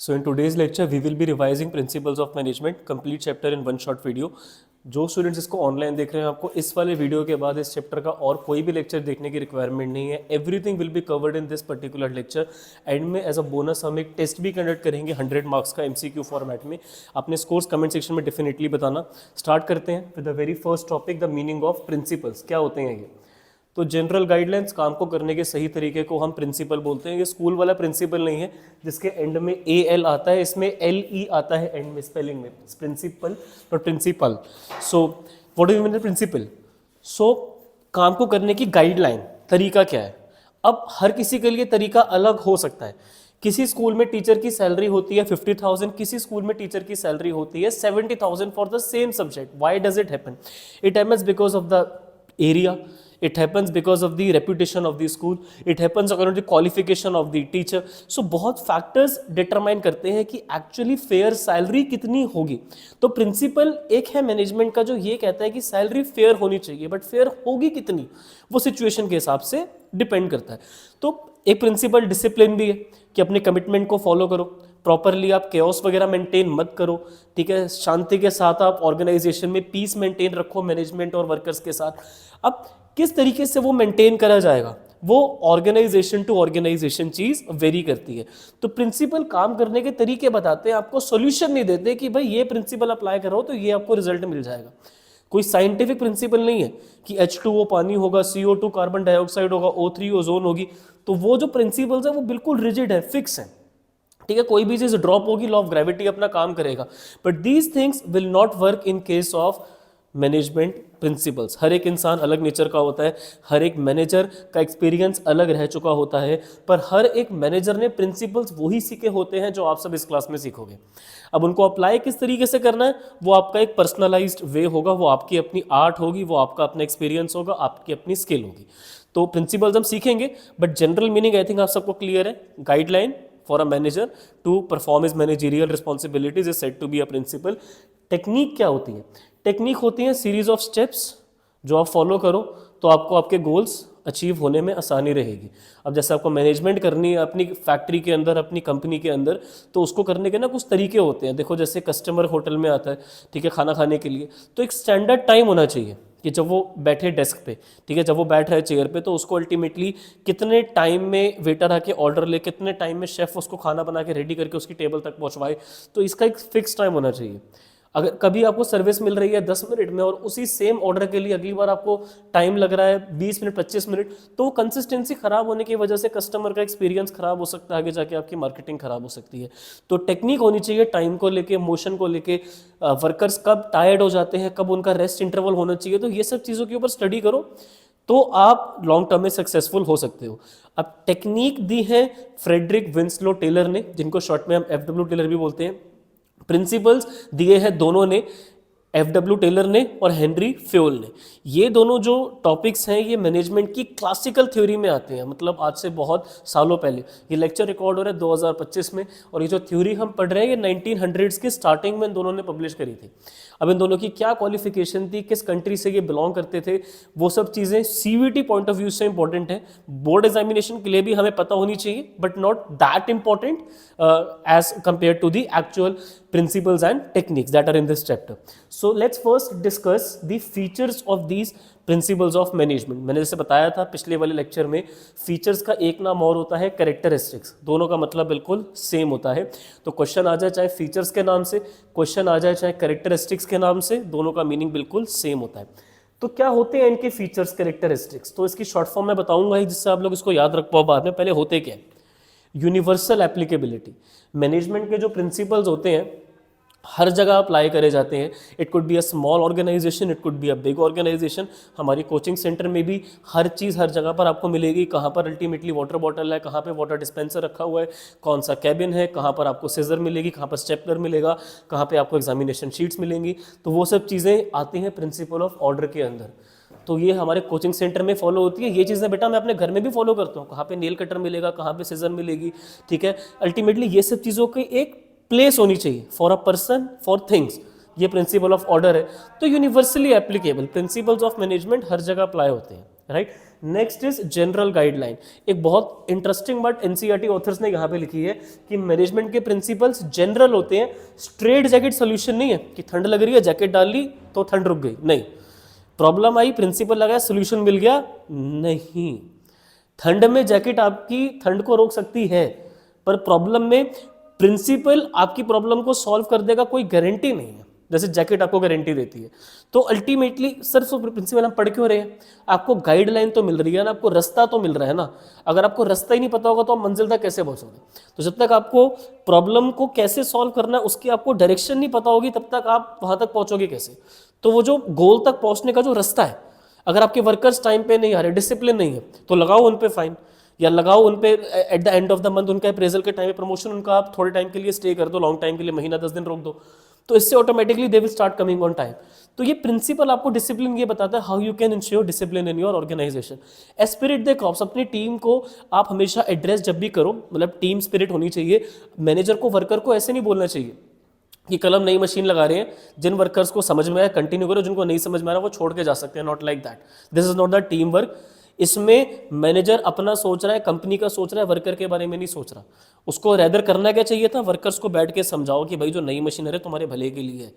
So in today's lecture, we will be revising principles of management, complete chapter in one short video. जो students इसको online देख रहे हैं, आपको इस वाले वीडियो के बाद इस चैप्टर का और कोई भी लेक्चर देखने की रिक्वायरमेंट नहीं है. Everything will be covered in this particular lecture. And में एज अ बोनस हम एक टेस्ट भी कंडक्ट करेंगे 100 मार्क्स का MCQ फॉर्मेट में. अपने स्कोर्स कमेंट सेक्शन में डेफिनेटली बताना. स्टार्ट करते हैं with the very first topic, the meaning of principles. क्या होते हैं ये? तो जनरल गाइडलाइंस, काम को करने के सही तरीके को हम प्रिंसिपल बोलते हैं. ये स्कूल वाला प्रिंसिपल नहीं है जिसके एंड में AL आता है, इसमें LE आता है एंड में स्पेलिंग में. Principle not principle. So what do you mean principle? So काम को करने की गाइडलाइन, तरीका क्या है. अब हर किसी के लिए तरीका अलग हो सकता है. किसी स्कूल में टीचर की सैलरी होती है 50,000, किसी स्कूल में टीचर की सैलरी होती है 70,000 for the same subject. Why does it happen? It happens because of the area. It happens because of the reputation of the school. It happens according to the qualification of the teacher. So बहुत factors determine करते हैं कि actually fair salary कितनी होगी. तो principle एक है management का जो ये कहता है कि salary fair होनी चाहिए, but fair होगी कितनी वो situation के हिसाब से depend करता है. तो एक principle discipline भी है कि अपने commitment को follow करो, प्रॉपरली आप केओस वगैरह मेंटेन मत करो, ठीक है. शांति के साथ आप ऑर्गेनाइजेशन में पीस मेंटेन रखो मैनेजमेंट और वर्कर्स के साथ. अब किस तरीके से वो मेंटेन करा जाएगा, वो ऑर्गेनाइजेशन टू ऑर्गेनाइजेशन चीज वेरी करती है. तो प्रिंसिपल काम करने के तरीके बताते हैं, आपको सॉल्यूशन नहीं देते कि भाई ये प्रिंसिपल अप्लाई करो तो ये आपको रिजल्ट मिल जाएगा. कोई साइंटिफिक प्रिंसिपल नहीं है कि H2O पानी होगा, CO2 कार्बन डाइऑक्साइड होगा, O3 ओजोन होगी. तो वो जो प्रिंसिपल्स है वो बिल्कुल रिजिड है, फिक्स है, ठीक है. कोई भी चीज ड्रॉप होगी, लॉ ऑफ ग्रेविटी अपना काम करेगा. But these things will not work in case of management principles. हर एक इंसान अलग नेचर का होता है, हर एक मैनेजर का एक्सपीरियंस अलग रह चुका होता है, पर हर एक मैनेजर ने प्रिंसिपल्स वही सीखे होते हैं जो आप सब इस क्लास में सीखोगे. अब उनको अप्लाई किस तरीके से करना है वो आपका एक पर्सनलाइज्ड वे होगा, वो आपकी अपनी आर्ट होगी, वो आपका अपना एक्सपीरियंस होगा, आपकी अपनी स्किल होगी. तो प्रिंसिपल्स हम सीखेंगे, but general meaning I think आप सबको क्लियर है. Guideline for a manager to perform his managerial responsibilities is said to be a principle. Technique क्या होती है? टेक्निक होती है सीरीज ऑफ स्टेप्स जो आप फॉलो करो तो आपको आपके गोल्स अचीव होने में आसानी रहेगी. अब जैसे आपको मैनेजमेंट करनी है अपनी फैक्ट्री के अंदर, अपनी कंपनी के अंदर, तो उसको करने के ना कुछ तरीके होते हैं. देखो जैसे कस्टमर होटल में आता है, ठीक है, खाना खाने के लिए, तो एक स्टैंडर्ड टाइम होना चाहिए कि जब वो बैठे डेस्क पे, ठीक है, जब वो बैठ रहे चेयर पे, तो उसको अल्टीमेटली कितने टाइम में वेटर आके ऑर्डर ले, कितने टाइम में शेफ उसको खाना बना के रेडी करके उसकी टेबल तक पहुंचवाए. तो इसका एक फिक्स टाइम होना चाहिए. अगर कभी आपको सर्विस मिल रही है 10 मिनट में और उसी सेम ऑर्डर के लिए अगली बार आपको टाइम लग रहा है 20 मिनट 25 मिनट, तो कंसिस्टेंसी खराब होने की वजह से कस्टमर का एक्सपीरियंस खराब हो सकता है, आगे जाके आपकी मार्केटिंग खराब हो सकती है. तो टेक्निक होनी चाहिए टाइम को लेके, मोशन को लेके, वर्कर्स कब टायर्ड हो जाते हैं, कब उनका रेस्ट इंटरवल होना चाहिए. तो ये सब चीज़ों के ऊपर स्टडी करो तो आप लॉन्ग टर्म में सक्सेसफुल हो सकते हो. अब टेक्निक दी है फ्रेडरिक विंसलो टेलर ने, जिनको शॉर्ट में हम FW टेलर भी बोलते हैं. प्रिंसिपल्स दिए हैं दोनों ने, FW टेलर ने और हेनरी फ्योल ने. ये दोनों जो टॉपिक्स हैं ये मैनेजमेंट की क्लासिकल थ्योरी में आते हैं, मतलब आज से बहुत सालों पहले. ये लेक्चर रिकॉर्ड हो रहा है 2025 में, और ये जो थ्योरी हम पढ़ रहे हैं ये 1900s की स्टार्टिंग में इन दोनों ने पब्लिश करी थी. अब इन दोनों की क्या क्वालिफिकेशन थी, किस कंट्री से ये बिलोंग करते थे, वो सब चीज़ें CVT पॉइंट ऑफ व्यू से इंपॉर्टेंट है. बोर्ड एग्जामिनेशन के लिए भी हमें पता होनी चाहिए, but not that important as compare to the actual principles and techniques that are in this chapter. So let's first discuss the features of these principles of management. मैंने जैसे बताया था पिछले वाले लेक्चर में, फीचर्स का एक नाम और होता है कैरेक्टरिस्टिक्स. दोनों का मतलब बिल्कुल सेम होता है. तो क्वेश्चन आ जाए चाहे फीचर्स के नाम से, क्वेश्चन आ जाए चाहे कैरेक्टरिस्टिक्स के नाम से, दोनों का मीनिंग बिल्कुल सेम होता है. तो क्या होते हैं इनके फीचर्स, कैरेक्टरिस्टिक्स? तो इसकी शॉर्ट फॉर्म में बताऊंगा ही, जिससे आप लोग इसको याद रख पाओ बाद में. पहले होते क्या है? Universal applicability. मैनेजमेंट के जो प्रिंसिपल्स होते हैं हर जगह अप्लाई करे जाते हैं. It could be a small organisation, it could be a big organisation. हमारी कोचिंग सेंटर में भी हर चीज़ हर जगह पर आपको मिलेगी. कहाँ पर अल्टीमेटली वाटर बॉटल है, कहाँ पे वाटर डिस्पेंसर रखा हुआ है, कौन सा कैबिन है, कहाँ पर आपको सीजर मिलेगी, कहाँ पर स्टेपलर मिलेगा, कहाँ पे आपको एग्जामिनेशन शीट्स मिलेंगी. तो वो सब चीज़ें आती हैं प्रिंसिपल ऑफ ऑर्डर के अंदर. तो ये हमारे कोचिंग सेंटर में फॉलो होती है. ये चीज़ें बेटा मैं अपने घर में भी फॉलो करता हूँ. कहाँ पे नेल कटर मिलेगा, कहाँ पे सीजर मिलेगी, ठीक है. अल्टीमेटली ये सब चीज़ों की एक प्लेस होनी चाहिए for a person, for things. ये प्रिंसिपल ऑफ ऑर्डर है. तो universally applicable principles of management हर जगह अप्लाई होते हैं, right. Next is general guideline. एक बहुत इंटरेस्टिंग बात एनसीईआरटी ऑथर्स ने यहाँ पे लिखी है कि मैनेजमेंट के प्रिंसिपल्स जनरल होते हैं, स्ट्रेट जैकेट सोल्यूशन नहीं है कि ठंड लग रही है जैकेट डाल ली तो ठंड रुक गई, नहीं। प्रॉब्लम आई, प्रिंसिपल लगाया, सोल्यूशन मिल गया, नहीं। ठंड में जैकेट आपकी ठंड को रोक सकती है, पर प्रॉब्लम में प्रिंसिपल आपकी प्रॉब्लम को सॉल्व कर देगा, कोई गारंटी नहीं है, जैसे जैकेट आपको गारंटी देती है। तो अल्टीमेटली सर प्रिंसिपल हम पढ़ क्यों रहे हैं? आपको गाइडलाइन तो मिल रही है ना, आपको रास्ता तो मिल रहा है ना। अगर आपको रास्ता ही नहीं पता होगा तो आप मंजिल तक कैसे पहुंचोगे? तो जब तक आपको प्रॉब्लम को कैसे सॉल्व करना है उसकी आपको डायरेक्शन नहीं पता होगी, तब तक आप वहां तक पहुंचोगे कैसे? तो वो जो गोल तक पहुंचने का जो रास्ता है, अगर आपके वर्कर्स टाइम पे नहीं आ रहे, डिसिप्लिन नहीं है, तो लगाओ उन पे फाइन, या लगाओ उन पे at the end of the month उनका अप्रेजल के टाइम पे प्रमोशन उनका आप थोड़े टाइम के लिए स्टे कर दो, लॉन्ग टाइम के लिए महीना 10 दिन रोक दो, तो इससे automatically they will start coming on time. तो ये प्रिंसिपल आपको डिसिप्लिन ये बताता है how you can ensure discipline in your organisation. Esprit de corps, अपनी टीम को आप हमेशा एड्रेस जब भी करो, मतलब टीम स्पिरिट होनी चाहिए। मैनेजर को वर्कर को ऐसे नहीं बोलना चाहिए कि कल हम नई मशीन लगा रहे हैं, जिन वर्कर्स को समझ में आया कंटिन्यू करो, जिनको नहीं समझ में आ रहा वो छोड़ के जा सकते हैं। Not like that, this is not the team work. इसमें मैनेजर अपना सोच रहा है, कंपनी का सोच रहा है, वर्कर के बारे में नहीं सोच रहा। उसको रैदर करना क्या चाहिए था, वर्कर्स को बैठ के समझाओ कि भाई जो नई मशीन है तुम्हारे भले के लिए है,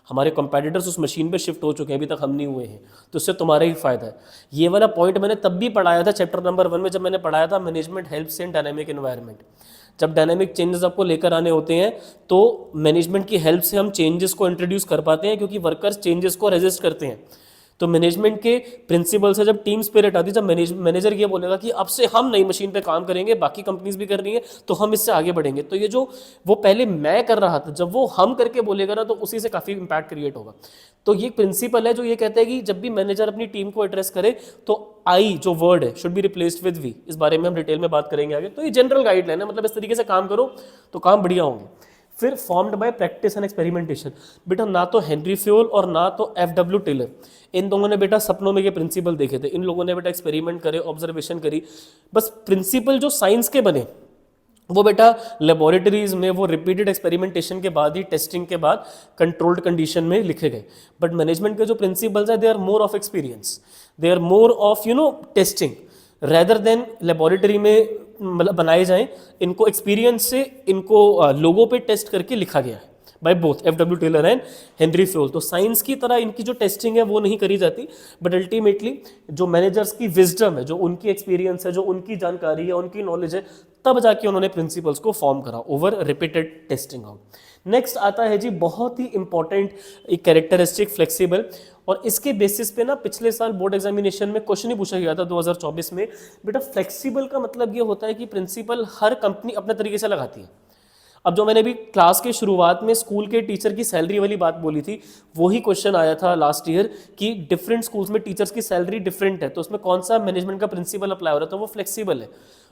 हमारे कंपेटिटर्स उस मशीन पे शिफ्ट हो चुके हैं, अभी तक हम नहीं हुए हैं, तो इससे तुम्हारा ही फायदा है। ये वाला पॉइंट मैंने तब भी पढ़ाया था चैप्टर नंबर 1 में, जब मैंने पढ़ाया था management helps in dynamic environment. जब डायनामिक चेंजेस आपको लेकर आने होते हैं तो मैनेजमेंट की हेल्प से हम चेंजेस को इंट्रोड्यूस कर पाते हैं, क्योंकि वर्कर्स चेंजेस को रेजिस्ट करते हैं। तो मैनेजमेंट के प्रिंसिपल से जब टीम स्पिरिट आती है, जब मैनेजर ये बोलेगा कि अब से हम नई मशीन पे काम करेंगे, बाकी कंपनीज भी कर रही है तो हम इससे आगे बढ़ेंगे, तो ये जो वो पहले मैं कर रहा था, जब वो हम करके बोलेगा ना, तो उसी से काफ़ी इंपैक्ट क्रिएट होगा। तो ये प्रिंसिपल है जो ये कहता है कि जब भी मैनेजर अपनी टीम को एड्रेस करे तो आई जो वर्ड है should be replaced with we. इस बारे में हम डिटेल में बात करेंगे आगे। तो ये जनरल गाइडलाइन है, मतलब इस तरीके से काम करो तो काम बढ़िया होंगे। फिर formed by practice and experimentation. बेटा ना तो हेनरी फ्योल और ना तो एफ.डब्ल्यू. टेलर, इन दोनों ने बेटा सपनों में ये प्रिंसिपल देखे थे, इन लोगों ने बेटा एक्सपेरिमेंट करे, ऑब्जर्वेशन करी, बस प्रिंसिपल जो साइंस के बने वो बेटा लेबोरेटरीज में वो रिपीटेड एक्सपेरिमेंटेशन के बाद ही, टेस्टिंग के बाद कंट्रोल्ड कंडीशन में लिखे गए। बट मैनेजमेंट के जो प्रिंसिपल्स है they are more of experience, they are more of testing rather than laboratory में मतलब बनाए जाएं। इनको एक्सपीरियंस से इनको लोगों पे टेस्ट करके लिखा गया है by both F W. Taylor and Henry Fayol. तो साइंस की तरह इनकी जो टेस्टिंग है वो नहीं करी जाती, बट अल्टीमेटली जो मैनेजर्स की विजडम है, जो उनकी एक्सपीरियंस है, जो उनकी जानकारी है, उनकी नॉलेज है, तब जाके उन्होंने प्रिंसिपल्स को फॉर्म करा over repeated testing out. Next आता है जी बहुत ही इंपॉर्टेंट एक कैरेक्टरिस्टिक, फ्लेक्सिबल। और इसके बेसिस पे ना पिछले साल बोर्ड एग्जामिनेशन में क्वेश्चन ही पूछा गया था 2024 में। बेटा फ्लेक्सिबल का मतलब ये होता है कि प्रिंसिपल हर कंपनी अपने तरीके से लगाती है। अब जो मैंने अभी क्लास के शुरुआत में स्कूल के टीचर की सैलरी वाली बात बोली थी, वही क्वेश्चन आया था लास्ट ईयर कि डिफरेंट स्कूल्स में टीचर्स की सैलरी डिफरेंट है, तो उसमें कौन सा मैनेजमेंट का प्रिंसिपल अप्लाई हो रहा है, तो वो फ्लेक्सिबल है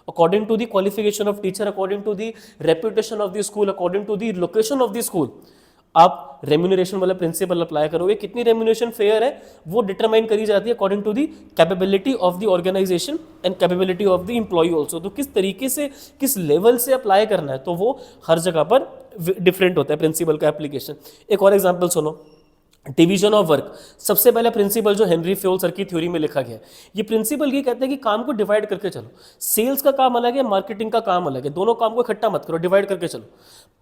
according to the qualification of teacher, according to the reputation of the school, according to the location of the school. आप रेम्यूनरेशन वाला प्रिंसिपल अप्लाई करोगे, कितनी रेम्यूनरेशन फेयर है वो डिटरमाइन करी जाती है according to the capability of the organisation and capability of the employ also. तो किस तरीके से, किस लेवल से अप्लाई करना है, तो वो हर जगह पर डिफरेंट होता है प्रिंसिपल का एप्लीकेशन। एक और एग्जाम्पल सुनो, डिवीजन ऑफ वर्क। सबसे पहला प्रिंसिपल जो हेनरी फ्योल सर की थ्योरी में लिखा गया है, ये प्रिंसिपल ये कहते हैं कि काम को डिवाइड करके चलो। सेल्स का काम अलग है, मार्केटिंग का काम अलग है, दोनों काम को इकट्ठा मत करो, डिवाइड करके चलो।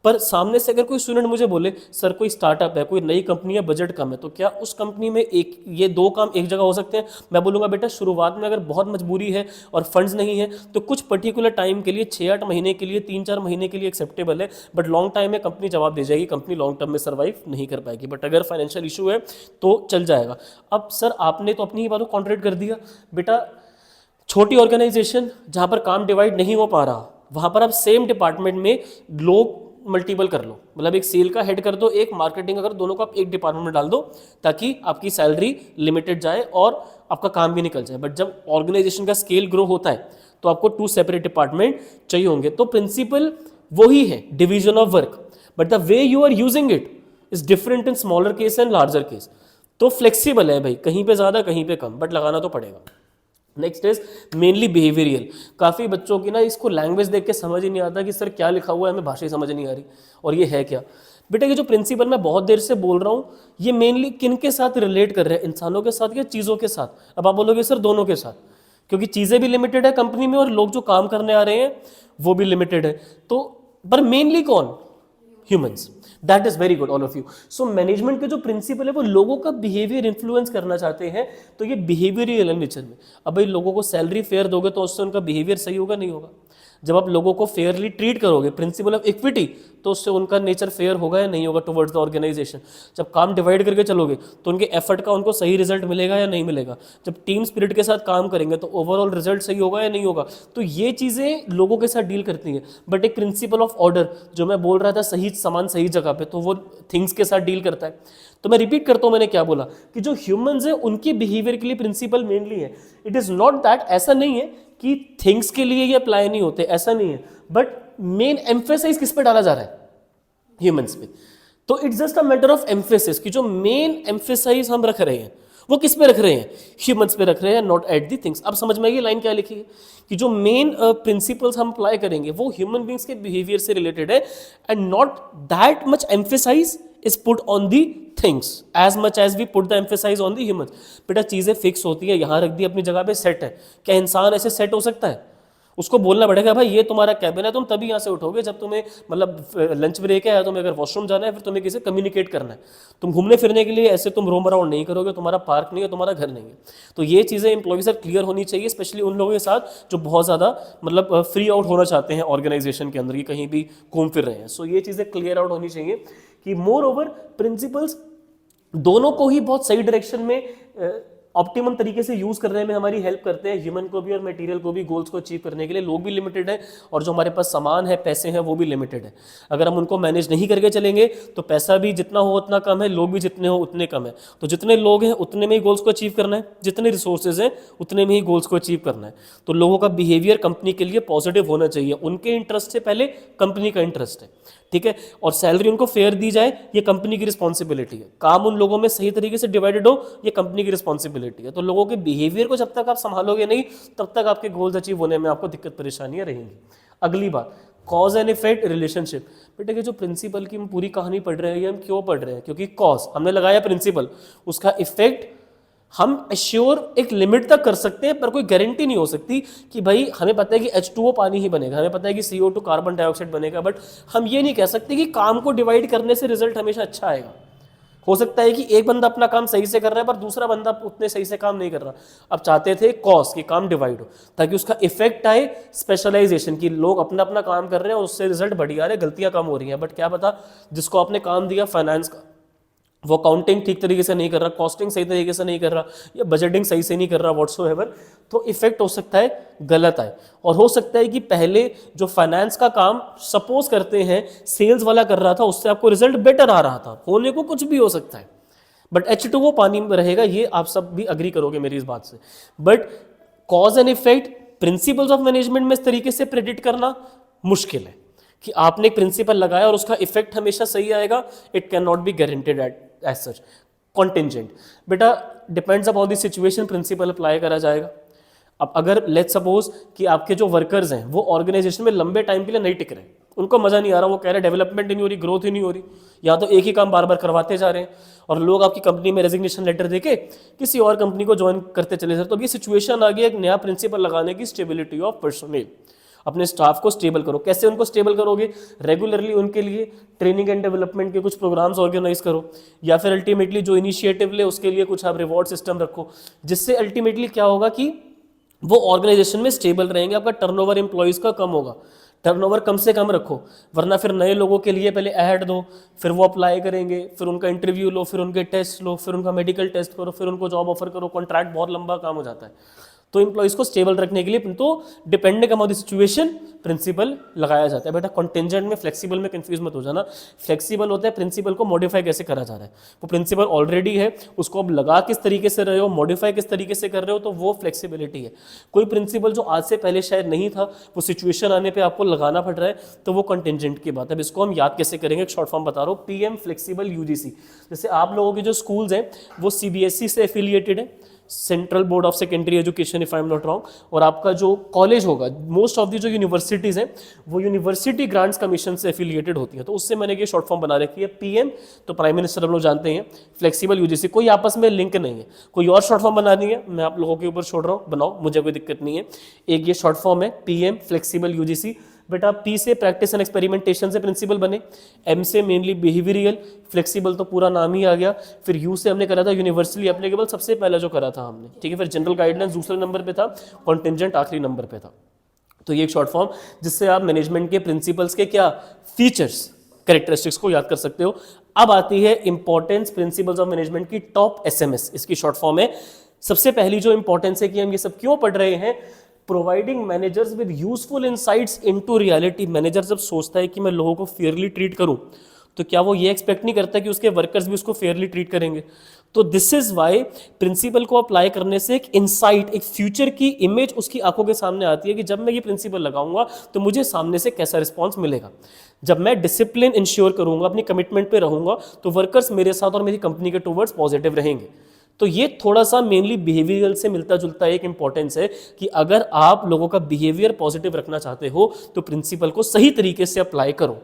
पर सामने से अगर कोई स्टूडेंट मुझे बोले सर कोई स्टार्टअप है, कोई नई कंपनी है, बजट कम है, तो क्या उस कंपनी में एक ये दो काम एक जगह हो सकते हैं? मैं बोलूँगा बेटा शुरुआत में अगर बहुत मजबूरी है और फंड्स नहीं है तो कुछ पर्टिकुलर टाइम के लिए 6-8 महीने के लिए, 3-4 महीने के लिए एक्सेप्टेबल है, बट लॉन्ग टाइम में कंपनी जवाब दे जाएगी, कंपनी लॉन्ग टर्म में सर्वाइव नहीं कर पाएगी। बट अगर फाइनेंशियल इशू है तो चल जाएगा। अब सर आपने तो अपनी ही बात को कॉन्ट्रैक्ट कर दिया। बेटा छोटी ऑर्गेनाइजेशन जहां पर काम डिवाइड नहीं हो पा रहा, वहां पर आप सेम डिपार्टमेंट में लोग मल्टीपल कर लो, मतलब एक सेल का हेड कर दो, एक मार्केटिंग का कर, दोनों को आप एक डिपार्टमेंट में डाल दो ताकि आपकी सैलरी लिमिटेड जाए और आपका काम भी निकल जाए। बट जब ऑर्गेनाइजेशन का स्केल ग्रो होता है तो आपको 2 सेपरेट डिपार्टमेंट चाहिए होंगे। तो प्रिंसिपल वही है, division of work, but the way you are using it is different in smaller case and larger case. तो फ्लेक्सिबल है भाई, कहीं पे ज़्यादा कहीं पे कम, बट लगाना तो पड़ेगा। Next is mainly behavioural. काफ़ी बच्चों की ना इसको लैंग्वेज देख के समझ ही नहीं आता कि सर क्या लिखा हुआ है, हमें भाषा ही समझ नहीं आ रही और ये है क्या। बेटा ये जो प्रिंसिपल मैं बहुत देर से बोल रहा हूँ, ये मेनली किन के साथ रिलेट कर रहे हैं, इंसानों के साथ या चीज़ों के साथ? अब आप बोलोगे सर दोनों के साथ। क्योंकि चीजें भी लिमिटेड है कंपनी में और लोग जो काम करने आ रहे हैं वो भी लिमिटेड है। तो पर मेनली कौन? Humans. That is very good all of you. So management के जो प्रिंसिपल है वो लोगों का बिहेवियर इन्फ्लुएंस करना चाहते हैं, तो ये बिहेवियरल नेचर में। अब भाई लोगों को सैलरी फेयर दोगे तो उससे उनका बिहेवियर सही होगा? नहीं होगा। जब आप लोगों को फेयरली ट्रीट करोगे, प्रिंसिपल ऑफ इक्विटी, तो उससे उनका नेचर फेयर होगा या नहीं होगा टुवर्ड्स द ऑर्गेनाइजेशन। जब काम डिवाइड करके चलोगे तो उनके एफर्ट का उनको सही रिजल्ट मिलेगा या नहीं मिलेगा। जब टीम स्पिरिट के साथ काम करेंगे तो ओवरऑल रिजल्ट सही होगा या नहीं होगा। तो ये चीज़ें लोगों के साथ डील करती हैं। बट एक प्रिंसिपल ऑफ ऑर्डर जो मैं बोल रहा था, सही सामान सही जगह पे, तो वो थिंग्स के साथ डील करता है। तो मैं रिपीट करता हूं मैंने क्या बोला, कि जो ह्यूमंस है उनके बिहेवियर के लिए प्रिंसिपल मेनली है। इट इज नॉट दैट, ऐसा नहीं है कि थिंग्स के लिए ये अप्लाई नहीं होते, ऐसा नहीं है, बट मेन एम्फेसाइज किस पे डाला जा रहा है? ह्यूमंस पे। तो it's just a matter of emphasis कि जो मेन एम्फेसाइज हम रख रहे हैं वो किस पे रख रहे हैं? ह्यूमंस पे रख रहे हैं, नॉट एट दी थिंग्स। अब समझ में आइए लाइन क्या लिखी है, कि जो मेन प्रिंसिपल्स हम अप्लाई करेंगे वो ह्यूमन बींग्स के बिहेवियर से रिलेटेड है, and not that much emphasise is put on the things as much as we put the emphasise on the humans. बेटा चीजें फिक्स होती है, यहां रख दी अपनी जगह पे, सेट है। क्या इंसान ऐसे सेट हो सकता है? उसको बोलना पड़ेगा भाई ये तुम्हारा कैबिन है, तुम तभी यहाँ से उठोगे जब तुम्हें मतलब लंच ब्रेक है या तुम्हें अगर वॉशरूम जाना है, फिर तुम्हें किसी कम्युनिकेट करना है। तुम घूमने फिरने के लिए ऐसे तुम रोम अराउंड नहीं करोगे, तुम्हारा पार्क नहीं है, तुम्हारा घर नहीं है। तो ये चीज़ें एम्प्लॉय से क्लियर होनी चाहिए, स्पेशली उन लोगों के साथ जो बहुत ज़्यादा मतलब फ्री आउट होना चाहते हैं ऑर्गेनाइजेशन के अंदर, कि कहीं भी घूम फिर रहे हैं। सो ये चीज़ें क्लियर आउट होनी चाहिए कि मोर ओवर प्रिंसिपल्स दोनों को ही बहुत सही डायरेक्शन में ऑप्टिमम तरीके से यूज करने में हमारी हेल्प करते हैं, ह्यूमन को भी और मटेरियल को भी, गोल्स को अचीव करने के लिए। लोग भी लिमिटेड है और जो हमारे पास सामान है, पैसे हैं, वो भी लिमिटेड है। अगर हम उनको मैनेज नहीं करके चलेंगे तो पैसा भी जितना हो उतना कम है, लोग भी जितने हो उतने कम है। तो जितने लोग हैं उतने में ही गोल्स को अचीव करना है, जितने रिसोर्सेज हैं उतने में ही गोल्स को अचीव करना है। तो लोगों का बिहेवियर कंपनी के लिए पॉजिटिव होना चाहिए, उनके इंटरेस्ट से पहले कंपनी का इंटरेस्ट है, ठीक है। और सैलरी उनको फेयर दी जाए, ये कंपनी की रिस्पॉन्सिबिलिटी है। काम उन लोगों में सही तरीके से डिवाइडेड हो, ये कंपनी की रिस्पॉन्सिबिलिटी है। तो लोगों के बिहेवियर को जब तक आप संभालोगे नहीं, तब तक आपके गोल्स अचीव होने में आपको दिक्कत परेशानियां रहेंगी। अगली बात, कॉज एंड इफेक्ट रिलेशनशिप। बेटा कि जो प्रिंसिपल की हम पूरी कहानी पढ़ रहे हैं, ये हम क्यों पढ़ रहे हैं? क्योंकि कॉज हमने लगाया प्रिंसिपल, उसका इफेक्ट हम एश्योर एक लिमिट तक कर सकते हैं, पर कोई गारंटी नहीं हो सकती कि भाई हमें पता है कि H2O पानी ही बनेगा, हमें पता है कि CO2 कार्बन डाइऑक्साइड बनेगा, बट हम ये नहीं कह सकते कि काम को डिवाइड करने से रिजल्ट हमेशा अच्छा आएगा। हो सकता है कि एक बंदा अपना काम सही से कर रहा है पर दूसरा बंदा उतने सही से काम नहीं कर रहा। अब चाहते थे कॉज कि काम डिवाइड हो ताकि उसका इफेक्ट आए स्पेशलाइजेशन की, लोग अपना अपना काम कर रहे हैं और उससे रिजल्ट बढ़िया आ रहे, गलतियां कम हो रही हैं। बट क्या पता जिसको आपने काम दिया फाइनेंस का, वो अकाउंटिंग ठीक तरीके से नहीं कर रहा, कॉस्टिंग सही तरीके से नहीं कर रहा, या बजटिंग सही से नहीं कर रहा, व्हाट्सोएवर, तो इफेक्ट हो सकता है गलत आए। और हो सकता है कि पहले जो फाइनेंस का काम सपोज करते हैं सेल्स वाला कर रहा था, उससे आपको रिजल्ट बेटर आ रहा था, होने को कुछ भी हो सकता है, बट H2O पानी में रहेगा, ये आप सब भी अग्री करोगे मेरी इस बात से। But cause and effect principles of management में इस तरीके से प्रेडिक्ट करना मुश्किल है कि आपने एक प्रिंसिपल लगाया और उसका इफेक्ट हमेशा सही आएगा। It can not be guaranteed as such. Contingent, बेटा depends upon the situation principle apply करा जाएगा। अब अगर लेट्स सपोज कि आपके जो वर्कर्स हैं वो ऑर्गेनाइजेशन में लंबे टाइम के लिए नहीं टिक रहे, उनको मजा नहीं आ रहा, वो कह रहे डेवलपमेंट ही नहीं हो रही, ग्रोथ ही नहीं हो रही, या तो एक ही काम बार बार करवाते जा रहे हैं, और लोग आपकी कंपनी में रेजिग्नेशन लेटर देके किसी और कंपनी को ज्वाइन करते चले जाते। तो ये सिचुएशन आ गई एक नया प्रिंसिपल लगाने की, स्टेबिलिटी ऑफ पर्सनल। अपने स्टाफ को स्टेबल करो। कैसे उनको स्टेबल करोगे? रेगुलरली उनके लिए ट्रेनिंग एंड डेवलपमेंट के कुछ प्रोग्राम्स ऑर्गेनाइज करो, या फिर अल्टीमेटली जो इनिशिएटिव ले उसके लिए कुछ आप रिवॉर्ड सिस्टम रखो, जिससे अल्टीमेटली क्या होगा कि वो ऑर्गेनाइजेशन में स्टेबल रहेंगे। आपका टर्नओवर एम्प्लॉइज का कम होगा, टर्नओवर कम से कम रखो, वरना फिर नए लोगों के लिए पहले ऐड दो, फिर वो अप्लाई करेंगे, फिर उनका इंटरव्यू लो, फिर उनके टेस्ट लो, फिर उनका मेडिकल टेस्ट करो, फिर उनको जॉब ऑफर करो, कॉन्ट्रैक्ट बहुत लंबा काम हो जाता है। तो एम्प्लॉइज को स्टेबल रखने के लिए तो depending upon the situation principle लगाया जाता है। बेटा कॉन्टिंजेंट में फ्लेक्सिबल में कंफ्यूज मत हो जाना। फ्लेक्सिबल होता है प्रिंसिपल को मॉडिफाई कैसे करा जा रहा है, वो प्रिंसिपल ऑलरेडी है, उसको अब लगा किस तरीके से रहे हो, मॉडिफाई किस तरीके से कर रहे हो, तो वो फ्लेक्सिबिलिटी है। कोई प्रिंसिपल जो आज से पहले शायद नहीं था, वो सिचुएशन आने पर आपको लगाना पड़ रहा है, तो वो कॉन्टिंजेंट की बात है। अब इसको हम याद कैसे करेंगे, एक शॉर्ट फॉर्म बता रहा हूँ, PM फ्लेक्सिबल UGC। जैसे आप लोगों के जो स्कूल्स हैं वो CBSE से एफिलिएटेड है, central board of secondary education if I am not wrong, और आपका जो कॉलेज होगा, मोस्ट ऑफ दी जो यूनिवर्सिटीज़ हैं वो यूनिवर्सिटी ग्रांट्स कमीशन से एफिलिएटेड होती हैं, तो उससे मैंने ये शॉर्ट फॉर्म बना रखी है। पीएम तो प्राइम मिनिस्टर हम लोग जानते हैं, फ्लेक्सिबल यूजीसी, कोई आपस में लिंक नहीं है। कोई और शॉर्ट फॉर्म बनानी है मैं आप लोगों के ऊपर छोड़ रहा हूँ, बनाओ, मुझे कोई दिक्कत नहीं है। एक ये शॉर्ट फॉर्म है पीएम फ्लेक्सिबल यूजीसी। बेटा पी से प्रैक्टिस एंड एक्सपेरिमेंटेशन से प्रिंसिपल बने, एम से मेनली बिहेवियरल, फ्लेक्सिबल तो पूरा नाम ही आ गया, फिर यू से हमने करा था यूनिवर्सली एप्लीकेबल, सबसे पहला जो करा था हमने, ठीक है। फिर जनरल गाइडलाइंस दूसरे नंबर पे था, कॉन्टिंजेंट आखिरी नंबर पे था। तो ये एक शॉर्ट फॉर्म जिससे आप मैनेजमेंट के प्रिंसिपल्स के क्या फीचर्स, कैरेक्टरिस्टिक्स को याद कर सकते हो। अब आती है इंपॉर्टेंस प्रिंसिपल्स ऑफ मैनेजमेंट की, टॉप एसएमएस इसकी शॉर्ट फॉर्म है। सबसे पहली जो इंपॉर्टेंस है कि हम ये सब क्यों पढ़ रहे हैं, providing managers with useful insights into reality. Manager जब सोचता है कि मैं लोगों को फेयरली ट्रीट करूं, तो क्या वो ये एक्सपेक्ट नहीं करता कि उसके वर्कर्स भी उसको फेयरली ट्रीट करेंगे। तो दिस इज वाई प्रिंसिपल को अप्लाई करने से एक इनसाइट, एक फ्यूचर की इमेज उसकी आंखों के सामने आती है कि जब मैं ये प्रिंसिपल लगाऊंगा तो मुझे सामने से कैसा रिस्पॉन्स मिलेगा। जब मैं डिसिप्लिन इंश्योर करूंगा, अपनी कमिटमेंट पे रहूंगा, तो वर्कर्स मेरे साथ और मेरी कंपनी के टूवर्ड्स पॉजिटिव रहेंगे। तो ये थोड़ा सा मेनली बिहेवियरल से मिलता जुलता एक इंपॉर्टेंस है कि अगर आप लोगों का बिहेवियर पॉजिटिव रखना चाहते हो तो प्रिंसिपल को सही तरीके से अप्लाई करो।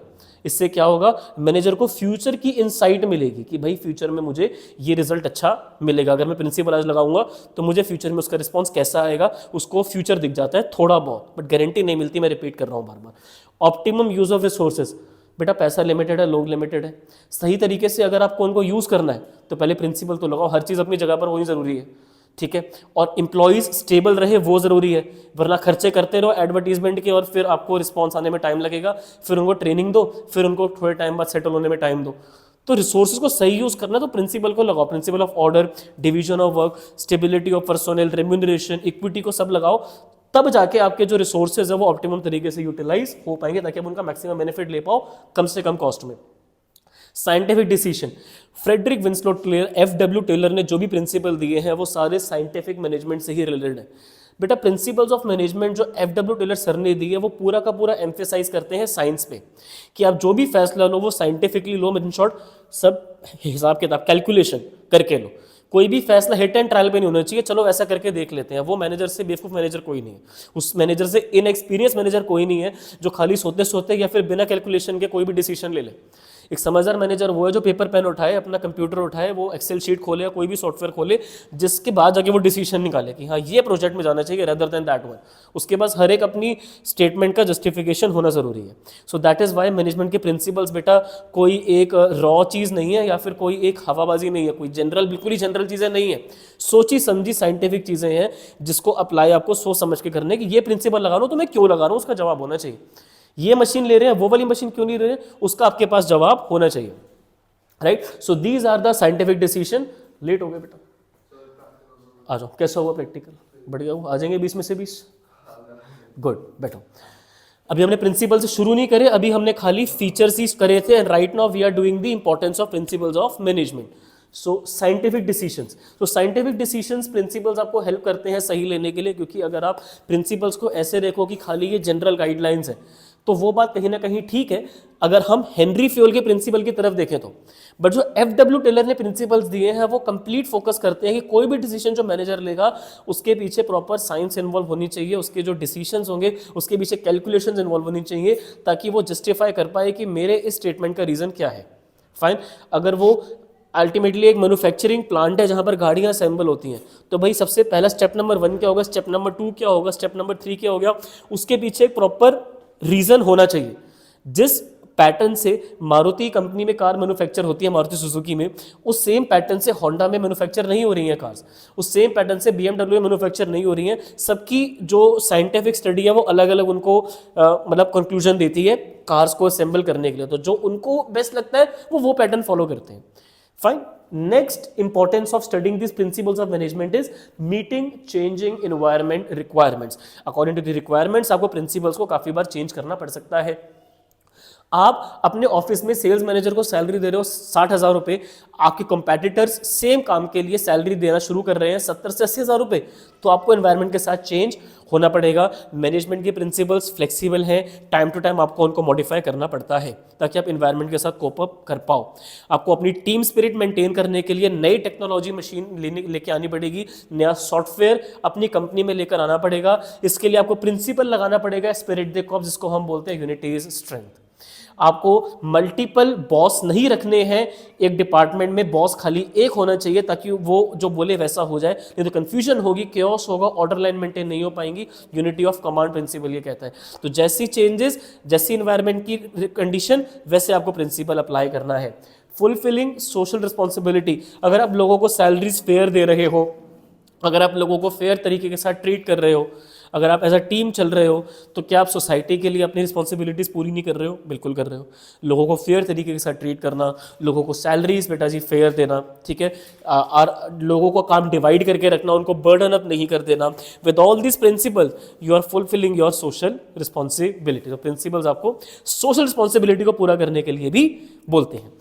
इससे क्या होगा, मैनेजर को फ्यूचर की इनसाइट मिलेगी कि भाई फ्यूचर में मुझे ये रिजल्ट अच्छा मिलेगा। अगर मैं प्रिंसिपल आज लगाऊंगा तो मुझे फ्यूचर में उसका रिस्पॉन्स कैसा आएगा, उसको फ्यूचर दिख जाता है थोड़ा बहुत, बट गारंटी नहीं मिलती, मैं रिपीट कर रहा हूँ बार बार। ऑप्टिमम यूज ऑफ रिसोर्सेज, बेटा पैसा लिमिटेड है, लोग लिमिटेड है, सही तरीके से अगर आपको उनको यूज़ करना है तो पहले प्रिंसिपल तो लगाओ, हर चीज़ अपनी जगह पर होनी ज़रूरी है, ठीक है। और एम्प्लॉयज़ स्टेबल रहे वो ज़रूरी है, वरना खर्चे करते रहो एडवर्टीजमेंट के और फिर आपको रिस्पॉन्स आने में टाइम लगेगा, फिर उनको ट्रेनिंग दो, फिर उनको थोड़े टाइम बाद सेटल होने में टाइम दो। तो रिसोर्सेज को सही यूज़ करना तो प्रिंसिपल को लगाओ, principal of order, division of work, stability of personnel, remuneration, equity को सब लगाओ, तब जाके आपके जो रिसोर्सेज है वो ऑप्टिमम तरीके से यूटिलाइज हो पाएंगे ताकि आप उनका मैक्सिमम बेनिफिट ले पाओ कम से कम कॉस्ट में। Scientific decision, Frederick Winslow Taylor, FW Taylor ने जो भी प्रिंसिपल दिए हैं वो सारे साइंटिफिक मैनेजमेंट से ही रिलेटेड है। बेटा प्रिंसिपल्स ऑफ मैनेजमेंट जो एफडब्ल्यू टेलर सर ने दी है वो पूरा का पूरा एम्फेसाइज करते हैं साइंस पे, कि आप जो भी फैसला लो वो साइंटिफिकली लो, इन शॉर्ट सब हिसाब किताब कैलकुलेशन करके लो। कोई भी फैसला हिट एंड ट्रायल पे नहीं होना चाहिए, चलो ऐसा करके देख लेते हैं। वो मैनेजर से बेवकूफ़ मैनेजर कोई नहीं है, उस मैनेजर से इनएक्सपीरियंस मैनेजर कोई नहीं है जो खाली सोते सोते या फिर बिना कैलकुलेशन के कोई भी डिसीजन ले ले। एक समझदार मैनेजर वो है जो पेपर पेन उठाए, अपना कंप्यूटर उठाए, वो एक्सेल शीट खोले या कोई भी सॉफ्टवेयर खोले, जिसके बाद जाके वो डिसीजन निकाले कि हाँ ये प्रोजेक्ट में जाना चाहिए रेदर देन दैट वन। उसके पास हर एक अपनी स्टेटमेंट का जस्टिफिकेशन होना जरूरी है। So that is why management के प्रिंसिपल्स बेटा कोई एक रॉ चीज़ नहीं है या फिर कोई एक हवाबाजी नहीं है, कोई जनरल, बिल्कुल ही जनरल चीज़ें नहीं है, सोची समझी साइंटिफिक चीज़ें हैं जिसको अप्लाई आपको सोच समझ के करने की। ये प्रिंसिपल लगा लो तो मैं क्यों लगा रहा हूँ उसका जवाब होना चाहिए। ये मशीन ले रहे हैं, वो वाली मशीन क्यों नहीं ले रहे हैं, उसका आपके पास जवाब होना चाहिए, right. So these are the scientific decision. Late हो गए बेटा, आ जाओ, कैसा हुआ प्रैक्टिकल, बढ़िया हुआ, आ जाएंगे 20 में से 20, गुड, बैठो। अभी हमने प्रिंसिपल से शुरू नहीं करे, अभी हमने खाली फीचर्स ही करे थे, and right now we are doing the importance of principles of management. So scientific decisions, तो साइंटिफिक डिसीजंस प्रिंसिपल्स आपको हेल्प करते हैं सही लेने के लिए, क्योंकि अगर आप प्रिंसिपल्स को ऐसे देखो कि खाली ये जनरल गाइडलाइंस है तो वो बात कहीं ना कहीं ठीक है अगर हम हेनरी फ्योल के प्रिंसिपल की तरफ देखें तो, बट जो एफडब्ल्यू टेलर ने प्रिंसिपल्स दिए हैं वो कंप्लीट फोकस करते हैं कि कोई भी डिसीजन जो मैनेजर लेगा उसके पीछे प्रॉपर साइंस इन्वॉल्व होनी चाहिए, उसके जो डिसीजंस होंगे उसके पीछे कैलकुलेशंस इन्वॉल्व होनी चाहिए ताकि वो जस्टिफाई कर पाए कि मेरे इस स्टेटमेंट का रीज़न क्या है। फाइन, अगर वो अल्टीमेटली एक मैन्युफैक्चरिंग प्लांट है जहां पर गाड़ियां असेंबल होती हैं, तो भाई सबसे पहला स्टेप नंबर 1 क्या होगा, स्टेप नंबर 2 क्या होगा, स्टेप नंबर 3 क्या हो गया, उसके पीछे एक प्रॉपर रीजन होना चाहिए। जिस पैटर्न से मारुति कंपनी में कार मैन्युफैक्चर होती है, मारुति सुजुकी में, उस सेम पैटर्न से होंडा में मैन्युफैक्चर नहीं हो रही हैं कार्स, उस सेम पैटर्न से बीएमडब्ल्यू में मैन्युफैक्चर नहीं हो रही हैं। सबकी जो साइंटिफिक स्टडी है वो अलग अलग उनको मतलब कंक्लूजन देती है कार्स को असेंबल करने के लिए, तो जो उनको बेस्ट लगता है वो पैटर्न फॉलो करते हैं। Fine. Next importance of studying these principles of management is meeting changing environment requirements. According to the requirements आपको principles को काफी बार change करना पड़ सकता है। आप अपने ऑफिस में सेल्स मैनेजर को सैलरी दे रहे हो 60,000 रुपये, आपके कंपेटिटर्स सेम काम के लिए सैलरी देना शुरू कर रहे हैं 70 से 80,000 रुपये, तो आपको एनवायरनमेंट के साथ चेंज होना पड़ेगा। मैनेजमेंट के प्रिंसिपल्स फ्लेक्सिबल हैं, टाइम टू टाइम आपको उनको मॉडिफाई करना पड़ता है ताकि आप एनवायरनमेंट के साथ कोप अप कर पाओ। आपको अपनी टीम स्पिरिट मेंटेन करने के लिए नई टेक्नोलॉजी मशीन लेके आनी पड़ेगी, नया सॉफ्टवेयर अपनी कंपनी में लेकर आना पड़ेगा। इसके लिए आपको प्रिंसिपल लगाना पड़ेगा, स्पिरिट द कॉर्प्स, जिसको हम बोलते हैं यूनिटी इज स्ट्रेंथ। आपको मल्टीपल बॉस नहीं रखने हैं, एक डिपार्टमेंट में बॉस खाली एक होना चाहिए ताकि वो जो बोले वैसा हो जाए, नहीं तो कंफ्यूजन होगी, केओस होगा, ऑर्डर लाइन मेंटेन नहीं हो पाएंगी। यूनिटी ऑफ कमांड प्रिंसिपल ये कहता है। तो जैसी चेंजेस, जैसी इन्वायरमेंट की कंडीशन, वैसे आपको प्रिंसिपल अप्लाई करना है। फुलफिलिंग सोशल रिस्पॉन्सिबिलिटी, अगर आप लोगों को सैलरीज फेयर दे रहे हो, अगर आप लोगों को फेयर तरीके के साथ ट्रीट कर रहे हो, अगर आप एज अ टीम चल रहे हो, तो क्या आप सोसाइटी के लिए अपनी रिस्पॉन्सिबिलिटीज़ पूरी नहीं कर रहे हो? बिल्कुल कर रहे हो। लोगों को फेयर तरीके के साथ ट्रीट करना, लोगों को सैलरीज बेटा जी फेयर देना, ठीक है, और लोगों को काम डिवाइड करके रखना, उनको बर्डन अप नहीं कर देना। With all this principle you are fulfilling your social responsibility. तो प्रिंसिपल्स आपको सोशल रिस्पॉन्सिबिलिटी को पूरा करने के लिए भी बोलते हैं।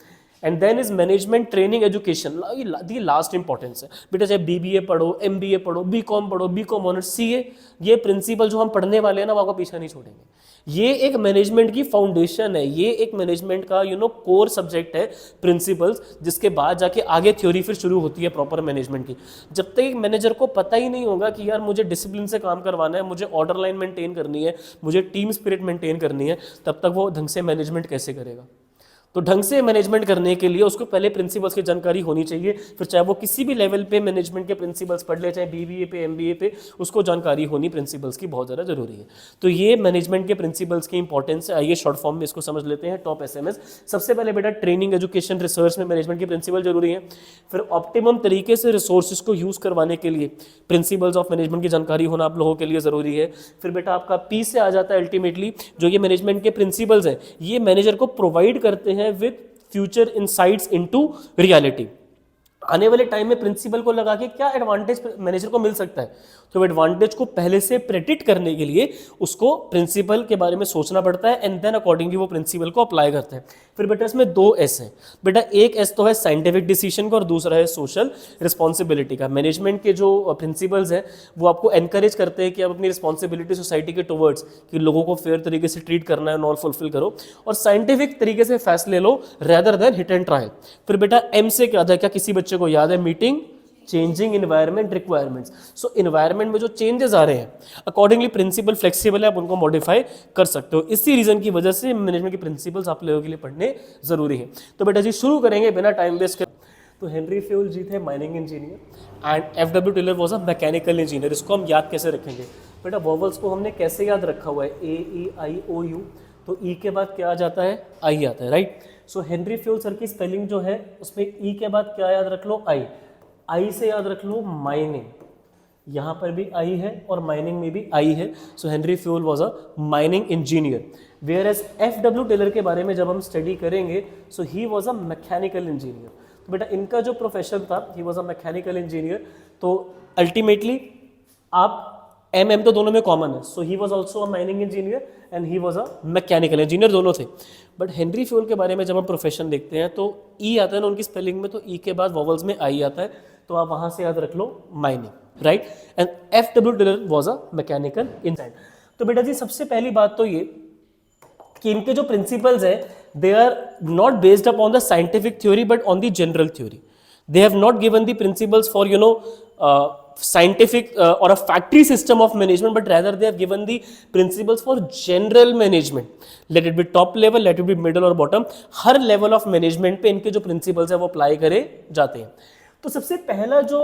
And then is management training education, the last importance है बेटा। चाहे BBA पढ़ो, MBA पढ़ो, BCom पढ़ो, BCom ऑनर्स, CA, ये प्रिंसिपल जो हम पढ़ने वाले हैं ना, वो आपको पीछा नहीं छोड़ेंगे। ये एक मैनेजमेंट की फाउंडेशन है, ये एक मैनेजमेंट का कोर सब्जेक्ट है प्रिंसिपल्स, जिसके बाद जाके आगे थ्योरी फिर शुरू होती है प्रॉपर मैनेजमेंट की। जब तक एक मैनेजर को पता ही नहीं होगा कि यार मुझे डिसिप्लिन से काम करवाना है, मुझे ऑर्डर लाइन मेंटेन करनी है, मुझे टीम स्पिरिट मेंटेन करनी है, तब तक वो ढंग से मैनेजमेंट कैसे करेगा? तो ढंग से मैनेजमेंट करने के लिए उसको पहले प्रिंसिपल्स की जानकारी होनी चाहिए। फिर चाहे वो किसी भी लेवल पे मैनेजमेंट के प्रिंसिपल्स पढ़ ले, चाहे BBA पे, MBA पे, उसको जानकारी होनी प्रिंसिपल्स की बहुत ज़्यादा जरूरी है। तो ये मैनेजमेंट के प्रिंसिपल्स की इंपॉर्टेंस है। आइए शॉर्ट फॉर्म में इसको समझ लेते हैं। टॉप SMS, सबसे पहले बेटा ट्रेनिंग, एजुकेशन, रिसर्च में मैनेजमेंट के प्रिंसिपल जरूरी है। फिर ऑप्टिमम तरीके से रिसोर्सेज को यूज़ करवाने के लिए प्रिंसिपल्स ऑफ मैनेजमेंट की जानकारी होना आप लोगों के लिए ज़रूरी है। फिर बेटा आपका P से आ जाता है अल्टीमेटली, जो ये मैनेजमेंट के प्रिंसिपल्स हैं, ये मैनेजर को प्रोवाइड करते हैं with future insights into reality. आने वाले टाइम में प्रिंसिपल को लगा के क्या एडवांटेज मैनेजर को मिल सकता है, तो एडवांटेज को पहले से प्रेडिक्ट करने के लिए उसको प्रिंसिपल के बारे में सोचना पड़ता है, एंड देन अकॉर्डिंगली वो प्रिंसिपल को अप्लाई करते हैं। फिर बेटा इसमें 2 S हैं बेटा, एक S तो है साइंटिफिक डिसीजन का और दूसरा है सोशल रिस्पॉन्सिबिलिटी का। मैनेजमेंट के जो प्रिंसिपल्स हैं वो आपको एनकरेज करते हैं कि आप अपनी रिस्पॉन्सिबिलिटी सोसाइटी के टुवर्ड्स, कि लोगों को फेयर तरीके से ट्रीट करना है, नॉल फुलफिल करो और साइंटिफिक तरीके से फैसले लो rather than hit and trial. फिर बेटा M से क्या था, क्या किसी बच्चे को याद है? Meeting changing environment requirements. So environment में जो चेंजेस आ रहे हैं, अकॉर्डिंगली प्रिंसिपल फ्लेक्सिबल है, आप उनको मॉडिफाई कर सकते हो। इसी रीजन की वजह से मैनेजमेंट के प्रिंसिपल्स आप लोगों के लिए पढ़ने जरूरी है। तो बेटा जी शुरू करेंगे बिना टाइम वेस्ट कर। तो हेनरी फ्यूल जी थे mining engineer and FW Taylor was a mechanical engineer. इसको हम याद कैसे रखेंगे बेटा? वोवल्स को हमने कैसे याद रखा हुआ है? AEIOU, तो E के बाद क्या आ जाता है? I आता है, राइट। सो हेनरी फ्यूल सर की स्पेलिंग जो है उसमें E के बाद क्या याद रख लो? I से याद रख लो माइनिंग, यहाँ पर भी I है और माइनिंग में भी I है। So Henry Fayol was a mining engineer. Whereas FW Taylor के बारे में जब हम स्टडी करेंगे, so he was a mechanical engineer. तो बेटा इनका जो प्रोफेशन था, he was a mechanical engineer. तो अल्टीमेटली आप MM तो दोनों में कॉमन है। So he was also a mining engineer and he was a mechanical engineer, दोनों थे। बट हेनरी फ्यूल के बारे में जब हम प्रोफेशन देखते हैं तो E आता है ना उनकी स्पेलिंग में, तो E के बाद वॉवल्स में I आता है, तो आप वहां से याद रख लो mining, right. And FW Taylor was a mechanical engineer. तो बेटा जी सबसे पहली बात तो ये कि इनके जो प्रिंसिपल्स हैं, they are not based upon the scientific theory but on the general theory. They have not given the principles for scientific or a factory system of management, but rather they have given the principles for general management. Let it be top level, let it be middle or bottom, her level of management पे इनके जो principles है वो apply करे जाते हैं। तो सबसे पहला जो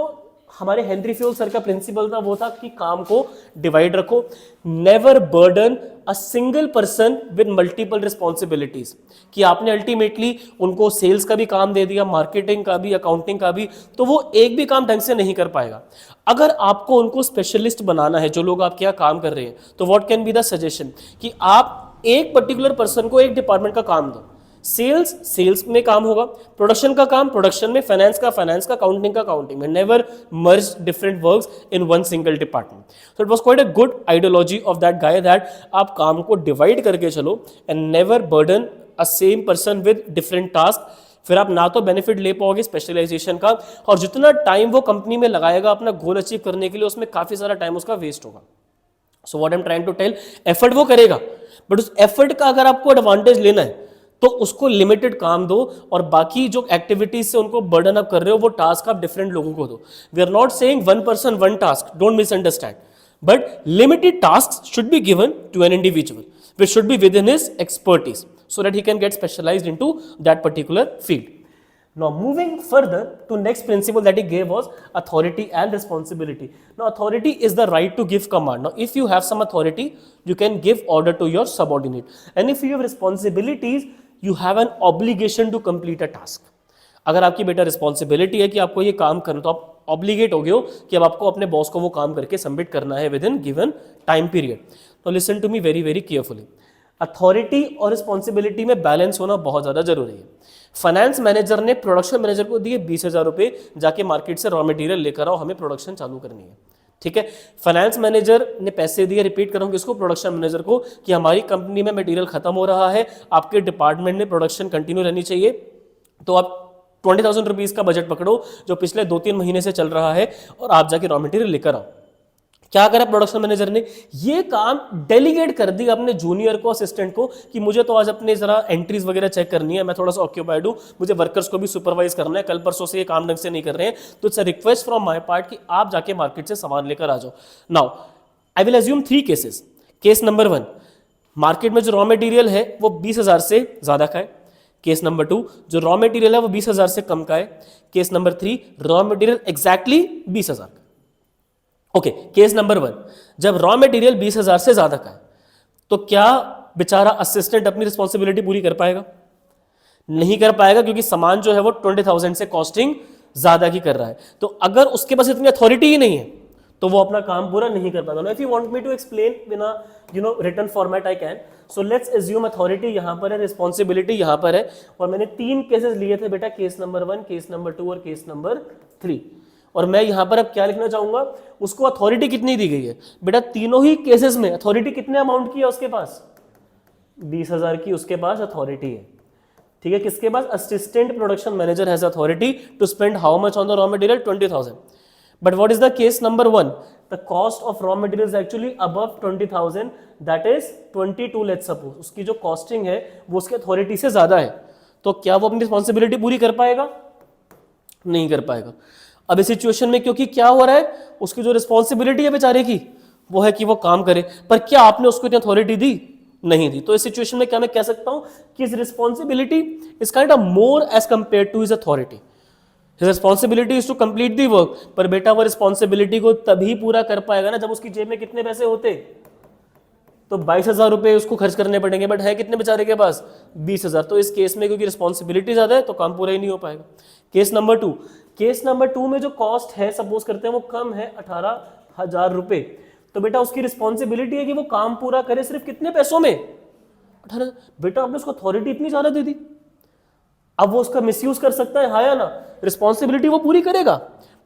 हमारे हेनरी फ्यूल सर का प्रिंसिपल था वो था कि काम को डिवाइड रखो, never burden a single person with multiple responsibilities. कि आपने अल्टीमेटली उनको सेल्स का भी काम दे दिया, मार्केटिंग का भी, अकाउंटिंग का भी, तो वो एक भी काम ढंग से नहीं कर पाएगा। अगर आपको उनको स्पेशलिस्ट बनाना है, जो लोग आपके यहाँ काम कर रहे हैं, तो what can be the suggestion कि आप एक पर्टिकुलर पर्सन को एक डिपार्टमेंट का काम दो। सेल्स में काम होगा, प्रोडक्शन का काम प्रोडक्शन में, फाइनेंस का, अकाउंटिंग का अकाउंटिंग में। Never merge different works in one single department. So it was quite a good ideology of that guy that आप काम को डिवाइड करके चलो and never burden a same person with different task, फिर आप ना तो बेनिफिट ले पाओगे स्पेशलाइजेशन का, और जितना टाइम वो कंपनी में लगाएगा अपना गोल अचीव करने के लिए, उसमें काफी सारा टाइम उसका वेस्ट होगा। So what I am trying to tell, effort वो करेगा, बट उस एफर्ट का अगर आपको एडवांटेज लेना है तो उसको लिमिटेड काम दो, और बाकी जो एक्टिविटीज से उनको बर्डन अप कर रहे हो वो टास्क आप डिफरेंट लोगों को दो। We are not saying one person one task, don't misunderstand, but limited task should be given to an individual which should be within his expertise so that he can get specialized into that particular field. Now moving further to next principle that he gave was authority and responsibility. Now authority is the right to give command. Now if you have some authority, you can give order to your subordinate, and if you have responsibilities, you have an obligation to complete a task. अगर आपकी बेटा responsibility है कि आपको ये काम करना, तो आप ऑब्लिगेट हो गए हो कि अब आपको अपने बॉस को वो काम करके सबमिट करना है within given time period. तो listen to me very very carefully, authority और रिस्पॉन्सिबिलिटी में बैलेंस होना बहुत ज़्यादा जरूरी है। फाइनेंस मैनेजर ने प्रोडक्शन मैनेजर को दिए 20,000 रुपये, जाके मार्केट से रॉ मटेरियल लेकर आओ, हमें प्रोडक्शन चालू करनी है। ठीक है, फाइनेंस मैनेजर ने पैसे दिए, रिपीट कर रहा हूं किसको, प्रोडक्शन मैनेजर को, कि हमारी कंपनी में मटेरियल खत्म हो रहा है, आपके डिपार्टमेंट में प्रोडक्शन कंटिन्यू रहनी चाहिए, तो आप 20,000 रुपीज का बजट पकड़ो जो पिछले 2-3 महीने से चल रहा है, और आप जाके रॉ मटेरियल लेकर आओ। क्या करा प्रोडक्शन मैनेजर ने, ये काम डेलीगेट कर दिया अपने जूनियर को, असिस्टेंट को, कि मुझे तो आज अपने जरा एंट्रीज वगैरह चेक करनी है, मैं थोड़ा सा ऑक्यूपाइड हूं, मुझे वर्कर्स को भी सुपरवाइज करना है, कल परसों से ये काम ढंग से नहीं कर रहे हैं, तो it's a request from my part कि आप जाके मार्केट से सामान लेकर आ जाओ। Now I will assume 3 cases. Case number 1, market में जो रॉ मटेरियल है वो 20,000 से ज्यादा का है। केस नंबर 2, जो रॉ मटेरियल है वो 20,000 से कम का है। Case number 3, raw material exactly 20,000 का। ओके, केस नंबर 1, जब रॉ मटेरियल 20,000 से ज्यादा का है, तो क्या बेचारा असिस्टेंट अपनी रिस्पॉन्सिबिलिटी पूरी कर पाएगा? नहीं कर पाएगा, क्योंकि सामान जो है वो 20,000 से कॉस्टिंग ज्यादा की कर रहा है। तो अगर उसके पास इतनी अथॉरिटी ही नहीं है तो वो अपना काम पूरा नहीं कर पाएगा। If you want me to explain in a written format I can. So let's assume authority यहां पर है, रिस्पॉन्सिबिलिटी यहां पर है, और मैंने 3 केसेस लिए थे बेटा, केस नंबर 1, केस नंबर 2 और केस नंबर 3। और मैं यहां पर अब क्या लिखना चाहूंगा, उसको अथॉरिटी कितनी दी गई है बेटा, तीनों ही केसेस में अथॉरिटी कितने अमाउंट की है उसके पास, 20,000 की उसके पास अथॉरिटी है। ठीक है, किसके पास, assistant production manager has authority to spend how much on the raw material, 20,000। But what is the case number 1? The cost of raw material is actually above 20,000, that is 22 let's suppose। उसकी जो costing है वो उसके authority से ज्यादा है, तो क्या वो अपनी रिस्पॉन्सिबिलिटी पूरी कर पाएगा? नहीं कर पाएगा। अब इस सिचुएशन में क्योंकि क्या हो रहा है, उसकी जो रिस्पॉन्सिबिलिटी है बेचारे की वो है कि वो काम करे, पर क्या आपने उसको इतनी अथॉरिटी दी? नहीं दी। तो इस सिचुएशन में क्या मैं कह सकता हूं कि इस responsibility is kind of more as compare to his authority. His responsibility is to complete the work, पर बेटा वो रिस्पॉन्सिबिलिटी को तभी पूरा कर पाएगा ना जब उसकी जेब में कितने पैसे होते, तो 22,000 रुपए उसको खर्च करने पड़ेंगे, बट है कितने बेचारे के पास, 20,000। तो इस केस में क्योंकि रिस्पॉन्सिबिलिटी ज्यादा है तो काम पूरा ही नहीं हो पाएगा। केस नंबर 2, केस नंबर 2 में जो कॉस्ट है सपोज करते हैं वो कम है 18,000 रुपए, तो बेटा उसकी रिस्पॉन्सिबिलिटी है कि वो काम पूरा करे सिर्फ कितने पैसों में, 18। बेटा आपने उसको अथॉरिटी इतनी ज्यादा दे दी, अब वो उसका मिसयूज कर सकता है, हाँ या ना, रिस्पॉन्सिबिलिटी वो पूरी करेगा,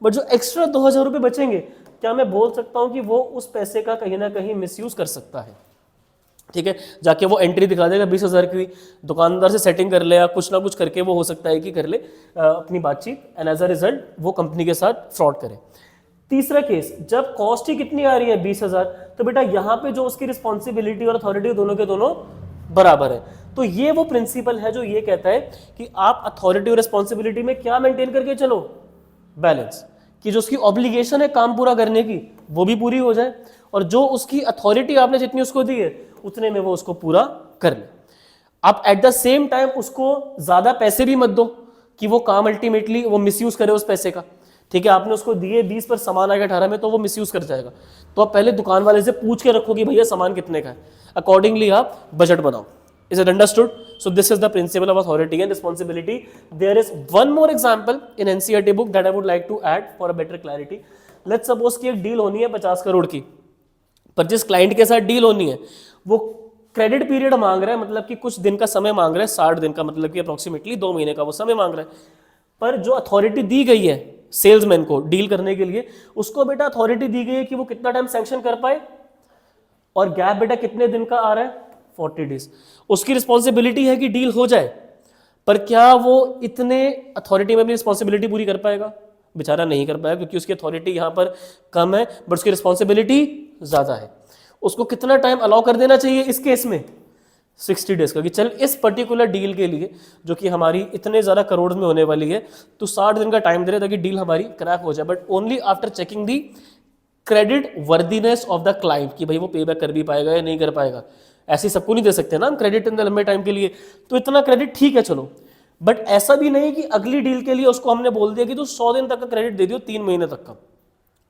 बट जो एक्स्ट्रा 2,000 रुपए बचेंगे, क्या मैं बोल सकता हूं कि वो उस पैसे का कहीं ना कहीं मिसयूज कर सकता है? ठीक है, जाके वो एंट्री दिखा देगा 20,000 की, दुकानदार से सेटिंग कर ले या कुछ ना कुछ करके वो हो सकता है कि कर ले अपनी बातचीत, एंड एज अ रिजल्ट वो कंपनी के साथ फ्रॉड करे। तीसरा केस, जब कॉस्ट ही कितनी आ रही है 20,000, तो बेटा यहां पे जो उसकी रिस्पॉन्सिबिलिटी और अथॉरिटी दोनों के दोनों बराबर है। तो ये वो प्रिंसिपल है जो ये कहता है कि आप अथॉरिटी और रिस्पॉन्सिबिलिटी में क्या मेंटेन करके चलो, बैलेंस, कि जो उसकी ऑब्लिगेशन है काम पूरा करने की वो भी पूरी हो जाए, और जो उसकी अथॉरिटी आपने जितनी उसको दी है उतने में वो उसको पूरा कर ले। आप एट द सेम टाइम उसको ज्यादा पैसे भी मत दो कि वो काम अल्टीमेटली वो मिसयूज करे उस पैसे का। ठीक है, आपने उसको दिए 20 पर सामान आएगा 18 में, तो वो मिसयूज कर जाएगा। तो आप पहले दुकान वाले से पूछ के रखो कि भैया सामान कितने का है, अकॉर्डिंगली आप बजट बनाओ। Is it understood? So this is the principle of authority and responsibility. There is one more example in NCERT book that I would like to add for a better clarity. Let's suppose कि एक deal होनी है 50 करोड़ की, पर जिस client के साथ deal होनी है वो क्रेडिट पीरियड मांग रहा है, मतलब कि कुछ दिन का समय मांग रहा है, 60 दिन का, मतलब कि अप्रोक्सीमेटली 2 महीने का वो समय मांग रहा है। पर जो अथॉरिटी दी गई है सेल्समैन को डील करने के लिए, उसको बेटा अथॉरिटी दी गई है कि वो कितना टाइम सैंक्शन कर पाए, और गैप बेटा कितने दिन का आ रहा है, 40 डेज। उसकी रिस्पॉन्सिबिलिटी है कि डील हो जाए, पर क्या वो इतने अथॉरिटी में अपनी रिस्पॉन्सिबिलिटी पूरी कर पाएगा? बेचारा नहीं कर पाएगा, क्योंकि उसकी अथॉरिटी यहाँ पर कम है बट उसकी रिस्पॉन्सिबिलिटी ज़्यादा है। उसको कितना टाइम अलाउ कर देना चाहिए इस केस में? 60 डेज का, कि चल इस पर्टिकुलर डील के लिए जो कि हमारी इतने ज़्यादा करोड़ में होने वाली है, तो 60 दिन का टाइम दे रहे ताकि डील हमारी क्रैक हो जाए, but only after checking the credit worthiness of the client, कि भाई वो पे बैक कर भी पाएगा या नहीं कर पाएगा। ऐसे सबको नहीं दे सकते ना हम क्रेडिट इन द लंबे टाइम के लिए, तो इतना क्रेडिट ठीक है चलो, बट ऐसा भी नहीं कि अगली डील के लिए उसको हमने बोल दिया कि तू 100 दिन तक का क्रेडिट दे दियो, 3 महीने तक का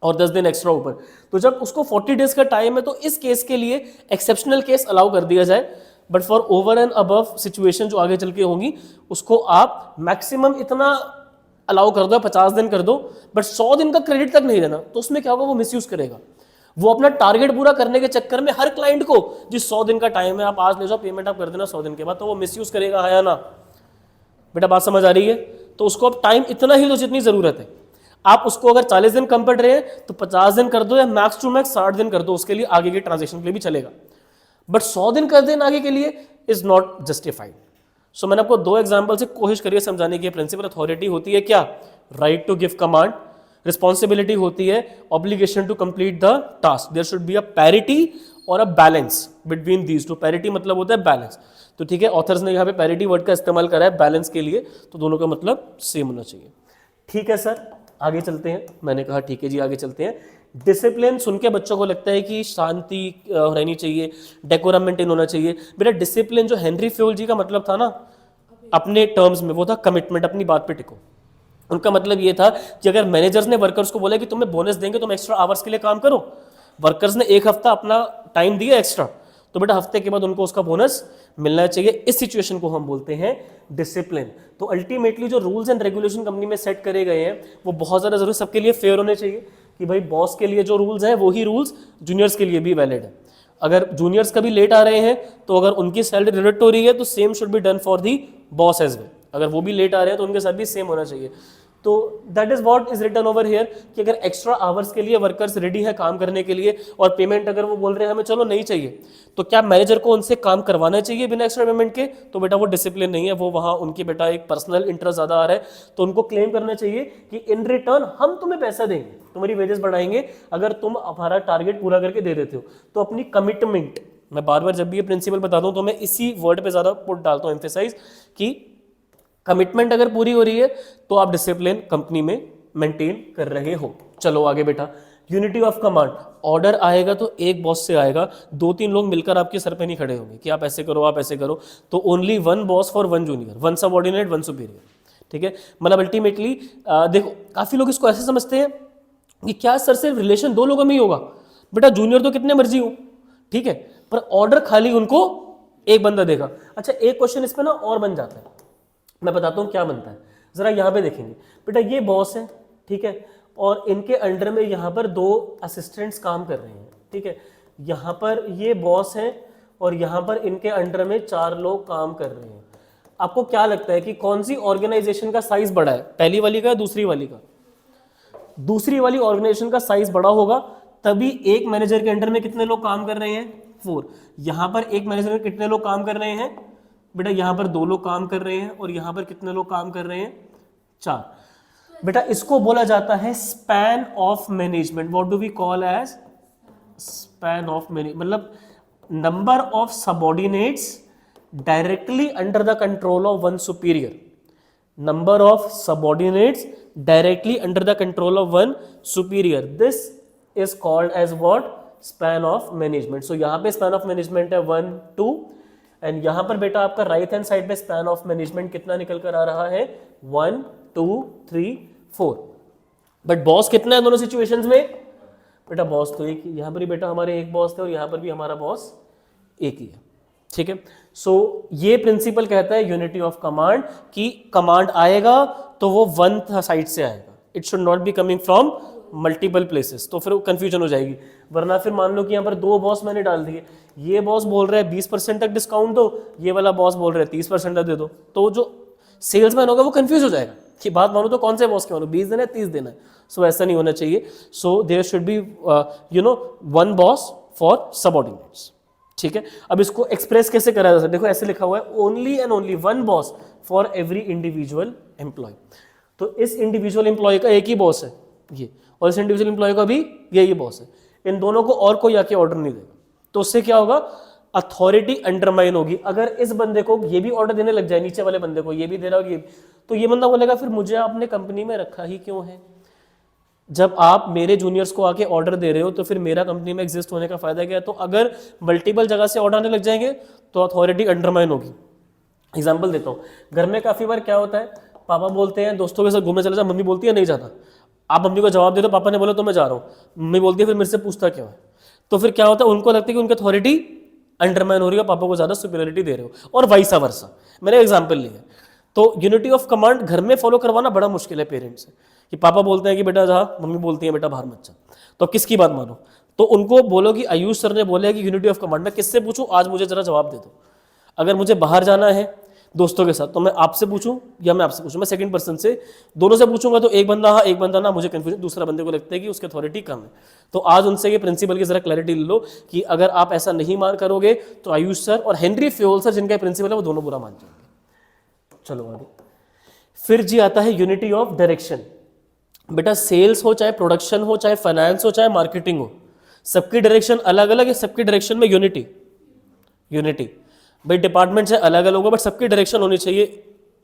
और 10 दिन एक्स्ट्रा ऊपर। तो जब उसको 40 डेज का टाइम है तो इस केस के लिए एक्सेप्शनल केस अलाउ कर दिया जाए, but for over and above situation जो आगे चल के होंगी उसको आप मैक्सिमम इतना अलाउ कर दो, 50 दिन कर दो, बट 100 दिन का क्रेडिट तक नहीं देना। तो उसमें क्या होगा, वो मिसयूज करेगा, वो अपना टारगेट पूरा करने के चक्कर में हर क्लाइंट को जिस 100 दिन का टाइम है आप आज ले जाओ, पेमेंट आप कर देना 100 दिन के बाद, तो वो मिसयूज करेगा, है या ना? बेटा बात समझ आ रही है? तो उसको अब टाइम इतना ही दो जितनी जरूरत है। आप उसको अगर 40 दिन कम पड़ रहे हैं तो 50 दिन कर दो, या मैक्स टू मैक्स 60 दिन कर दो, उसके लिए आगे के ट्रांजेक्शन के लिए भी चलेगा, बट 100 दिन कर देना आगे के लिए इज नॉट जस्टिफाइड। सो मैंने आपको 2 एग्जाम्पल से कोशिश करी है समझाने की। प्रिंसिपल अथॉरिटी होती है क्या? Right to give command. Responsibility होती है obligation to complete the task. There should be a parity और अ balance between these two. Parity मतलब होता है बैलेंस, तो ठीक है, ऑथर्स ने यहाँ पे पैरिटी वर्ड का इस्तेमाल करा है बैलेंस के लिए, तो दोनों का मतलब सेम होना चाहिए। ठीक है सर, आगे चलते हैं। मैंने कहा ठीक है जी, आगे चलते हैं। डिसिप्लिन सुन के बच्चों को लगता है कि शांति रहनी चाहिए, डेकोरम मेंटेन होना चाहिए। बेटा डिसिप्लिन जो हेनरी फ्योल जी का मतलब था ना अपने टर्म्स में, वो था कमिटमेंट, अपनी बात पे टिको। उनका मतलब ये था कि अगर मैनेजर्स ने वर्कर्स को बोला कि तुम्हें बोनस देंगे, तुम एक्स्ट्रा आवर्स के लिए काम करो, वर्कर्स ने 1 हफ्ता अपना टाइम दिया एक्स्ट्रा, तो बेटा हफ्ते के बाद उनको उसका बोनस मिलना चाहिए। इस सिचुएशन को हम बोलते हैं डिसिप्लिन। तो अल्टीमेटली जो रूल्स एंड रेगुलेशन कंपनी में सेट करे गए हैं वो बहुत ज़्यादा जरूरी, सबके लिए फेयर होने चाहिए, कि भाई बॉस के लिए जो रूल्स हैं वही रूल्स जूनियर्स के लिए भी वैलिड है। अगर जूनियर्स कभी लेट आ रहे हैं तो अगर उनकी सैलरी डिडक्ट हो रही है तो same should be done for the boss as well. अगर वो भी लेट आ रहे हैं तो उनके साथ भी सेम होना चाहिए। तो that is what is written over here, कि अगर एक्स्ट्रा आवर्स के लिए वर्कर्स रेडी है काम करने के लिए और पेमेंट अगर वो बोल रहे हैं हमें चलो नहीं चाहिए, तो क्या मैनेजर को उनसे काम करवाना चाहिए बिना एक्स्ट्रा पेमेंट के? तो बेटा वो डिसिप्लिन नहीं है, वो वहाँ उनकी बेटा एक पर्सनल इंटरेस्ट ज़्यादा आ रहा है, तो उनको क्लेम करना चाहिए कि इन रिटर्न हम तुम्हें पैसा देंगे, तुम्हारी वेजेस बढ़ाएंगे अगर तुम हमारा टारगेट पूरा करके दे देते हो। तो अपनी कमिटमेंट, मैं बार बार जब भी ये प्रिंसिपल बताता हूँ तो मैं इसी वर्ड पे ज़्यादा पुट डालता हूँ एम्फेसाइज, कि कमिटमेंट अगर पूरी हो रही है तो आप डिसिप्लिन कंपनी में मेंटेन कर रहे हो। चलो आगे बेटा, यूनिटी ऑफ कमांड। ऑर्डर आएगा तो एक बॉस से आएगा, 2-3 लोग मिलकर आपके सर पे नहीं खड़े होंगे कि आप ऐसे करो आप ऐसे करो। तो only 1 boss for 1 junior, 1 subordinate 1 superior. ठीक है, मतलब अल्टीमेटली देखो काफी लोग इसको ऐसे समझते हैं कि क्या सर सिर्फ रिलेशन 2 लोगों में ही होगा? बेटा जूनियर तो कितने मर्जी हो, ठीक है, पर ऑर्डर खाली उनको एक बंदा देगा। अच्छा एक क्वेश्चन इस पे ना और बन जाता है, मैं बताता हूँ क्या बनता है, जरा यहाँ पे देखेंगे। बेटा ये बॉस है, ठीक है, और इनके अंडर में यहाँ पर 2 असिस्टेंट्स काम कर रहे हैं, ठीक है। यहाँ पर ये बॉस हैं और यहाँ पर इनके अंडर में 4 लोग काम कर रहे हैं। आपको क्या लगता है कि कौन सी ऑर्गेनाइजेशन का साइज बड़ा है, पहली वाली का या दूसरी वाली का? दूसरी वाली ऑर्गेनाइजेशन का साइज बड़ा होगा, तभी एक मैनेजर के अंडर में कितने लोग काम कर रहे हैं? 4। यहाँ पर एक मैनेजर में कितने लोग काम कर रहे हैं? बेटा यहाँ पर 2 लोग काम कर रहे हैं और यहाँ पर कितने लोग काम कर रहे हैं? 4। बेटा इसको बोला जाता है span of management. What do we call as span of management? मतलब number of subordinates directly under the control of 1 superior. Number of subordinates directly under the control of 1 superior, this is called as what? Span of management. So यहाँ पे span of management है 1, 2 and यहाँ पर बेटा आपका right hand side पे span of management कितना निकल कर आ रहा है? 1, 2, 3, 4। बट बॉस कितना है दोनों सिचुएशंस में? बेटा बॉस तो एक ही, यहाँ पर भी बेटा हमारे एक बॉस थे और यहाँ पर भी हमारा बॉस एक ही है, ठीक है। सो ये प्रिंसिपल कहता है यूनिटी ऑफ कमांड, कि कमांड आएगा तो वो 1 साइड से आएगा, it should not be coming from multiple places, तो फिर कंफ्यूजन हो जाएगी। वरना फिर मान लो कि यहाँ पर 2 बॉस मैंने डाल दिए, ये बॉस बोल रहा है 20% तक डिस्काउंट दो, ये वाला बॉस बोल रहा है 30% तक दे दो, तो जो सेल्समैन होगा वो कंफ्यूज हो जाएगा कि बात मानो तो कौन से बॉस के मानो, 20 देना है 30 देना है। सो ऐसा नहीं होना चाहिए। So there should be 1 boss for subordinates, ठीक है, अब इसको एक्सप्रेस कैसे करा जाता है, देखो ऐसे लिखा हुआ है, only and only one boss for every individual employee. तो इस इंडिविजुअल एम्प्लॉय का एक ही बॉस है ये, और इस इंडिविजुअल एम्प्लॉय का भी यही बॉस है, इन दोनों को और कोई आके ऑर्डर नहीं देगा। तो उससे क्या होगा, अथॉरिटी अंडरमाइन होगी। अगर इस बंदे को ये भी ऑर्डर देने लग जाए, नीचे वाले बंदे को ये भी दे रहा होगी, तो ये बंदा बोलेगा फिर मुझे आपने कंपनी में रखा ही क्यों है, जब आप मेरे जूनियर्स को आके ऑर्डर दे रहे हो तो फिर मेरा कंपनी में एग्जिस्ट होने का फायदा क्या है। तो अगर मल्टीपल जगह से ऑर्डर आने लग जाएंगे तो अथॉरिटी अंडरमाइन होगी। एग्जाम्पल देता हूँ, घर में काफी बार क्या होता है, पापा बोलते हैं दोस्तों के साथ घूमने चले जा, मम्मी बोलती है नहीं जाता, आप मम्मी को जवाब दे दो, पापा ने बोला तो मैं जा रहा हूँ, मम्मी बोलती है फिर मेरे से पूछता क्यों है। तो फिर क्या होता है, उनको लगता है कि उनकी अथॉरिटी अंडरमाइन हो रही है, पापा को ज्यादा सुपीरियरिटी दे रहे हो, और वाइसा वर्सा। मैंने एग्जाम्पल लिया। तो यूनिटी ऑफ कमांड घर में फॉलो करवाना बड़ा मुश्किल है पेरेंट्स से, कि पापा बोलते हैं कि बेटा जा, मम्मी बोलती है बेटा बाहर मत जा, तो किसकी बात मानो। तो उनको बोलो कि आयुष सर ने बोला है कि यूनिटी ऑफ कमांड, मैं किससे पूछूं, आज मुझे जरा जवाब दे दो। अगर मुझे बाहर जाना है दोस्तों के साथ तो मैं आपसे पूछूं या मैं आपसे पूछूं, मैं सेकंड पर्सन से, दोनों से पूछूंगा तो एक बंदा हाँ एक बंदा ना, मुझे कंफ्यूजन, दूसरा बंदे को लगता है कि उसकी अथॉरिटी कम है। तो आज उनसे ये प्रिंसिपल की जरा क्लैरिटी ले लो कि अगर आप ऐसा नहीं मान करोगे तो आयुष सर और हेनरी फ्योल सर जिनका प्रिंसिपल है वो दोनों बुरा मान जाएंगे। चलो आगे। फिर जी आता है यूनिटी ऑफ डायरेक्शन। बेटा सेल्स हो चाहे प्रोडक्शन हो चाहे फाइनेंस हो चाहे मार्केटिंग हो, सबकी डायरेक्शन अलग अलग है, सबकी डायरेक्शन में यूनिटी। भाई डिपार्टमेंट से अलग अलग होगा बट सबकी डायरेक्शन होनी चाहिए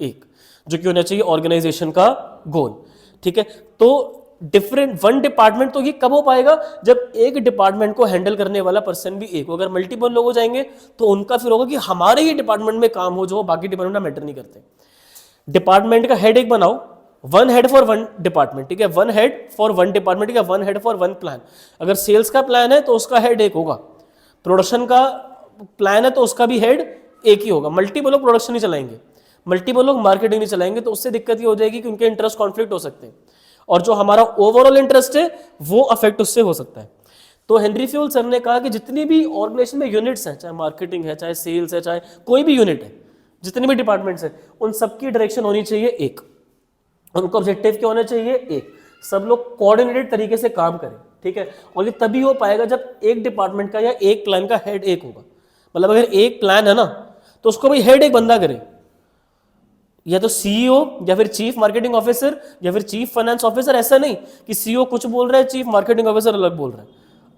एक, जो कि होना चाहिए ऑर्गेनाइजेशन का गोल। ठीक है, तो डिफरेंट वन डिपार्टमेंट, तो ये कब हो पाएगा जब एक डिपार्टमेंट को हैंडल करने वाला पर्सन भी एक हो। अगर मल्टीपल लोग हो जाएंगे तो उनका फिर होगा कि हमारे ही डिपार्टमेंट में काम हो जो बाकी डिपार्टमेंट मैटर नहीं करते। डिपार्टमेंट का हेड एक बनाओ, one head for one department, ठीक है, one head for one department, ठीक है, one head for one plan. अगर सेल्स का प्लान है तो उसका हेड एक होगा, प्रोडक्शन का प्लान है तो उसका भी हेड एक ही होगा। मल्टीपल लोग प्रोडक्शन नहीं चलाएंगे, मल्टीपल लोग मार्केटिंग नहीं चलाएंगे, तो उससे दिक्कत ये हो जाएगी कि उनके इंटरेस्ट कॉन्फ्लिक्ट हो सकते हैं, और जो हमारा ओवरऑल इंटरेस्ट है वो अफेक्ट उससे हो सकता है। तो हेनरी फ्यूल सर ने कहा कि जितनी भी ऑर्गेनाइजेशन में यूनिट्स हैं, चाहे मार्केटिंग है चाहे सेल्स है चाहे कोई भी यूनिट है, जितने भी डिपार्टमेंट्स हैं, उन सबकी डायरेक्शन होनी चाहिए एक, उनका ऑब्जेक्टिव क्या होना चाहिए एक, सब लोग कोऑर्डिनेटेड तरीके से काम करें। ठीक है, और ये तभी हो पाएगा जब एक डिपार्टमेंट का या एक प्लान का हेड एक होगा। मतलब अगर एक प्लान है ना तो उसको भाई हेड एक बंदा करे, या तो सीईओ या फिर चीफ मार्केटिंग ऑफिसर या फिर चीफ फाइनेंस ऑफिसर। ऐसा नहीं कि सीईओ कुछ बोल रहा है चीफ मार्केटिंग ऑफिसर अलग बोल रहा है।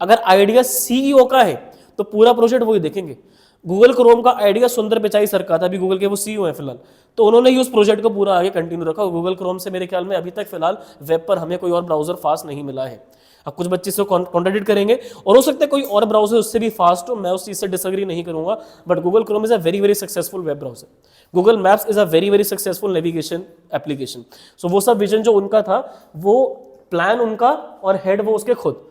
अगर आइडिया सीईओ का है तो पूरा प्रोजेक्ट वही देखेंगे। गूगल क्रोम का आइडिया सुंदर पिचाई सर का था, अभी गूगल के वो सीईओ है फिलहाल, तो उन्होंने ही उस प्रोजेक्ट को पूरा आगे कंटिन्यू रखा। गूगल क्रोम से मेरे ख्याल में अभी तक फिलहाल वेब पर हमें कोई और ब्राउजर फास्ट नहीं मिला है। अब कुछ बच्चे इसको कॉन्ट्राडिक्ट करेंगे और हो सकता है कोई और ब्राउजर उससे भी फास्ट हो, मैं उस चीज से डिसएग्री नहीं करूंगा, but Google Chrome is a very very successful web browser. Google Maps is a very very successful navigation application. So वो सब विजन जो उनका था, वो प्लान उनका और हेड वो उसके खुद,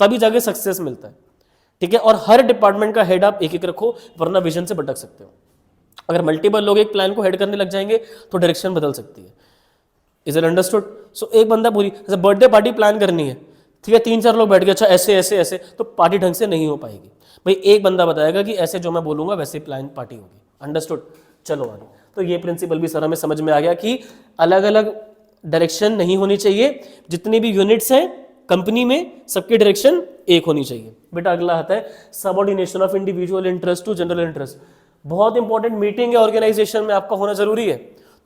तभी जाके सक्सेस मिलता है। ठीक है, और हर डिपार्टमेंट का हेड आप एक एक रखो, वरना विजन से भटक सकते हो। अगर मल्टीपल लोग एक प्लान को हेड करने लग जाएंगे तो डायरेक्शन बदल सकती है। Is it understood? सो एक बंदा पूरी जैसे बर्थडे पार्टी प्लान करनी है, ठीक है, 3-4 लोग बैठ गए, अच्छा ऐसे ऐसे ऐसे, तो पार्टी ढंग से नहीं हो पाएगी। भाई एक बंदा बताएगा कि ऐसे जो मैं बोलूंगा वैसे प्लान पार्टी होगी। अंडरस्टूड? चलो आगे। तो ये प्रिंसिपल भी सर हमें समझ में आ गया कि अलग अलग डायरेक्शन नहीं होनी चाहिए, जितनी भी यूनिट्स हैं कंपनी में सबकी डायरेक्शन एक होनी चाहिए। बेटा अगला आता है subordination of individual interest to general interest. बहुत इंपॉर्टेंट मीटिंग है ऑर्गेनाइजेशन में, आपका होना जरूरी है।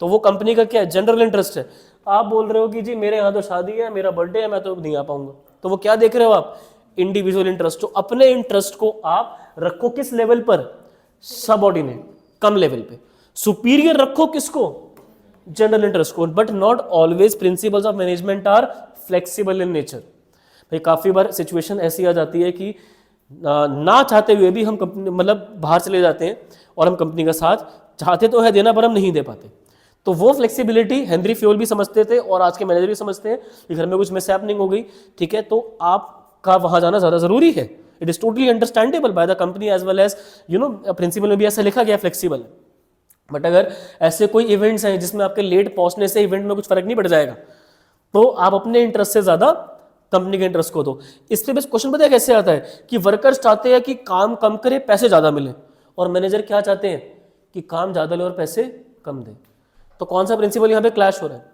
तो वो कंपनी का क्या है? जनरल इंटरेस्ट है। आप बोल रहे हो कि जी मेरे यहाँ तो शादी है, मेरा बर्थडे है, मैं तो नहीं आ पाऊंगा, तो वो क्या देख रहे हो आप? Individual interest. तो अपने इंटरेस्ट को आप रखो किस लेवल पर? सबऑर्डिनेट, कम लेवल पे। सुपीरियर रखो किसको? जनरल इंटरेस्ट को। But not always principles of management are flexible in nature. भाई काफी बार सिचुएशन ऐसी आ जाती है कि ना चाहते हुए भी हम कंपनी मतलब बाहर चले जाते हैं और हम कंपनी का साथ चाहते तो है देना पर हम नहीं दे पाते। तो वो फ्लेक्सिबिलिटी हेनरी फ्योल भी समझते थे और आज के मैनेजर भी समझते हैं कि घर में कुछ मिसहैपनिंग हो गई, ठीक है, तो आपका वहां जाना ज्यादा जरूरी है। It is totally understandable by the company as well as principle में भी ऐसा लिखा गया फ्लेक्सिबल। बट अगर ऐसे कोई इवेंट्स हैं जिसमें आपके लेट पहुंचने से इवेंट में कुछ फर्क नहीं पड़ जाएगा, तो आप अपने इंटरेस्ट से ज्यादा कंपनी के इंटरेस्ट को दो। इस पे बस क्वेश्चन पता है कैसे आता है कि वर्कर्स चाहते हैं कि काम कम करे पैसे ज्यादा मिले, और मैनेजर क्या चाहते हैं कि काम ज्यादा ले और पैसे कम दे। तो कौन सा प्रिंसिपल यहाँ पे क्लैश हो रहा है?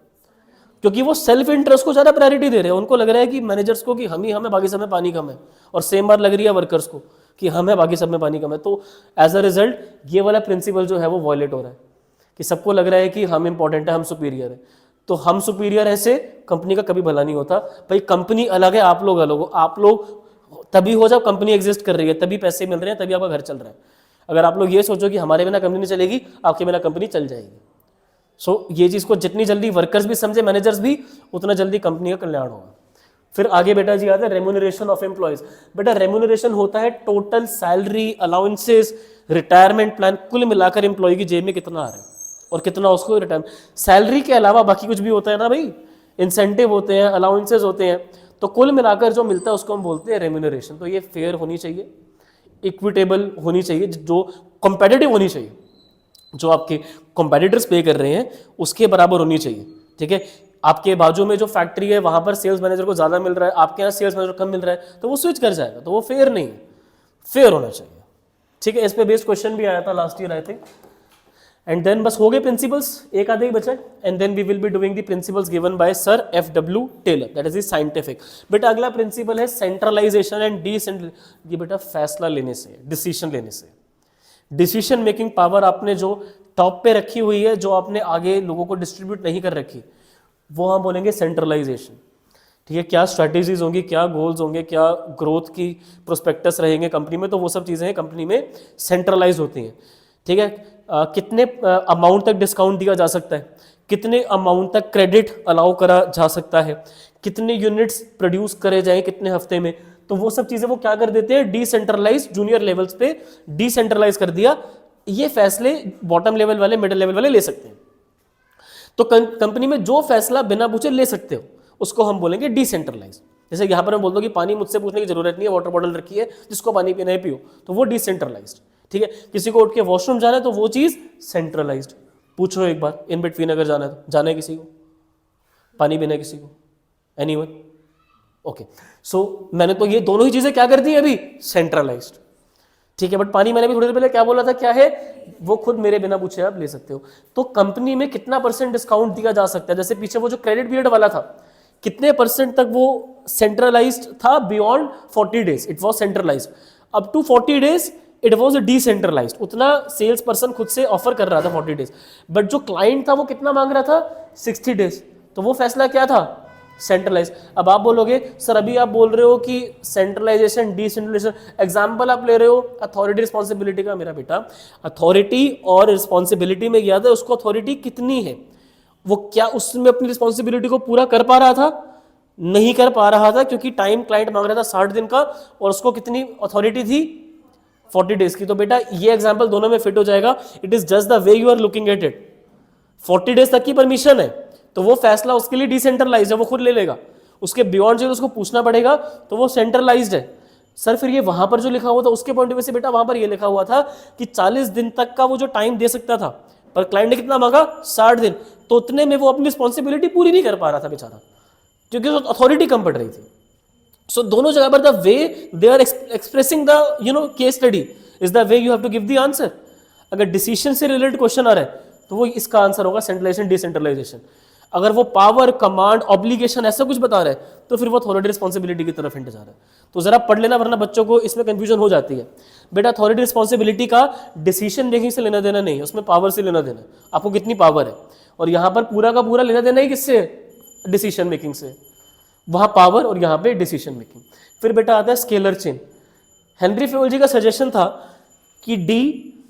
क्योंकि वो सेल्फ इंटरेस्ट को ज्यादा प्रायोरिटी दे रहे हैं। उनको लग रहा है कि मैनेजर्स को कि हमें बाकी समय पानी कम है, और सेम बात लग रही है वर्कर्स को कि हम है बाकी सब में पानी कम है। तो एज अ रिजल्ट ये वाला प्रिंसिपल जो है वो वॉयलेट हो रहा है कि सबको लग रहा है कि हम इंपॉर्टेंट है, हम सुपीरियर है। तो हम सुपीरियर है से कंपनी का कभी भला नहीं होता भाई। कंपनी अलग है, आप लोग अलग हो। आप लोग तभी हो जब कंपनी एग्जिस्ट कर रही है, तभी पैसे मिल रहे हैं, तभी आपका घर चल रहा है। अगर आप लोग ये सोचो कि हमारे बिना कंपनी नहीं चलेगी, आपके बिना कंपनी चल जाएगी। सो ये चीज़ को जितनी जल्दी वर्कर्स भी समझे, मैनेजर्स भी, उतना जल्दी कंपनी का कल्याण होगा। फिर आगे बेटा जी आता है रेम्यूनरेशन ऑफ एम्प्लॉयज। बेटा रेम्यूनरेशन होता है total salary, allowances, retirement plan, कुल मिलाकर एम्प्लॉय की जेब में कितना आ रहा है और कितना उसको रिटायर। सैलरी के अलावा बाकी कुछ भी होता है ना भाई, इंसेंटिव होते हैं, अलाउंसेस होते हैं, तो कुल मिलाकर जो मिलता है उसको हम बोलते हैं रेम्यूनरेशन। तो ये फेयर होनी चाहिए, इक्विटेबल होनी चाहिए, जो कंपेटिटिव होनी चाहिए, जो आपके कंपेटिटर्स पे कर रहे हैं उसके बराबर होनी चाहिए। ठीक है, आपके बाजू में जो फैक्ट्री है वहां पर सेल्स मैनेजर को ज्यादा मिल रहा है, आपके यहाँ सेल्स मैनेजर कम मिल रहा है, तो वो स्विच कर जाएगा, तो वो फेयर नहीं है, फेयर होना चाहिए। ठीक है, इस पे बेस्ड क्वेश्चन भी आया था last year I think. And then बस हो गए प्रिंसिपल्स, एक आधे ही बचा। And then we will be doing the principles given by sir FW Taylor, that is the scientific. बेटा अगला प्रिंसिपल है सेंट्रलाइजेशन एंड डिसेंट्रलाइजेशन। ये बेटा फैसला लेने से, डिसीजन लेने से, डिसीजन मेकिंग पावर आपने जो टॉप पे रखी हुई है, जो आपने आगे लोगों को डिस्ट्रीब्यूट नहीं कर रखी, वो हम बोलेंगे सेंट्रलाइजेशन। ठीक है, क्या स्ट्रैटेजीज होंगी, क्या गोल्स होंगे, क्या ग्रोथ की प्रोस्पेक्टस रहेंगे कंपनी में, तो वो सब चीज़ें कंपनी में सेंट्रलाइज होती हैं। ठीक है, कितने अमाउंट तक डिस्काउंट दिया जा सकता है, कितने अमाउंट तक क्रेडिट अलाउ करा जा सकता है, कितने यूनिट्स प्रोड्यूस करे जाएं कितने हफ्ते में, तो वो सब चीज़ें वो क्या कर देते हैं, डिसेंट्रलाइज, जूनियर लेवल्स पे डिसेंट्रलाइज कर दिया। ये फैसले बॉटम लेवल वाले, मिडिल लेवल वाले ले सकते हैं। तो कंपनी में जो फैसला बिना पूछे ले सकते हो उसको हम बोलेंगे डिसेंट्रलाइज। जैसे यहाँ पर मैं बोलता हूँ कि पानी मुझसे पूछने की जरूरत नहीं है, वाटर बॉटल रखी है, जिसको पानी पीना है पियो, तो वो डिसेंट्रलाइज्ड। ठीक है, किसी को उठ के वॉशरूम जाना है तो वो चीज़ सेंट्रलाइज्ड। पूछो एक बार इन बिटवीन अगर जाना है तो, जाना है किसी को पानी पीना है, किसी को, एनीवन? ओके, सो मैंने तो ये दोनों ही चीजें क्या कर दी अभी, सेंट्रलाइज्ड। ठीक है, बट पानी मैंने भी थोड़ी देर पहले क्या बोला था, क्या है वो खुद मेरे बिना पूछे आप ले सकते हो। तो कंपनी में कितना % डिस्काउंट दिया जा सकता है, जैसे पीछे वो जो क्रेडिट पीरियड वाला था, कितने % तक वो सेंट्रलाइज्ड था, beyond 40 days it was centralised, up to 40 days it was decentralised. उतना सेल्स पर्सन खुद से ऑफर कर रहा था 40 डेज, बट जो क्लाइंट था वो कितना मांग रहा था, 60 डेज, तो वो फैसला क्या था, सेंट्रलाइज। अब आप बोलोगे सर अभी आप बोल रहे हो कि सेंट्रलाइजेशन डिसेंट्रलाइजेशन, एग्जांपल आप ले रहे हो अथॉरिटी रिस्पॉन्सिबिलिटी का। मेरा बेटा अथॉरिटी और रिस्पॉन्सिबिलिटी में गया था, उसको अथॉरिटी कितनी है, वो क्या उसमें अपनी रिस्पॉन्सिबिलिटी को पूरा कर पा रहा था, नहीं कर पा रहा था, क्योंकि टाइम क्लाइंट मांग रहा था 60 दिन का और उसको कितनी अथॉरिटी थी, 40 डेज की। तो बेटा ये एग्जाम्पल दोनों में फिट हो जाएगा। It is just the way you are looking at it. 40 days तक की परमिशन है तो वो फैसला उसके लिए डिसेंट्रलाइज्ड है, वो खुद ले लेगा। उसके बियॉन्ड जो उसको पूछना पड़ेगा तो वो सेंट्रलाइज्ड है। सर फिर ये वहां पर जो लिखा हुआ था उसके पॉइंट ऑफ व्यू से बेटा वहां पर ये लिखा हुआ था कि 40 दिन तक का वो जो टाइम दे सकता था, पर क्लाइंट ने कितना मांगा, 60 दिन, तो उतने में वो अपनी रिस्पॉन्सिबिलिटी पूरी नहीं कर पा रहा था बेचारा, क्योंकि वो अथॉरिटी कम पड़ रही थी। सो दोनों जगह पर the way they are expressing the case study is the way you have to give the answer. अगर डिसीजन से रिलेटेड क्वेश्चन आ रहा है तो वो इसका आंसर होगा सेंट्रलाइजेशन डिसेंट्रलाइजेशन। अगर वो पावर, कमांड, ऑब्लिगेशन ऐसा कुछ बता रहा है तो फिर वो अथॉरिटी रिस्पॉन्सिबिलिटी की तरफ हिंट जा रहा है। तो जरा पढ़ लेना वरना बच्चों को इसमें कंफ्यूजन हो जाती है। बेटा अथॉरिटी रिस्पॉन्सिबिलिटी का डिसीजन मेकिंग से लेना देना नहीं है, उसमें पावर से लेना देना है, आपको कितनी पावर है। और यहाँ पर पूरा का पूरा लेना देना ही किससे, डिसीजन मेकिंग से। वहाँ पावर और यहाँ पे डिसीजन मेकिंग। फिर बेटा आता है स्केलर चेन। हेनरी फेवल जी का सजेशन था कि डी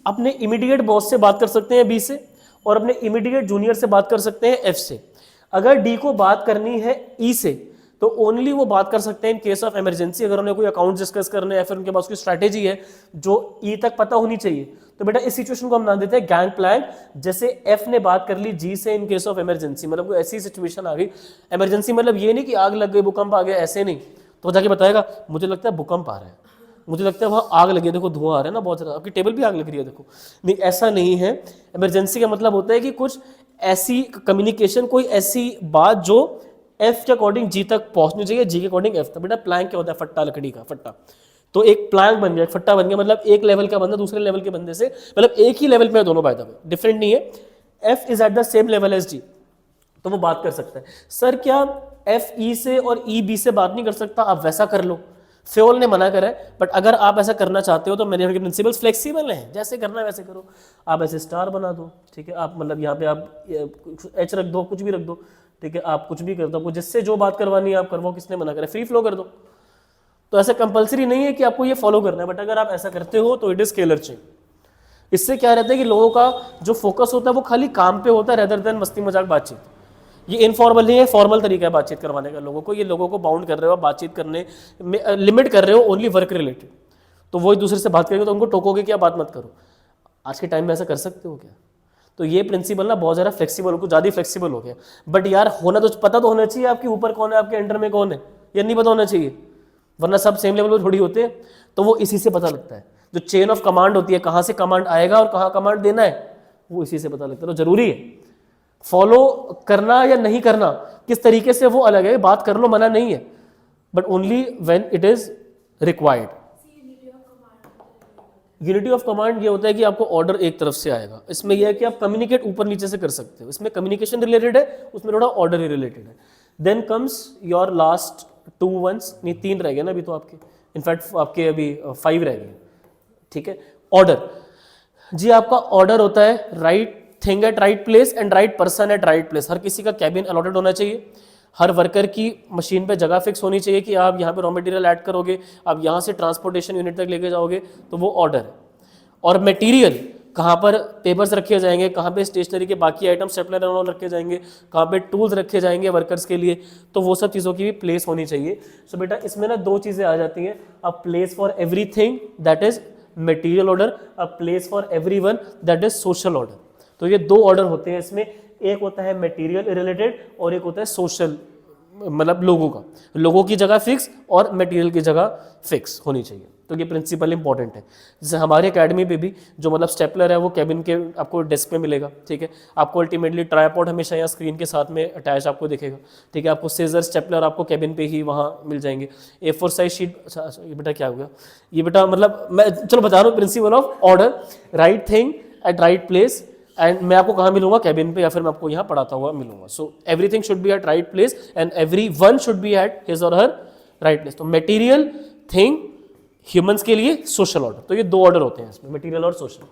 अपने इमीडिएट बॉस से बात कर सकते हैं बी से, और अपने इमीडिएट जूनियर से बात कर सकते हैं एफ से। अगर डी को बात करनी है ई से तो ओनली वो बात कर सकते हैं इन केस ऑफ इमरजेंसी, अगर उन्हें कोई अकाउंट डिस्कस करने या फिर उनके पास कोई स्ट्रैटेजी है जो ई तक पता होनी चाहिए। तो बेटा इस सिचुएशन को हम नाम देते हैं गैंग प्लान। जैसे एफ ने बात कर ली जी से इन केस ऑफ इमरजेंसी, मतलब कोई ऐसी सिचुएशन आ गई, इमरजेंसी मतलब ये नहीं कि आग लग गई, भूकंप आ गया, ऐसे नहीं, तो जाके बताएगा मुझे लगता है भूकंप आ रहा है, मुझे लगता है वहाँ आग लगी है, देखो धुआं आ रहा है ना बहुत ज़्यादा, आपकी टेबल भी आग लग रही है देखो। नहीं, ऐसा नहीं है। इमरजेंसी का मतलब होता है कि कुछ ऐसी कम्युनिकेशन, कोई ऐसी बात जो एफ के अकॉर्डिंग जी तक पहुंचनी चाहिए, जी के अकॉर्डिंग एफ तक। बेटा प्लैंक क्या होता है, फट्टा, लकड़ी का फट्टा। तो एक प्लैंक बन गया, एक फट्टा बन गया, मतलब एक लेवल का बंदा दूसरे लेवल के बंदे से, मतलब एक ही लेवल में दोनों, बाय द वे डिफरेंट नहीं है। F is at the same level as G, तो वो बात कर सकता है। सर क्या एफ ई से और ई बी से बात नहीं कर सकता? आप वैसा कर लो, फ्योल ने मना करा है, बट अगर आप ऐसा करना चाहते हो तो मैनेजमेंट के प्रिंसिपल्स फ्लेक्सिबल हैं, जैसे करना है वैसे करो। आप ऐसे स्टार बना दो, ठीक है, आप मतलब यहाँ पे आप एच रख दो, कुछ भी रख दो, ठीक है, आप कुछ भी कर दो, जिससे जो बात करवानी है आप करवाओ, किसने मना करा, फ्री फ्लो कर दो। तो ऐसा कंपलसरी नहीं है कि आपको ये फॉलो करना है, बट अगर आप ऐसा करते हो तो इट इज स्केलर चेन। इससे क्या रहता है कि लोगों का जो फोकस होता है वो खाली काम पे होता है रेदर देन मस्ती मजाक बातचीत। ये इनफॉर्मल नहीं है, फॉर्मल तरीका है बातचीत करवाने का लोगों को। ये लोगों को बाउंड कर रहे हो, बातचीत करने में लिमिट कर रहे हो ओनली वर्क रिलेटेड। तो वो एक दूसरे से बात करेंगे तो उनको टोकोगे कि आप बात मत करो। आज के टाइम में ऐसा कर सकते हो क्या? तो ये प्रिंसिपल ना बहुत ज़्यादा फ्लेक्सिबल हो, कुछ ज़्यादा फ्लेक्सिबल हो गया। बट यार होना तो पता तो होना चाहिए आपके ऊपर कौन है, आपके अंडर में कौन है, ये नहीं पता होना चाहिए, वरना सब सेम लेवल पर थोड़ी होते हैं। तो वो इसी से पता लगता है, जो चेन ऑफ कमांड होती है, कहाँ से कमांड आएगा और कहाँ कमांड देना है, वो इसी से पता लगता है। तो जरूरी है फॉलो करना या नहीं करना, किस तरीके से वो अलग है, बात कर लो मना नहीं है, but only when it is required. Unity of command ये होता है कि आपको ऑर्डर एक तरफ से आएगा। इसमें यह है कि आप कम्युनिकेट ऊपर नीचे से कर सकते हो, इसमें कम्युनिकेशन रिलेटेड है, उसमें थोड़ा ऑर्डर ही रिलेटेड है। Then comes your last 2 ones, नहीं 3 रह गए ना अभी तो आपके, इनफैक्ट आपके अभी 5 रह गए, ठीक है। ऑर्डर जी, आपका ऑर्डर होता है right thing at right place and right person at right place. हर किसी का कैबिन अलॉटेड होना चाहिए, हर वर्कर की मशीन पे जगह फिक्स होनी चाहिए कि आप यहाँ पे रॉ मटेरियल ऐड करोगे, आप यहाँ से ट्रांसपोर्टेशन यूनिट तक लेके जाओगे, तो वो ऑर्डर है। और मटेरियल कहाँ पर पेपर्स रखे जाएंगे, कहाँ पे स्टेशनरी के बाकी आइटम स्टेपलर एंड ऑल रखे जाएंगे, कहाँ पे टूल्स रखे जाएंगे वर्कर्स के लिए, तो वो सब चीज़ों की भी प्लेस होनी चाहिए। सो बेटा इसमें ना 2 चीज़ें आ जाती हैं, a place for everything that is material order, a place for everyone that is social order. तो ये 2 ऑर्डर होते हैं इसमें, एक होता है मटेरियल रिलेटेड और एक होता है सोशल, मतलब लोगों की जगह फिक्स और मटेरियल की जगह फिक्स होनी चाहिए। तो ये प्रिंसिपल इंपॉर्टेंट है। जैसे हमारे एकेडमी पे भी जो मतलब स्टेपलर है वो कैबिन के आपको डेस्क पे मिलेगा, ठीक है। आपको अल्टीमेटली ट्राइपॉड हमेशा यहाँ स्क्रीन के साथ में अटैच आपको दिखेगा, ठीक है। आपको सीजर स्टेपलर आपको कैबिन पे ही वहाँ मिल जाएंगे। A4 साइज शीट, अच्छा ये बेटा क्या हो गया, ये बेटा मतलब मैं चलो बता रहा हूँ principal of order, right thing at right place, and मैं आपको कहाँ मिलूंगा, कैबिन पे, या फिर मैं आपको यहाँ पढ़ाता हुआ मिलूंगा। So everything should be at right place and every one should be at his और हर राइट प्लेस। तो मटेरियल, थिंग, ह्यूमंस के लिए सोशल ऑर्डर, तो ये 2 ऑर्डर होते हैं इसमें, मटेरियल और सोशल।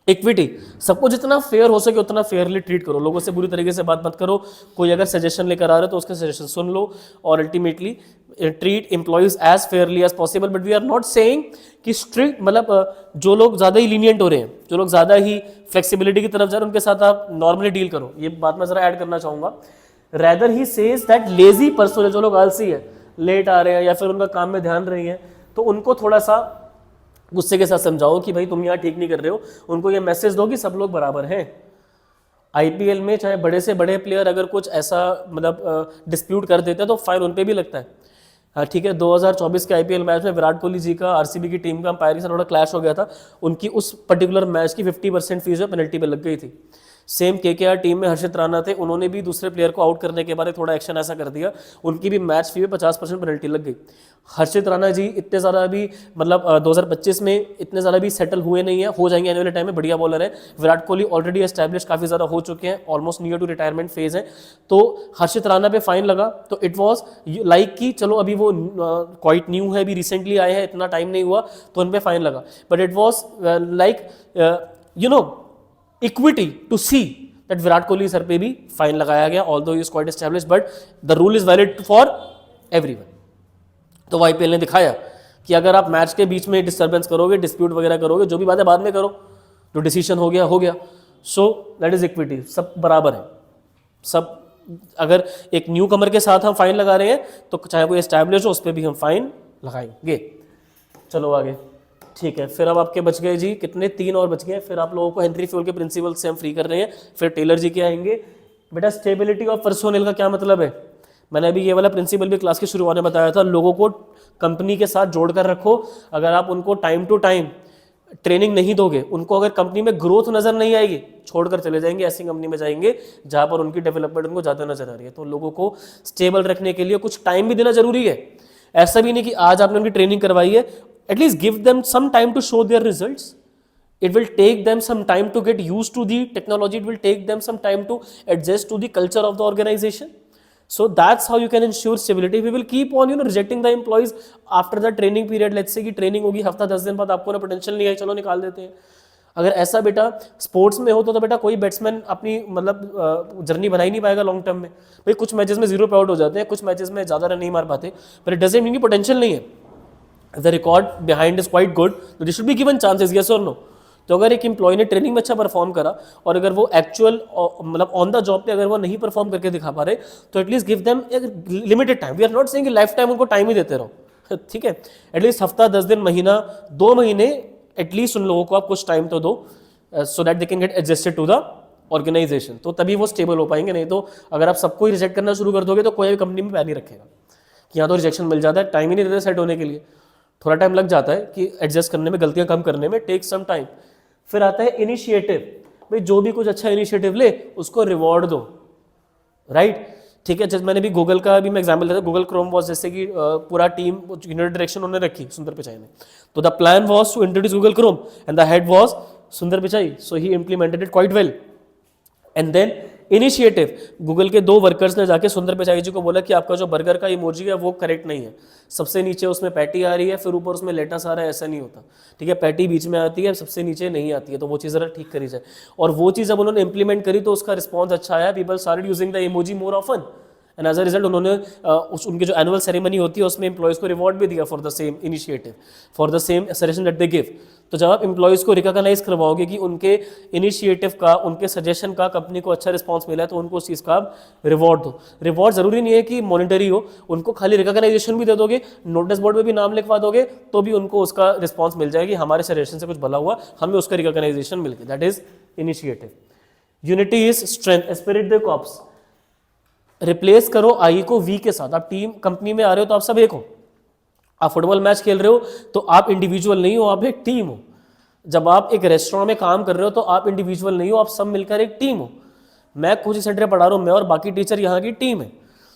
इक्विटी, सबको जितना फेयर हो सके उतना फेयरली ट्रीट करो, लोगों से बुरी तरीके से बात मत करो। कोई अगर सजेशन लेकर आ रहा है तो उसका सजेशन सुन लो और ultimately treat employees as fairly as possible. But we are not saying कि स्ट्रिक्ट, मतलब जो लोग ज़्यादा ही लीनियंट हो रहे हैं, जो लोग ज़्यादा ही फ्लेक्सिबिलिटी की तरफ जा रहे हैं, उनके साथ आप नॉर्मली डील करो, ये बात मैं ज़रा ऐड करना चाहूँगा। Rather he says that lazy person है, जो लोग आलसी है, लेट आ रहे हैं या फिर उनका काम में ध्यान नहीं है, तो उनको थोड़ा सा गुस्से के साथ समझाओ कि भाई तुम यहाँ ठीक नहीं कर रहे हो। उनको ये मैसेज दो कि सब लोग बराबर हैं। आईपीएल में चाहे बड़े से बड़े प्लेयर अगर कुछ ऐसा मतलब डिस्प्यूट कर देते हैं तो फाइन उन पे भी लगता है। हाँ ठीक है, 2024 के आईपीएल मैच में विराट कोहली जी का आरसीबी की टीम का अंपायर से थोड़ा क्लैश हो गया था, उनकी उस पर्टिकुलर मैच की 50% फीस जो पेनल्टी पे लग गई थी। सेम केकेआर टीम में हर्षित राणा थे, उन्होंने भी दूसरे प्लेयर को आउट करने के बाद थोड़ा एक्शन ऐसा कर दिया, उनकी भी मैच फी में 50% पेनल्टी लग गई। हर्षित राणा जी इतने ज़्यादा अभी मतलब 2025 में इतने ज़्यादा भी सेटल हुए नहीं है, हो जाएंगे आने वाले टाइम में, बढ़िया बॉलर है। विराट कोहली ऑलरेडी एस्टैब्लिश काफ़ी ज़्यादा हो चुके हैं, almost near to retirement phase है। तो हर्षित राणा पे फाइन लगा तो इट वॉज लाइक कि चलो अभी वो क्वाइट न्यू है, अभी रिसेंटली आए हैं, इतना टाइम नहीं हुआ तो उन पर फाइन लगा, but it was like you know equity to see that Virat Kohli sir पे भी फाइन लगाया गया, although he is quite established, but the rule is valid for everyone. तो आईपीएल ने दिखाया कि अगर आप मैच के बीच में डिस्टर्बेंस करोगे, डिस्प्यूट वगैरह करोगे, जो भी बातें बाद में करो, जो डिसीजन हो गया हो गया। सो दैट इज इक्विटी, सब बराबर है। सब अगर एक न्यू कमर के साथ हम फाइन लगा रहे हैं तो चाहे कोई एस्टैब्लिश हो उस पर भी हम फाइन लगाएंगे। चलो आगे, ठीक है। फिर अब आपके बच गए जी कितने, 3 और बच गए। फिर आप लोगों को हेनरी फ्यूल के प्रिंसिपल से हम फ्री कर रहे हैं। फिर टेलर जी के आएंगे। बेटा स्टेबिलिटी ऑफ पर्सोनेल का क्या मतलब है, मैंने अभी ये वाला प्रिंसिपल भी क्लास के शुरुआत में बताया था। लोगों को कंपनी के साथ जोड़ कर रखो। अगर आप उनको टाइम टू टाइम ट्रेनिंग नहीं दोगे, उनको अगर कंपनी में ग्रोथ नजर नहीं आएगी, छोड़कर चले जाएंगे, ऐसी कंपनी में जाएंगे जहां पर उनकी डेवलपमेंट उनको ज़्यादा नजर आ रही है। तो लोगों को स्टेबल रखने के लिए कुछ टाइम भी देना जरूरी है। ऐसा भी नहीं कि आज आपने उनकी ट्रेनिंग करवाई है, at least give them some time to show their results. It will take them some time to get used to the technology. It will take them some time to adjust to the culture of the organization. So that's how you can ensure stability. We will keep on rejecting the employees after the training period. Let's say कि training होगी हफ्ता 10 दिन बाद, आपको ना potential नहीं है, चलो निकाल देते हैं. अगर ऐसा बेटा स्पोर्ट्स में हो तो बेटा कोई बैट्समैन अपनी मतलब जर्नी बना ही नहीं पाएगा लॉन्ग टर्म में. भाई कुछ मैचेस में 0 पे आउट हो जाते हैं, कुछ मैचेस में ज़्यादा रन नहीं मार पाते, पर इट डजंट मीन कि पोटेंशियल नहीं है. The record behind is quite good, तो they should be given chances, yes और नो. तो अगर एक एम्प्लॉय ने ट्रेनिंग में अच्छा परफॉर्म करा और अगर वो एक्चुअल मतलब ऑन द जॉब पे अगर वो नहीं परफॉर्म करके दिखा पा रहे, तो at least give them limited time. We are not saying lifetime उनको टाइम ही देते रहो, ठीक है. एटलीस्ट हफ्ता 10 दिन, महीना, 2 महीने एटलीस्ट उन लोगों को आप कुछ टाइम तो दो, so that they can get adjusted to the organisation. तो तभी वो स्टेबल हो पाएंगे. नहीं तो अगर आप सबको ही रिजेक्ट करना शुरू कर दोगे तो कोई भी कंपनी में पैर नहीं रखेगा. कि यहाँ तो रिजेक्शन मिल जाता है, टाइम ही नहीं देते सेट होने के लिए, थोड़ा टाइम लग जाता है कि एडजस्ट करने में, गलतियां कम करने में, टेक सम टाइम. फिर आता है इनिशिएटिव. भाई जो भी कुछ अच्छा इनिशिएटिव ले उसको रिवॉर्ड दो, राइट. ठीक है, जैसे मैंने भी गूगल का भी मैं एग्जाम्पल देता. गूगल क्रोम वॉज जैसे कि पूरा टीम यूनिट डायरेक्शन उन्होंने रखी सुंदर पिचाई ने. तो the plan was to introduce Google Chrome and the head was Sundar Pichai. So he implemented it quite well. And then initiative, Google के 2 वर्कर्स ने जाके सुंदर पिचाई जी को बोला कि आपका जो बर्गर का इमोजी है वो करेक्ट नहीं है. सबसे नीचे उसमें पैटी आ रही है, फिर ऊपर उसमें लेटस आ रहा है, ऐसा नहीं होता. ठीक है, पैटी बीच में आती है, सबसे नीचे नहीं आती है, तो वो चीज़ ज़रा ठीक करी जाए. और वो चीज़ जब उन्होंने इंप्लीमेंट करी तो उसका रिस्पॉन्स अच्छा आया. People started using the emoji more often and as a result उन्होंने उनकी जो एनुअल सेरेमनी होती है उसमें एम्प्लॉयज़ को रिवॉर्ड भी दिया for the same initiative, for the same suggestion that they give. तो जब आप एम्प्लॉयज़ को रिकॉग्नाइज करवाओगे कि उनके इनिशिएटिव का, उनके सजेशन का कंपनी को अच्छा रिस्पॉन्स मिला है, तो उनको उस चीज़ का आप रिवॉर्ड दो. रिवॉर्ड ज़रूरी नहीं है कि मॉनिटरी हो, उनको खाली रिकॉग्नाइजेशन भी दे दोगे, नोटिस बोर्ड में भी नाम लिखवा दोगे, तो भी उनको उसका रिस्पॉन्स मिल जाएगी. हमारे सजेशन से कुछ भला हुआ, हमें उसका रिकॉग्नाइजेशन मिल गया. That is initiative. Unity is strength. Spirit the corps. Replace करो आई को वी के साथ. आप टीम कंपनी में आ रहे हो तो आप सब एक हो. आप फुटबॉल मैच खेल रहे हो तो आप इंडिविजुअल नहीं हो, आप एक टीम हो. जब आप एक रेस्टोरेंट में काम कर रहे हो तो आप इंडिविजुअल नहीं हो, आप सब मिलकर एक टीम हो. मैं कोचिंग सेंटर पढ़ा रहा हूँ, मैं और बाकी टीचर यहाँ की टीम है.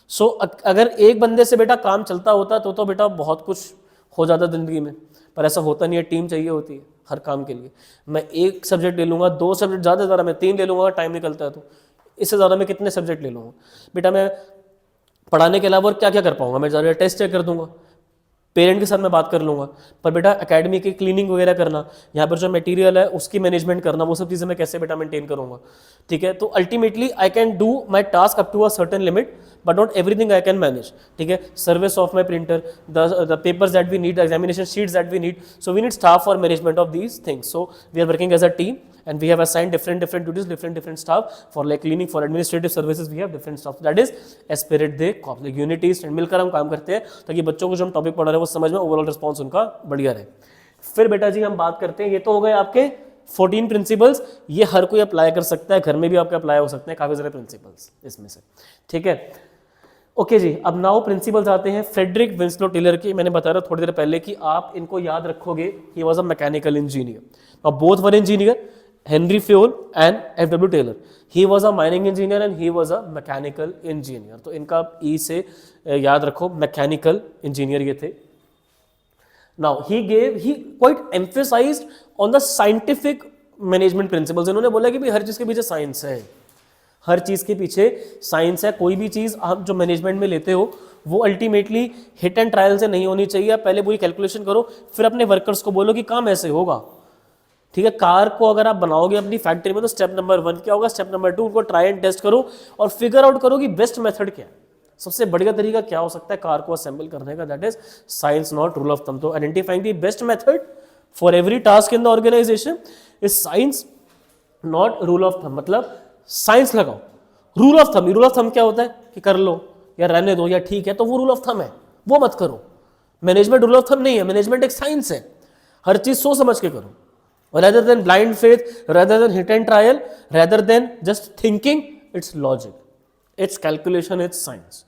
सो अगर एक बंदे से बेटा काम चलता होता तो बेटा बहुत कुछ हो जाता जिंदगी में, पर ऐसा होता नहीं है. टीम चाहिए होती है हर काम के लिए. मैं 1 सब्जेक्ट ले लूँगा, 2 सब्जेक्ट ज़्यादा से ज़्यादा मैं 3 ले लूँगा, टाइम निकलता है तो. इससे ज़्यादा मैं कितने सब्जेक्ट ले लूँगा बेटा. मैं पढ़ाने के अलावा और क्या क्या कर पाऊँगा. मैं ज़्यादा टेस्ट चेक कर दूँगा, पेरेंट के साथ मैं बात कर लूँगा, पर बेटा एकेडमी की क्लीनिंग वगैरह करना, यहाँ पर जो मटेरियल है उसकी मैनेजमेंट करना, वो सब चीज़ें मैं कैसे बेटा मेंटेन करूँगा. ठीक है, तो ultimately I can do my task up to a certain limit, but not everything I can manage. ठीक है, service of my printer, the papers that we need, examination sheets that we need, so we need staff for management of these things. So we are working as a team and we have assigned different duties, different staff. For like cleaning, for administrative services we have different staff. That is spirit de corps, like unity strength. मिलकर हम काम करते हैं ताकि बच्चों को जो हम टॉपिक पढ़ा रहे हैं वो समझ में, ओवरऑल रिस्पॉन्स उनका बढ़िया रहे. फिर बेटा जी हम बात करते हैं, ये तो हो गए आपके 14 प्रिंसिपल्स. ये हर कोई अप्लाई कर सकता है, घर में भी आपके अप्लाई हो सकते हैं, काफ़ी सारे प्रिंसिपल्स इसमें से. ठीक है, ओके जी. अब नाउ प्रिंसिपल्स आते हैं फ्रेडरिक विंस्लो टेलर के. मैंने बताया थोड़ी देर पहले कि आप इनको याद रखोगे. He was a mechanical engineer. अब both were engineer, Henry Fayol and F.W. Taylor. He was a mining engineer and he was a mechanical engineer. तो इनका E से याद रखो, मैकेनिकल इंजीनियर ये थे. Now he quite emphasized on the scientific management principles. इन्होंने बोला कि भाई हर चीज़ के पीछे साइंस है, हर चीज़ के पीछे साइंस है. कोई भी चीज़ आप जो मैनेजमेंट में लेते हो वो अल्टीमेटली हिट एंड ट्रायल से नहीं होनी चाहिए. आप पहले पूरी कैलकुलेशन करो, फिर अपने वर्कर्स को बोलो कि काम ऐसे होगा. ठीक है, कार को अगर आप बनाओगे अपनी फैक्ट्री में तो स्टेप नंबर 1 क्या होगा, स्टेप नंबर 2 उनको ट्राई एंड टेस्ट करो और फिगर आउट करो कि बेस्ट मेथड क्या है, सबसे बढ़िया तरीका क्या हो सकता है कार को असेंबल करने का. That is science, not rule of thumb. तो identifying the best method for every task in the organization is science, not rule of thumb. मतलब साइंस लगाओ, रूल ऑफ थंब क्या होता है कि कर लो या रहने दो या ठीक है, तो वो रूल ऑफ थंब है, वो मत करो. मैनेजमेंट रूल ऑफ थंब नहीं है, मैनेजमेंट एक साइंस है. हर चीज सोच समझ के करो, rather than blind faith, rather than hit and trial, rather than just thinking. It's logic, it's calculation, it's science.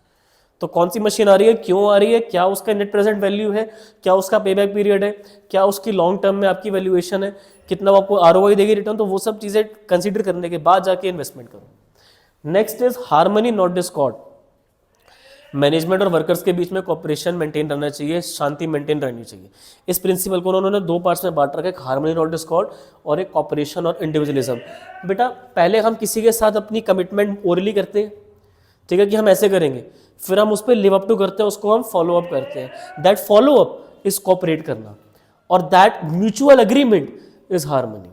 तो कौन सी मशीन आ रही है, क्यों आ रही है, क्या उसका नेट प्रेजेंट वैल्यू है, क्या उसका पेबैक पीरियड है, क्या उसकी लॉन्ग टर्म में आपकी वैल्यूएशन है, कितना आपको आरओआई देगी रिटर्न, तो वो सब चीज़ें कंसीडर करने के बाद जाके इन्वेस्टमेंट करो. Next is harmony not Discord. Management और वर्कर्स के बीच में कोऑपरेशन मेंटेन रहना चाहिए, शांति मेंटेन रहनी चाहिए. इस प्रिंसिपल को उन्होंने 2 पार्ट्स में बांट रखा है, एक हार्मनी नॉट डिस्कॉर्ड और एक कोऑपरेशन और इंडिविजुअलिज्म. बेटा पहले हम किसी के साथ अपनी कमिटमेंट ओरली करते हैं, ठीक है, कि हम ऐसे करेंगे, फिर हम उस पर लिव अप टू करते हैं, उसको हम फॉलो अप करते हैं। That follow up is cooperate करना, और that mutual agreement is harmony.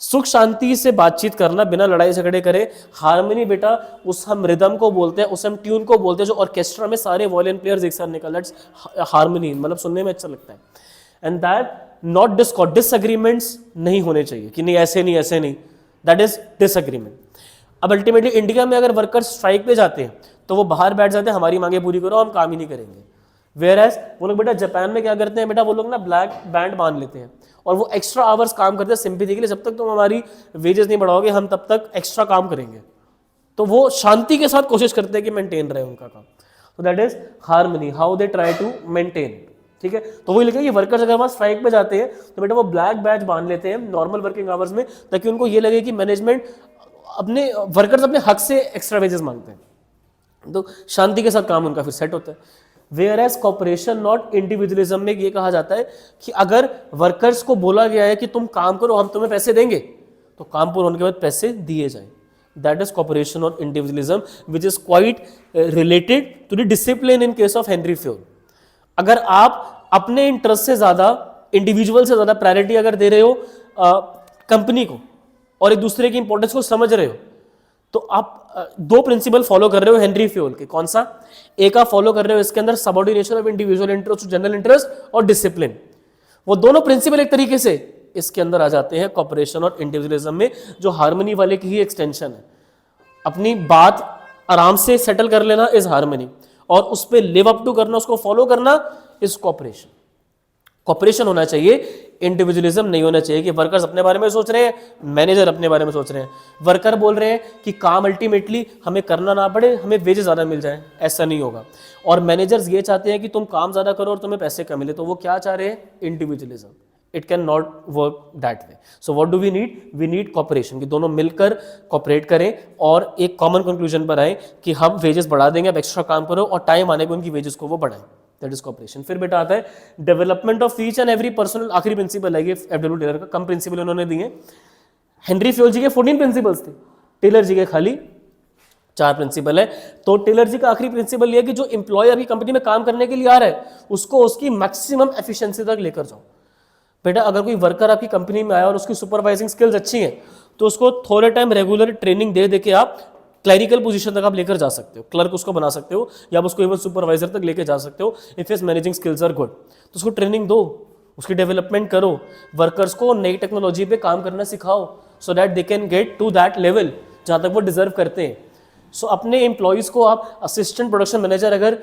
सुख शांति से बातचीत करना बिना लड़ाई झगड़े करे, हार्मनी बेटा उस हम रिदम को बोलते हैं, उस हम ट्यून को बोलते हैं जो ऑर्केस्ट्रा में सारे वॉयलिन प्लेयर्स एक साथ निकल, दैट्स हार्मनी, मतलब सुनने में अच्छा लगता है। एंड दैट नॉट डिसएग्रीमेंट्स नहीं होने चाहिए कि नहीं ऐसे नहीं ऐसे नहीं, दैट इज डिसएग्रीमेंट। अब अल्टीमेटली इंडिया में अगर वर्कर्स स्ट्राइक पे जाते हैं तो वो बाहर बैठ जाते हैं, हमारी मांगे पूरी करो, हम काम ही नहीं करेंगे। वेयर एज वो लोग बेटा जापान में क्या करते हैं बेटा, वो लोग ना ब्लैक बैंड बांध लेते हैं और वो एक्स्ट्रा आवर्स काम करते हैं सिंपैथी के लिए, जब तक तुम हमारी वेजेस नहीं बढ़ाओगे हम तब तक एक्स्ट्रा काम करेंगे। तो वो शांति के साथ कोशिश करते हैं कि मेंटेन रहे उनका काम। तो that is harmony, how they try to maintain. ठीक है, तो वही लिखा कि वर्कर्स अगर वहाँ स्ट्राइक पे जाते हैं तो बेटा वो ब्लैक बैच बांध लेते हैं नॉर्मल वर्किंग आवर्स में, ताकि उनको ये लगे कि मैनेजमेंट अपने वर्कर्स अपने हक से एक्स्ट्रा वेजेस मांगते हैं, तो शांति के साथ काम उनका फिर सेट होता है। Whereas cooperation not individualism में ये कहा जाता है कि अगर वर्कर्स को बोला गया है कि तुम काम करो हम तुम्हें पैसे देंगे, तो काम पूरा होने के बाद पैसे दिए जाए। दैट इज कॉपरेशन और individualism which is quite related to the discipline in case of Henri Fayol. अगर आप अपने इंटरेस्ट से ज्यादा, इंडिविजुअल से ज्यादा प्रायोरिटी अगर दे रहे हो कंपनी को और एक दूसरे की इंपॉर्टेंस को समझ रहे हो, तो आप दो प्रिंसिपल फॉलो कर रहे हो हेनरी फ्योल के। कौन सा? एक आप फॉलो कर रहे हो इसके अंदर subordination of individual interest to general interest और डिसिप्लिन। वो दोनों प्रिंसिपल एक तरीके से इसके अंदर आ जाते हैं कॉपरेशन और इंडिविजुअलिज्म में, जो हार्मनी वाले की ही एक्सटेंशन है। अपनी बात आराम से सेटल कर लेना इज हार्मनी, और उस पर लिव अप टू करना, उसको फॉलो करना इज कॉपरेशन। कॉपरेशन होना चाहिए, इंडिविजुअलिज्म नहीं होना चाहिए कि वर्कर्स अपने बारे में सोच रहे हैं, मैनेजर अपने बारे में सोच रहे हैं। वर्कर बोल रहे हैं कि काम अल्टीमेटली हमें करना ना पड़े, हमें वेजेस ज़्यादा मिल जाए, ऐसा नहीं होगा। और मैनेजर्स ये चाहते हैं कि तुम काम ज़्यादा करो और तुम्हें पैसे कम मिले, तो वो क्या चाह रहे हैं? Individualism. It can not work that way. So what do we need? We need cooperation, कि दोनों मिलकर कॉपरेट करें और एक कॉमन कंक्लूजन पर आए कि हम वेजेस बढ़ा देंगे, अब एक्स्ट्रा काम करो, और टाइम आने पर उनकी वेजेस को वो बढ़ाएं। That is cooperation. फिर बेटा आता है development of each and every person. आखिरी प्रिंसिपल है ये एफ.डब्ल्यू. टेलर का, कम प्रिंसिपल उन्होंने दिए। हेनरी फ्योल जी के 14 प्रिंसिपल्स थे, टेलर जी के खाली 4 प्रिंसिपल है। तो टेलर जी का आखिरी प्रिंसिपल ये है कि जो एम्प्लॉय आपकी कंपनी में काम करने के लिए आ रहा है उसको उसकी मैक्सिमम एफिशिएंसी तक लेकर जाओ। बेटा अगर कोई वर्कर आपकी कंपनी में आया और उसकी सुपरवाइजिंग स्किल्स अच्छी हैं तो उसको थोड़े टाइम रेगुलर ट्रेनिंग दे के आप क्लरिकल पोजीशन तक आप लेकर जा सकते हो, क्लर्क उसको बना सकते हो, या आप उसको इवन सुपरवाइजर तक लेकर जा सकते हो if his managing skills are good. तो उसको ट्रेनिंग दो, उसकी डेवलपमेंट करो, वर्कर्स को नई टेक्नोलॉजी पे काम करना सिखाओ, so that they can get to that level जहाँ तक वो डिजर्व करते हैं। सो अपने एम्प्लॉयज़ को आप असिस्टेंट प्रोडक्शन मैनेजर अगर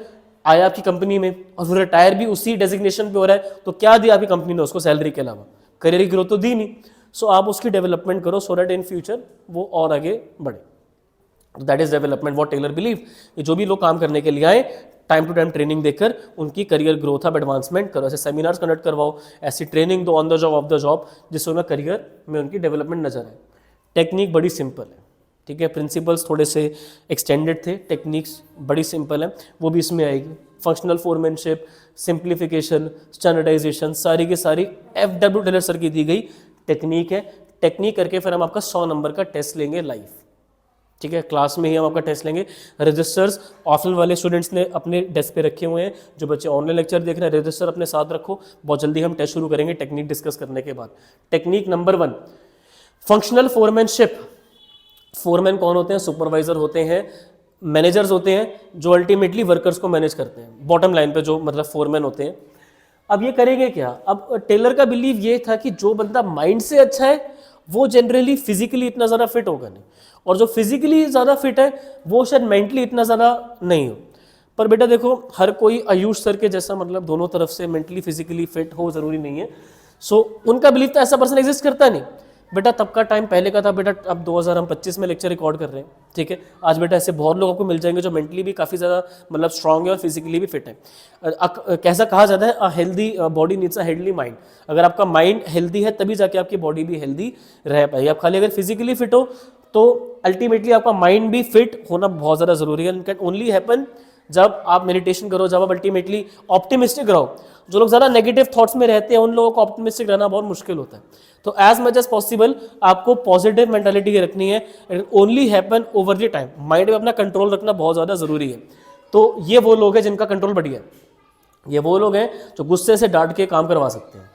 आया आपकी कंपनी में और वो रिटायर भी उसी डेजिग्नेशन पे हो रहा है, तो क्या दिया आपकी कंपनी ने उसको सैलरी के अलावा? करियर की ग्रोथ तो दी नहीं। सो आप उसकी डेवलपमेंट करो सो दैट इन फ्यूचर वो और आगे बढ़े। That is development what Taylor believe, कि जो भी लोग काम करने के लिए आए टाइम टू टाइम ट्रेनिंग देकर उनकी करियर ग्रोथ आप एडवांसमेंट करो, ऐसे सेमिनार्स कंडक्ट करवाओ, ऐसी ट्रेनिंग दो on the job of the job, जिससे उन्हें करियर में उनकी डेवलपमेंट नजर आए। टेक्निक बड़ी सिंपल है, ठीक है, प्रिंसिपल्स थोड़े से एक्सटेंडेड थे, टेक्निक्स बड़ी सिंपल है, वो भी इसमें आएगी। फंक्शनल फोरमैनशिप, सिंप्लीफिकेशन, स्टैंडर्डाइजेशन, सारी की सारी एफ.डब्ल्यू. टेलर सर की दी गई टेक्निक है। टेक्निक करके फिर हम आपका 100 नंबर का टेस्ट लेंगे लाइव, ठीक है, क्लास में ही हम आपका टेस्ट लेंगे। रजिस्टर्स ऑफलाइन वाले स्टूडेंट्स ने अपने डेस्क पे रखे हुए हैं, जो बच्चे ऑनलाइन लेक्चर देख रहे हैं रजिस्टर अपने साथ रखो, बहुत जल्दी हम टेस्ट शुरू करेंगे टेक्निक डिस्कस करने के बाद। Technique number 1, functional foremanship. Foreman कौन होते हैं? सुपरवाइजर होते हैं, मैनेजर्स होते हैं जो अल्टीमेटली वर्कर्स को मैनेज करते हैं, बॉटम लाइन पे जो मतलब फोरमैन होते हैं। अब ये करेंगे क्या? अब टेलर का बिलीव ये था कि जो बंदा माइंड से अच्छा है वो जनरली फिजिकली इतना ज़्यादा फिट होगा नहीं, और जो फिजिकली ज़्यादा फिट है वो शायद मेंटली इतना ज़्यादा नहीं हो। पर बेटा देखो, हर कोई आयुष सर के जैसा मतलब दोनों तरफ से मेंटली फिजिकली फिट हो ज़रूरी नहीं है। सो उनका बिलीव था ऐसा पर्सन एग्जिस्ट करता नहीं। बेटा तब का टाइम पहले का था बेटा, अब 2025 में लेक्चर रिकॉर्ड कर रहे हैं, ठीक है। आज बेटा ऐसे बहुत लोगों को मिल जाएंगे जो मेंटली भी काफ़ी ज़्यादा मतलब स्ट्रांग है और फिजिकली भी फिट है। कैसा कहा जाता है, a healthy body needs a healthy mind. अगर आपका माइंड हेल्दी है तभी जाके आपकी बॉडी भी हेल्दी रह पाएगी। आप खाली अगर फिजिकली फिट हो तो अल्टीमेटली आपका माइंड भी फिट होना बहुत ज़्यादा ज़रूरी है। कैन ओनली हैपन जब आप मेडिटेशन करो, जब आप अल्टीमेटली ऑप्टिमिस्टिक रहो, जो लोग ज़्यादा नेगेटिव थॉट्स में रहते हैं उन लोगों को ऑप्टिमिस्टिक रहना बहुत मुश्किल होता है। तो एज मच एज पॉसिबल आपको पॉजिटिव मेंटालिटी रखनी है, it only happen over the time. Mind में अपना कंट्रोल रखना बहुत ज़्यादा ज़रूरी है। तो ये वो लोग हैं जिनका कंट्रोल बढ़िया है, ये वो लोग हैं जो गुस्से से डांट के काम करवा सकते हैं।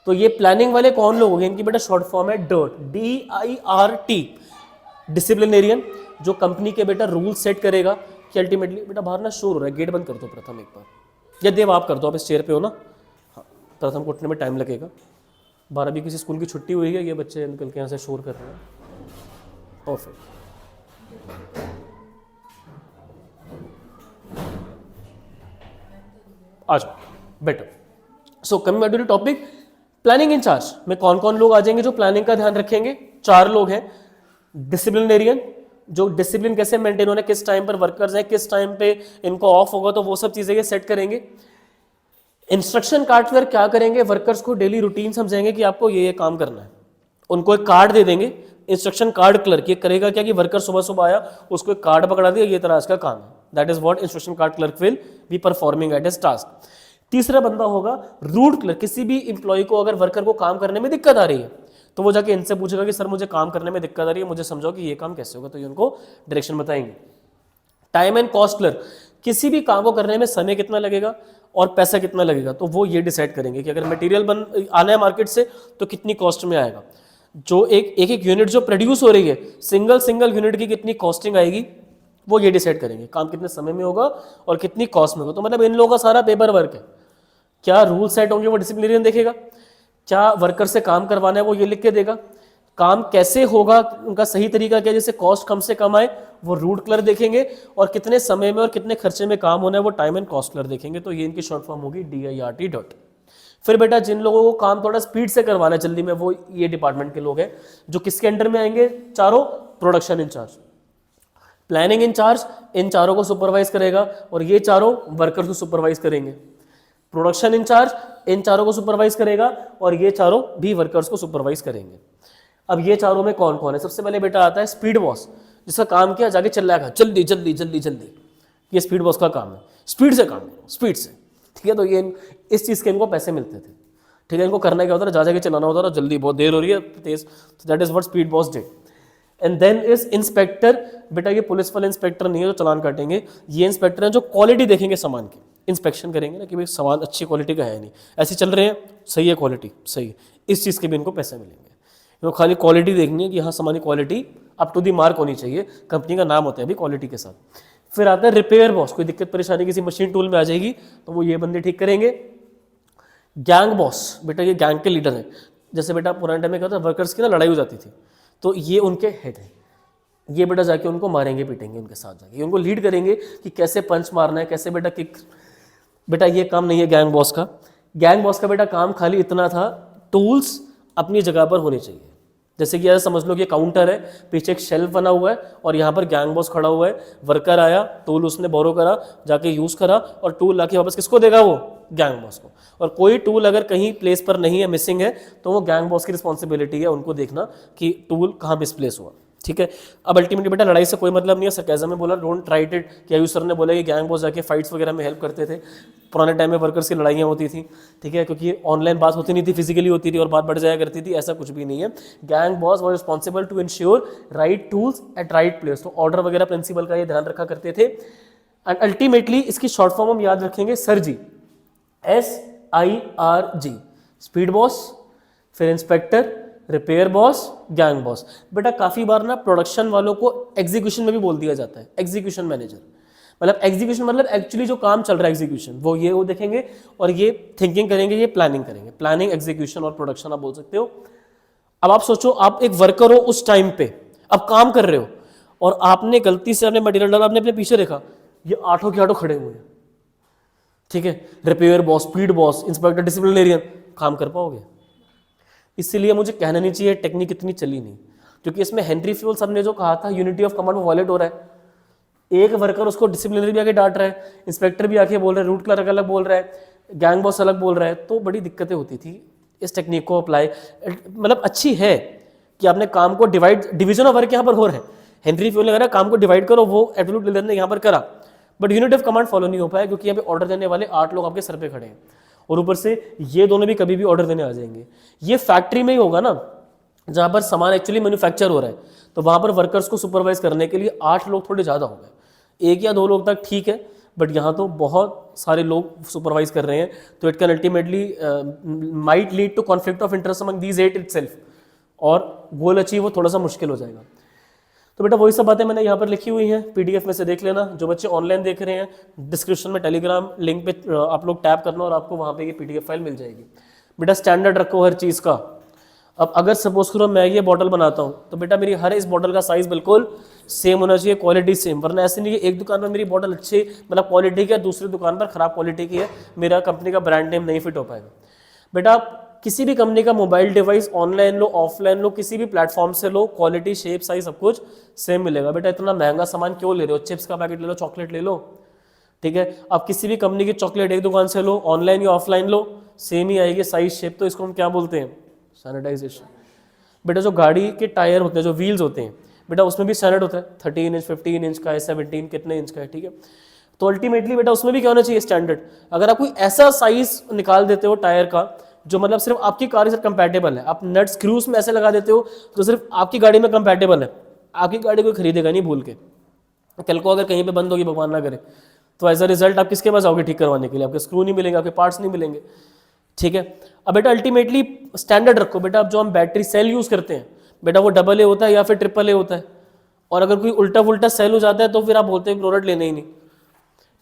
तो ये प्लानिंग वाले कौन लोग हैं, इनकी बेटा शॉर्ट फॉर्म है DIRT, DIRT, डिसिप्लिनेरियन, जो कंपनी के बेटा रूल सेट करेगा कि अल्टीमेटली बेटा बाहर ना शोर हो रहा है, गेट बंद कर दो प्रथम एक बार, या देव आप कर दो, आप इस चेयर पे हो ना, हाँ प्रथम को उठने में टाइम लगेगा, 12 भी किसी स्कूल की छुट्टी हुई है, ये बच्चे निकल के यहाँ से शोर कर रहे हैं। परफेक्ट, आ जाओ better. So coming back to the topic, planning in charge में कौन कौन लोग आ जाएंगे जो प्लानिंग का ध्यान रखेंगे? 4 लोग हैं। डिसिप्लिनेरियन, जो डिसिप्लिन कैसे मेंटेन होना है, किस टाइम पर वर्कर्स हैं, किस टाइम पे इनको ऑफ होगा, तो वो सब चीजें ये सेट करेंगे। इंस्ट्रक्शन कार्ड पर क्या करेंगे, वर्कर्स को डेली रूटीन समझाएंगे कि आपको ये काम करना है, उनको एक कार्ड दे देंगे, इंस्ट्रक्शन कार्ड क्लर्क ये करेगा क्या कि वर्कर सुबह सुबह आया, उसको एक कार्ड पकड़ा दिया, ये तरह आज का काम है, that is what instruction card clerk will be performing at his task. तीसरा बंदा होगा रूट क्लर्क, किसी भी इंप्लॉय को अगर वर्कर को काम करने में दिक्कत आ रही है तो वो जाके इनसे पूछेगा कि सर मुझे काम करने में दिक्कत आ रही है, मुझे समझाओ कि ये काम कैसे होगा, तो ये उनको डायरेक्शन बताएंगे। टाइम एंड कॉस्ट क्लर्क, किसी भी काम को करने में समय कितना लगेगा और पैसा कितना लगेगा, तो वो ये डिसाइड करेंगे कि अगर मटेरियल आना है मार्केट से तो कितनी कॉस्ट में आएगा, जो एक यूनिट जो प्रोड्यूस हो रही है सिंगल यूनिट की कितनी कॉस्टिंग आएगी, वो ये डिसाइड करेंगे, काम कितने समय में होगा और कितनी कॉस्ट में होगा। तो मतलब इन लोगों का सारा पेपर वर्क है, क्या रूल सेट होंगे वो डिसिप्लिनरियन देखेगा, क्या वर्कर से काम करवाना है वो ये लिख के देगा, काम कैसे होगा उनका सही तरीका क्या, जैसे कॉस्ट कम से कम आए वो रूट क्लर्क देखेंगे, और कितने समय में और कितने खर्चे में काम होना है वो टाइम एंड कॉस्ट क्लर्क देखेंगे। तो ये इनकी शॉर्ट फॉर्म होगी DIRT डॉट। फिर बेटा जिन लोगों को काम थोड़ा स्पीड से करवाना है जल्दी में, वो ये डिपार्टमेंट के लोग हैं जो किसके अंडर में आएंगे, चारों, प्रोडक्शन इंचार्ज, प्लानिंग इंचार्ज इन चारों को सुपरवाइज करेगा और ये चारों वर्कर्स को सुपरवाइज करेंगे, प्रोडक्शन इंचार्ज इन चारों को सुपरवाइज करेगा और ये चारों भी वर्कर्स को सुपरवाइज करेंगे। अब ये चारों में कौन कौन है, सबसे पहले बेटा आता है स्पीड बॉस, जिसका काम क्या, जाके चिल्लाएगा जल्दी जल्दी जल्दी जल्दी, ये स्पीड बॉस का काम है, स्पीड से काम करो स्पीड से, ठीक है। तो ये इस चीज़ के इनको पैसे मिलते थे, ठीक है। इनको करना क्या होता है, जा जाके चलाना होता है, जल्दी बहुत देर हो रही है तेज, that is what speed boss did. And then is inspector, बेटा ये पुलिस वाले इंस्पेक्टर नहीं है जो चालान काटेंगे, ये इंस्पेक्टर हैं जो क्वालिटी देखेंगे सामान की, इंस्पेक्शन करेंगे ना कि भाई सामान अच्छी क्वालिटी का है नहीं, ऐसे चल रहे हैं, सही है क्वालिटी, सही है, इस चीज़ के भी इनको पैसे मिलेंगे। तो खाली क्वालिटी देखनी है कि हाँ सामान की quality up to the mark होनी चाहिए, कंपनी का नाम होता है अभी क्वालिटी के साथ। फिर आता है रिपेयर बॉस, कोई दिक्कत परेशानी किसी मशीन टूल में आ जाएगी तो वो ये बंदे ठीक करेंगे। गैंग बॉस, बेटा ये गैंग के लीडर हैं, जैसे बेटा पुराने टाइम में क्या होता है वर्कर्स की ना लड़ाई हो जाती थी, तो ये उनके हेड है, ये बेटा जाके उनको मारेंगे पीटेंगे उनके साथ जाके, ये उनको लीड करेंगे कि कैसे पंच मारना है, कैसे बेटा किक, बेटा ये काम नहीं है गैंग बॉस का। गैंग बॉस का बेटा काम खाली इतना था, टूल्स अपनी जगह पर होने चाहिए, जैसे कि ऐसा समझ लो कि काउंटर है, पीछे एक शेल्फ बना हुआ है और यहाँ पर गैंग बॉस खड़ा हुआ है, वर्कर आया, टूल उसने बोरो करा, जाके यूज़ करा और टूल लाके वापस किसको देगा, वो गैंग बॉस को। और कोई टूल अगर कहीं प्लेस पर नहीं है, मिसिंग है, तो वो गैंग बॉस की रिस्पॉन्सिबिलिटी है उनको देखना कि टूल कहाँ मिसप्लेस हुआ, ठीक है। अब अल्टीमेटली बेटा लड़ाई से कोई मतलब नहीं है, सरकाज़म में बोला डोंट ट्राइट इट, कि आयुष सर ने बोला कि गैंग बॉस जाके फाइट्स वगैरह में हेल्प करते थे, पुराने टाइम में वर्कर्स की लड़ाइयाँ होती थी, ठीक है, क्योंकि ऑनलाइन बात होती नहीं थी, फिजिकली होती थी और बात बढ़ जाया करती थी, ऐसा कुछ भी नहीं है। Gang boss was responsible to ensure right tools at right place, तो ऑर्डर वगैरह प्रिंसिपल का ये ध्यान रखा करते थे। एंड अल्टीमेटली इसकी शॉर्ट फॉर्म हम याद रखेंगे sir ji, SIRG, speed boss, फिर inspector, repair boss, gang boss. बेटा काफ़ी बार ना प्रोडक्शन वालों को एग्जीक्यूशन में भी बोल दिया जाता है, एग्जीक्यूशन मैनेजर, मतलब एग्जीक्यूशन मतलब एक्चुअली जो काम चल रहा है एग्जीक्यूशन, वो देखेंगे और ये थिंकिंग करेंगे, ये प्लानिंग करेंगे, प्लानिंग, एग्जीक्यूशन और प्रोडक्शन आप बोल सकते हो। अब आप सोचो, आप एक वर्कर हो उस टाइम पे, अब काम कर रहे हो और आपने गलती से अपने मटेरियल डाला, आपने अपने पीछे देखा ये 8 के 8 खड़े हुए हैं, ठीक है, repair boss, speed boss, inspector, disciplinarian, काम कर पाओगे? इसीलिए मुझे कहना नहीं चाहिए टेक्निक इतनी चली नहीं, क्योंकि इसमें हेनरी फ्यूल साहब ने जो कहा था यूनिटी ऑफ कमांड में वॉलेट हो रहा है, एक वर्कर उसको डिसिप्लिनरी भी आके डांट रहा है, इंस्पेक्टर भी आके बोल रहा है, रूट क्लर्क अलग बोल रहा है, गैंग बॉस अलग बोल रहा है, तो बड़ी दिक्कतें होती थी। इस टेक्निक को अप्लाई मतलब अच्छी है कि आपने काम को डिवाइड, डिवीजन ऑफ वर्क यहाँ पर हो रहा है, हेनरी फ्यूल ने कहा काम को डिवाइड करो, वो एब्सोल्यूट लीडर ने यहाँ पर करा, but unit of command follow नहीं हो पाया क्योंकि यहाँ पे ऑर्डर देने वाले 8 लोग आपके सर पे खड़े हैं और ऊपर से ये दोनों भी कभी भी ऑर्डर देने आ जाएंगे। ये फैक्ट्री में ही होगा ना जहाँ पर सामान एक्चुअली मैन्युफैक्चर हो रहा है, तो वहाँ पर वर्कर्स को सुपरवाइज करने के लिए 8 लोग थोड़े ज़्यादा हो गए, 1 या 2 लोग तक ठीक है, बट यहाँ तो बहुत सारे लोग सुपरवाइज कर रहे हैं, तो it can ultimately might lead to conflict of interest among these 8 itself, और गोल अचीव वो थोड़ा सा मुश्किल हो जाएगा। तो बेटा वही सब बातें मैंने यहाँ पर लिखी हुई हैं, पीडीएफ में से देख लेना। जो बच्चे ऑनलाइन देख रहे हैं, डिस्क्रिप्शन में टेलीग्राम लिंक पे आप लोग टैप करना और आपको वहाँ पे ये पीडीएफ फाइल मिल जाएगी। बेटा स्टैंडर्ड रखो हर चीज़ का। अब अगर सपोज करो मैं ये बॉटल बनाता हूँ तो बेटा मेरी हर इस बॉटल का साइज बिल्कुल सेम होना चाहिए, क्वालिटी सेम, वरना ऐसे नहीं कि एक दुकान पर मेरी बॉटल अच्छी मतलब क्वालिटी की है, दूसरी दुकान पर खराब क्वालिटी की है, मेरा कंपनी का ब्रांड नेम नहीं फिट हो पाएगा। बेटा किसी भी कंपनी का मोबाइल डिवाइस ऑनलाइन लो ऑफलाइन लो किसी भी प्लेटफॉर्म से लो, क्वालिटी शेप साइज सब कुछ सेम मिलेगा। बेटा इतना महंगा सामान क्यों ले रहे हो, चिप्स का पैकेट ले लो, चॉकलेट ले लो, ठीक है। आप किसी भी कंपनी की चॉकलेट एक दुकान से लो, ऑनलाइन या ऑफलाइन लो, सेम ही आएगी साइज शेप, तो इसको हम क्या बोलते हैं, सैनिटाइजेशन। बेटा जो गाड़ी के टायर होते हैं, जो व्हील्स होते हैं, बेटा उसमें भी स्टैंडर्ड होता है, 13 इंच 15 इंच का है, 17 कितने इंच का है, ठीक है। तो अल्टीमेटली बेटा उसमें भी क्या होना चाहिए, स्टैंडर्ड। अगर आप कोई ऐसा साइज निकाल देते हो टायर का जो मतलब सिर्फ आपकी कार के साथ कंपैटिबल है, आप नट स्क्रूज में ऐसे लगा देते हो तो सिर्फ आपकी गाड़ी में कंपैटिबल है, आपकी गाड़ी कोई खरीदेगा नहीं भूल के, कल को अगर कहीं पे बंद होगी भगवान ना करे तो एज अ रिजल्ट आप किसके पास जाओगे ठीक करवाने के लिए, आपके स्क्रू नहीं मिलेंगे, आपके पार्ट्स नहीं मिलेंगे, ठीक है। अब बेटा अल्टीमेटली स्टैंडर्ड रखो। बेटा अब जो हम बैटरी सेल यूज करते हैं बेटा वो AA होता है या फिर AAA होता है, और अगर कोई उल्टा फुल्टा सेल हो जाता है तो फिर आप बोलते हैं प्रोडक्ट लेना ही नहीं,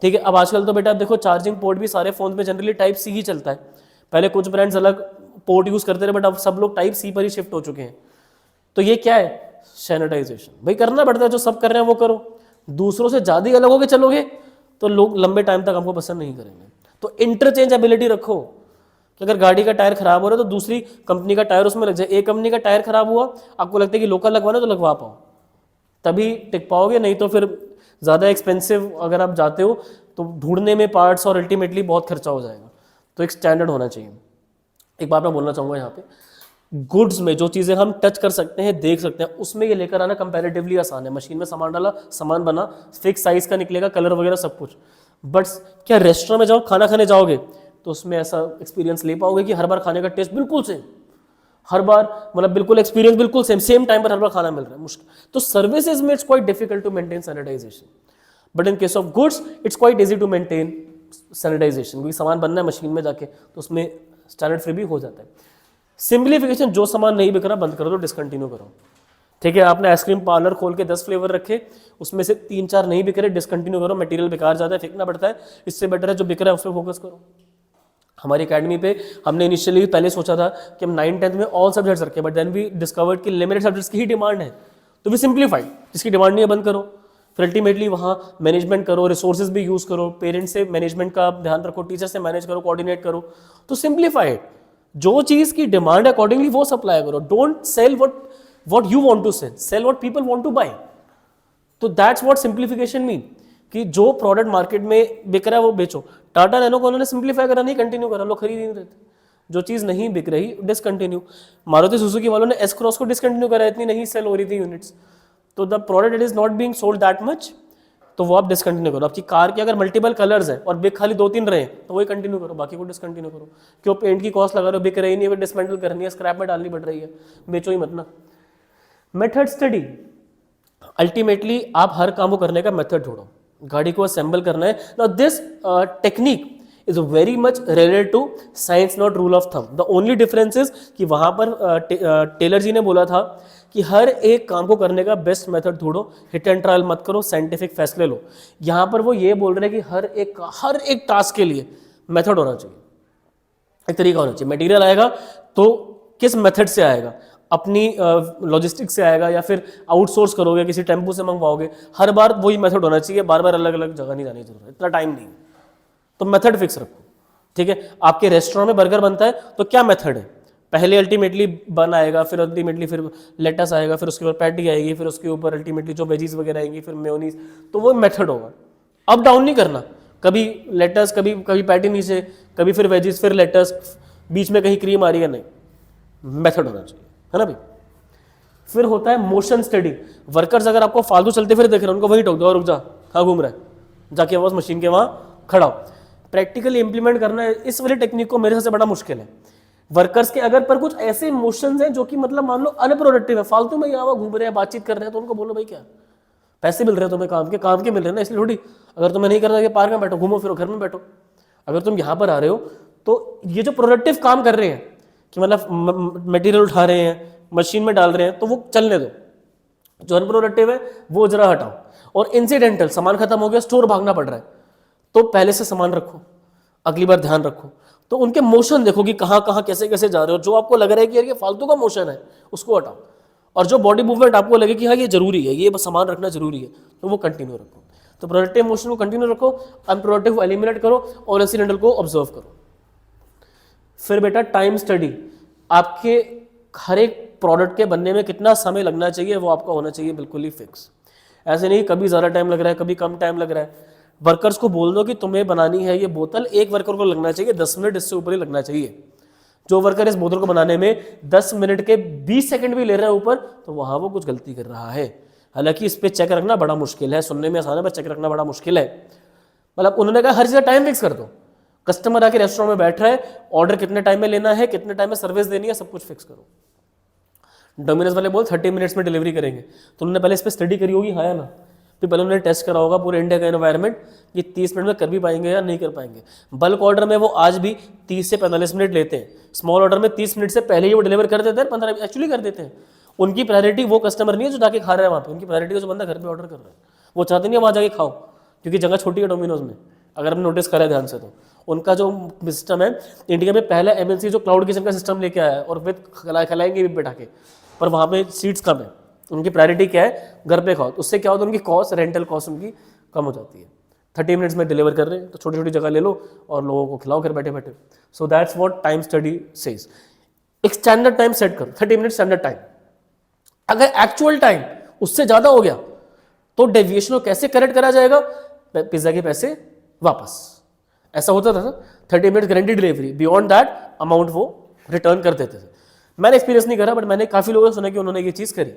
ठीक है। अब आजकल तो बेटा आप देखो चार्जिंग पोर्ट भी सारे फोन में जनरली Type-C ही चलता है, पहले कुछ ब्रांड्स अलग पोर्ट यूज करते रहे बट अब सब लोग Type-C पर ही शिफ्ट हो चुके हैं। तो ये क्या है, सैनिटाइजेशन। भाई करना पड़ता है, जो सब कर रहे हैं वो करो, दूसरों से ज़्यादा अलग होके चलोगे तो लोग लंबे टाइम तक हमको पसंद नहीं करेंगे। तो इंटरचेंजेबिलिटी रखो कि अगर गाड़ी का टायर खराब हो रहा है तो दूसरी कंपनी का टायर उसमें लग जाए। एक कंपनी का टायर खराब हुआ, आपको लगता है कि लोकल लगवाना तो लगवा पाओ, तभी टिक पाओगे, नहीं तो फिर ज़्यादा एक्सपेंसिव अगर आप जाते हो तो ढूंढने में पार्ट्स और अल्टीमेटली बहुत खर्चा हो जाएगा। तो एक स्टैंडर्ड होना चाहिए। एक बात मैं बोलना चाहूँगा यहाँ पे, गुड्स में जो चीज़ें हम टच कर सकते हैं देख सकते हैं उसमें ये लेकर आना कंपैरेटिवली आसान है। मशीन में सामान डाला, सामान बना, फिक्स साइज का निकलेगा, कलर वगैरह सब कुछ। बट क्या रेस्टोरेंट में जाओ खाना खाने जाओगे तो उसमें ऐसा एक्सपीरियंस ले पाओगे कि हर बार खाने का टेस्ट बिल्कुल सेम, हर बार मतलब बिल्कुल एक्सपीरियंस बिल्कुल सेम टाइम पर हर बार खाना मिल रहा है, मुश्किल। तो सर्विसेज में it's quite difficult to maintain sanitisation, but in case of goods it's quite easy to maintain sanitisation, क्योंकि सामान बनना है मशीन में जाके तो उसमें स्टैंडर्ड फ्री भी हो जाता है। सिंप्लीफिकेशन, जो सामान नहीं बिक रहा बंद करो, तो डिसकंटिन्यू करो, ठीक है। आपने आइसक्रीम पार्लर खोल के 10 फ्लेवर रखे, उसमें से 3-4 नहीं बिक रहे, डिसकंटिन्यू करो, मटेरियल बेकार जाता है, फेंकना पड़ता है, इससे बेटर है जो बिक रहा है उस पर फोकस करो। हमारी एकेडमी पे हमने इनिशियली पहले सोचा था कि हम 9th-10th में ऑल सब्जेक्ट्स रखें, बट देन वी डिस्कवर्ड कि लिमिटेड सब्जेक्ट्स की ही डिमांड है, तो वी सिंप्लीफाइड, जिसकी डिमांड नहीं है बंद करो। फिर अल्टीमेटली वहाँ मैनेजमेंट करो, रिसोर्सेज भी यूज़ करो, पेरेंट्स से मैनेजमेंट का ध्यान रखो, टीचर से मैनेज करो, कोऑर्डिनेट करो। तो सिंप्लीफाइड, जो चीज़ की डिमांड है अकॉर्डिंगली वो सप्लाई करो। Don't sell what you want to sell what people want to buy. तो दैट्स व्हाट सिंप्लीफिकेशन मीन, कि जो प्रोडक्ट मार्केट में बिक रहा है वो बेचो। टाटा नैनो को उन्होंने सिंप्लीफाई करा, नहीं कंटिन्यू करा, लोग खरीद ही नहीं रहे थे। जो चीज़ नहीं बिक रही डिसकंटिन्यू। मारुति सुजुकी वालों ने एस क्रॉस को डिसकंटिन्यू करा, इतनी नहीं सेल हो रही थी यूनिट्स, तो the product it is not being sold that much, तो वो आप डिसकंटिन्यू करो। आपकी कार के अगर मल्टीपल कलर्स है और बिक खाली 2-3 रहे तो वही कंटिन्यू करो, बाकी को डिसकंटिन्यू करो। क्यों पेंट की कॉस्ट लगा रहे हो, बिक रही नहीं है, डिसमेंटल करनी है, स्क्रैप में डालनी पड़ रही है, बेचो ही मत ना। मेथड स्टडी, अल्टीमेटली आप हर काम को करने का मेथड ढूंढो, गाड़ी को असेंबल करना है। Now this technique is very much related to science, not rule of thumb. The only difference is कि वहां पर टेलर जी ने बोला था कि हर एक काम को करने का बेस्ट मेथड ढूंढो, हिट एंड ट्रायल मत करो, साइंटिफिक फैसले लो। यहाँ पर वो ये बोल रहे हैं कि हर एक टास्क के लिए मेथड होना चाहिए, एक तरीका होना चाहिए। मटेरियल आएगा तो किस मेथड से आएगा, अपनी लॉजिस्टिक्स से आएगा या फिर आउटसोर्स करोगे, किसी टेम्पो से मंगवाओगे, हर बार वही मेथड होना चाहिए, बार बार अलग अलग जगह नहीं जाने की जरूरत है, इतना टाइम नहीं। तो मेथड फिक्स रखो, ठीक है। आपके रेस्टोरेंट में बर्गर बनता है तो क्या मेथड है, पहले अल्टीमेटली बन आएगा, फिर अल्टीमेटली फिर लेटस आएगा, फिर उसके ऊपर पैटी आएगी, फिर उसके ऊपर अल्टीमेटली जो वेजीज वगैरह आएंगी, फिर मेयोनीज, तो वो मेथड होगा। अप डाउन नहीं करना, कभी लेटस, कभी पैटी नीचे, कभी फिर वेजीज, फिर लेटस, बीच में कहीं क्रीम आ रही है, नहीं, मेथड होना चाहिए, है ना भाई। फिर होता है मोशन स्टडी। वर्कर्स अगर आपको फालतू चलते फिर देख रहे हैं, उनको वहीं टोक दो, रुक जा, कहाँ घूम रहा है, जाके बस मशीन के वहाँ खड़ा हो। प्रैक्टिकली इंप्लीमेंट करना है इस वाली टेक्निक को मेरे सबसे बड़ा मुश्किल है। वर्कर्स के अगर पर कुछ ऐसे इमोशंस हैं जो कि मतलब मान लो अनप्रोडक्टिव है, फालतू में यहाँ घूम रहे हैं, बातचीत कर रहे हैं, तो उनको बोलो भाई क्या पैसे मिल रहे हैं तुम्हें, काम के मिल रहे हैं ना, इसलिए थोड़ी। अगर तुम्हें नहीं करना कि पार्क में बैठो, घूमो फिरो, घर में बैठो। अगर तुम यहाँ पर आ रहे हो तो ये जो प्रोडक्टिव काम कर रहे हैं कि मतलब मटेरियल उठा रहे हैं, मशीन में डाल रहे हैं, तो वो चलने दो। जो अनप्रोडक्टिव है वो जरा हटाओ। और इंसिडेंटल सामान खत्म हो गया, स्टोर भागना पड़ रहा है, तो पहले से सामान रखो, अगली बार ध्यान रखो। तो उनके मोशन देखो कि कहाँ कहाँ कैसे कैसे जा रहे हो। जो आपको लग रहा है कि यार ये फालतू का मोशन है, उसको हटाओ। और जो बॉडी मूवमेंट आपको लगे कि हाँ ये जरूरी है, ये सामान रखना जरूरी है, तो वो कंटिन्यू रखो। तो प्रोडक्टिव मोशन को कंटिन्यू रखो, अनप्रोडक्टिव को एलिमिनेट करो और इंसिडेंटल को ऑब्जर्व करो। फिर बेटा टाइम स्टडी, आपके हर एक प्रोडक्ट के बनने में कितना समय लगना चाहिए वो आपका होना चाहिए बिल्कुल ही फिक्स। ऐसे नहीं कभी ज़्यादा टाइम लग रहा है, कभी कम टाइम लग रहा है। वर्कर्स को बोल दो कि तुम्हें बनानी है ये बोतल, एक वर्कर को लगना चाहिए 10 मिनट, इससे ऊपर ही लगना चाहिए। जो वर्कर इस बोतल को बनाने में 10 मिनट के 20 सेकंड भी ले रहा है ऊपर, तो वहाँ वो कुछ गलती कर रहा है। हालांकि इस पर चेक रखना बड़ा मुश्किल है, सुनने में आसान है पर चेक रखना बड़ा मुश्किल है। मतलब उन्होंने कहा हर चीज़ टाइम फिक्स कर दो। कस्टमर आके रेस्टोरेंट में बैठ रहा है, ऑर्डर कितने टाइम में लेना है, कितने टाइम में सर्विस देनी है, सब कुछ फिक्स करो। डोमिनोज वाले बोल 30 मिनट्स में डिलीवरी करेंगे, तो उन्होंने पहले इस पर स्टडी करी होगी, हाँ या ना। फिर पहले उन्होंने टेस्ट करा होगा पूरे इंडिया का एनवायरनमेंट कि 30 मिनट में कर भी पाएंगे या नहीं कर पाएंगे। बल्क ऑर्डर में वो आज भी 30 से 45 मिनट लेते हैं, स्मॉल ऑर्डर में 30 मिनट से पहले ही वो डिलीवर कर देते हैं, 15 एक्चुअली कर देते हैं। उनकी प्रायोरिटी वो कस्टमर नहीं है जो जाके खा रहा है वहाँ पे, उनकी प्रायोरिटी जो बंदा घर पे ऑर्डर कर रहा है। वो चाहते नहीं है वहाँ जाके खाओ, क्योंकि जगह छोटी है डोमिनोज में, अगर हम नोटिस करें ध्यान से। तो उनका जो सिस्टम है, इंडिया में पहला MNC जो क्लाउड किचन का सिस्टम लेके आया है, और विद खिलाएंगे भी बैठा के, पर वहाँ पे सीट्स कम है। उनकी प्रायोरिटी क्या है, घर पे खाओ। उससे क्या होता है, उनकी कॉस्ट, रेंटल कॉस्ट उनकी कम हो जाती है। 30 मिनट्स में डिलीवर कर रहे हैं तो छोटी छोटी जगह ले लो और लोगों को खिलाओ घर बैठे बैठे। So that's what time study says. एक स्टैंडर्ड टाइम सेट करो, 30 मिनट स्टैंडर्ड टाइम। अगर एक्चुअल टाइम उससे ज़्यादा हो गया तो डेविएशन को कैसे करेक्ट करा जाएगा, पिज्ज़ा के पैसे वापस। ऐसा होता था ना, 30 minute guarantee delivery, beyond that amount वो रिटर्न कर देते थे। मैंने एक्सपीरियंस नहीं करा, बट मैंने काफ़ी लोगों से सुना कि उन्होंने ये चीज़ करी,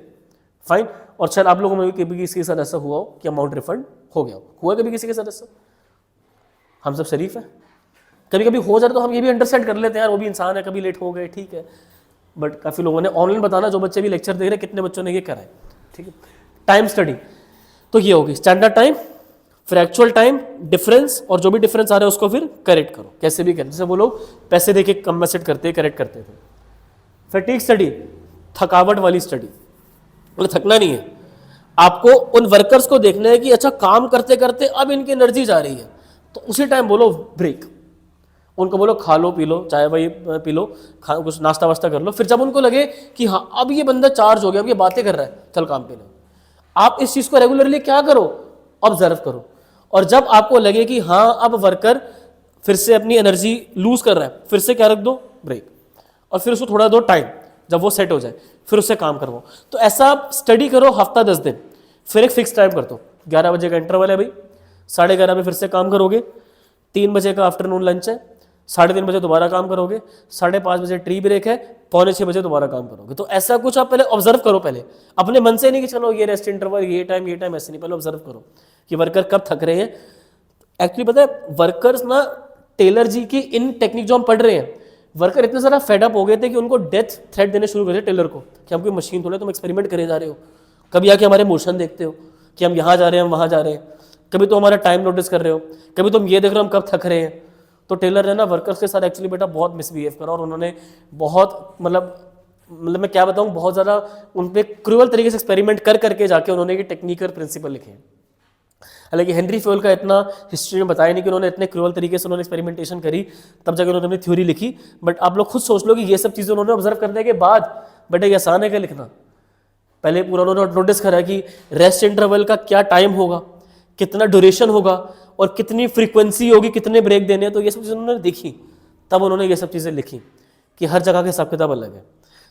फाइन। और शायद आप लोगों में भी कभी किसी के साथ ऐसा हुआ हो कि अमाउंट रिफंड हो गया हो। हुआ कभी किसी के साथ ऐसा? हम सब शरीफ हैं। कभी कभी हो जाए तो हम ये भी अंडरस्टैंड कर लेते हैं, यार वो भी इंसान है, कभी लेट हो गए, ठीक है। बट काफ़ी लोगों ने ऑनलाइन बताना, जो बच्चे भी लेक्चर देख रहे हैं, कितने बच्चों ने ये करा है, ठीक है। टाइम स्टडी तो ये होगी स्टैंडर्ड टाइम, फिर एक्चुअल टाइम, डिफरेंस, और जो भी डिफरेंस आ रहा है उसको फिर करेक्ट करो, कैसे भी करें। जैसे वो लोग पैसे देके कंपनसेट करते, करेक्ट करते थे। फैटीग स्टडी, थकावट वाली स्टडी, मतलब थकना नहीं है आपको, उन वर्कर्स को देखना है कि अच्छा काम करते करते अब इनकी एनर्जी जा रही है, तो उसी टाइम बोलो ब्रेक। उनको बोलो खा लो, पी लो, चाय वाय पी लो, कुछ नाश्ता वास्ता कर लो। फिर जब उनको लगे कि हाँ अब ये बंदा चार्ज हो गया, अब ये बातें कर रहा है, चल काम पे लो। आप इस चीज़ को रेगुलरली क्या करो, ऑब्जर्व करो। और जब आपको लगे कि हाँ अब वर्कर फिर से अपनी एनर्जी लूज कर रहा है, फिर से क्या रख दो, ब्रेक। और फिर उसको थोड़ा दो टाइम, जब वो सेट हो जाए फिर उससे काम करवाओ। तो ऐसा आप स्टडी करो हफ्ता 10 दिन, फिर एक फिक्स टाइम कर दो। 11 बजे का इंटरवल है भाई, 11:30 में फिर से काम करोगे, 3 बजे का आफ्टरनून लंच है, 3:30 बजे दोबारा काम करोगे, 5:30 बजे ट्री ब्रेक है, 5:45 बजे दोबारा काम करोगे। तो ऐसा कुछ आप पहले ऑब्जर्व करो, पहले अपने मन से नहीं कि चलो ये रेस्ट इंटरवल, ये टाइम, ऐसे नहीं। पहले ऑब्जर्व करो कि वर्कर कब थक रहे हैं। एक्चुअली पता है वर्कर्स ना, टेलर जी की इन टेक्निक जो हम पढ़ रहे हैं, वर्कर इतने ज़्यादा फेडअप हो गए थे कि उनको डेथ थ्रेट देने शुरू कर दिए टेलर को कि हम कोई मशीन थोड़े, तुम एक्सपेरिमेंट करे जा रहे हो। कभी आके हमारे मोशन देखते हो कि हम यहाँ जा रहे हैं, हम वहाँ जा रहे हैं, कभी तो हमारा टाइम नोटिस कर रहे हो, कभी तुम ये देख रहे हो हम कब थक रहे हैं। तो टेलर ने ना वर्कर्स के साथ एक्चुअली बेटा बहुत मिसबिहेव करा, और उन्होंने बहुत मतलब मैं क्या बताऊँ, बहुत ज़्यादा उन पर क्रूअल तरीके से एक्सपेरिमेंट कर करके जाके उन्होंने ये टेक्निक और प्रिंसिपल लिखे हैं। हालांकि हेनरी फ्यूल का इतना हिस्ट्री में बताया नहीं कि उन्होंने इतने क्रूअल तरीके से उन्होंने एक्सपेरिमेंटेशन करी, तब जाकर उन्होंने अपनी थ्योरी लिखी। बट आप लोग खुद सोच लो कि ये सब चीज़ें उन्होंने ऑब्जर्व करने के बाद, बेटा ये आसान है क्या लिखना? पहले पूरा उन्होंने नोटिस करा कि रेस्ट इंटरवल का क्या टाइम होगा, कितना ड्यूरेशन होगा, और कितनी फ्रीक्वेंसी होगी, कितने ब्रेक देने हैं। तो ये सब चीज़ें उन्होंने देखी, तब उन्होंने ये सब चीज़ें लिखी कि हर जगह के हिसाब किताब अलग है।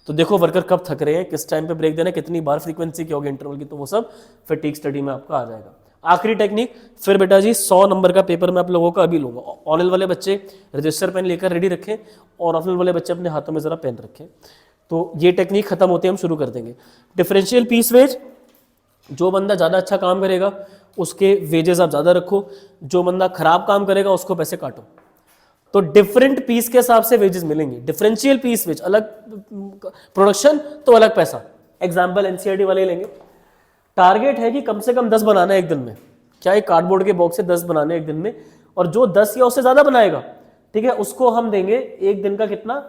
तो देखो वर्कर कब थक रहे हैं, किस टाइम पे ब्रेक देना है, कितनी बार फ्रीक्वेंसी की होगी इंटरवल की, तो वो सब फैटीग स्टडी में आपका आ जाएगा। आखिरी टेक्निक, फिर बेटा जी 100 नंबर का पेपर मैं आप लोगों का अभी लूँगा। ऑनलाइन वाले बच्चे रजिस्टर पेन लेकर रेडी रखें, और ऑफलाइन वाले बच्चे अपने हाथों में ज़रा पेन रखें। तो ये टेक्निक खत्म होते हम शुरू कर देंगे। डिफरेंशियल पीस वेज, जो बंदा ज़्यादा अच्छा काम करेगा उसके वेजेस आप ज़्यादा रखो, जो बंदा खराब काम करेगा उसको पैसे काटो। तो डिफरेंट पीस के हिसाब से वेजेस मिलेंगे, डिफरेंशियल पीस वेज, अलग प्रोडक्शन तो अलग पैसा। एग्जाम्पल एनसीईआरटी वाले लेंगे, टारगेट है कि कम से कम 10 बनाना है एक दिन में, क्या एक कार्डबोर्ड के बॉक्स से 10 बनाने एक दिन में, और जो 10 या उससे ज्यादा बनाएगा, ठीक है, उसको हम देंगे एक दिन का कितना,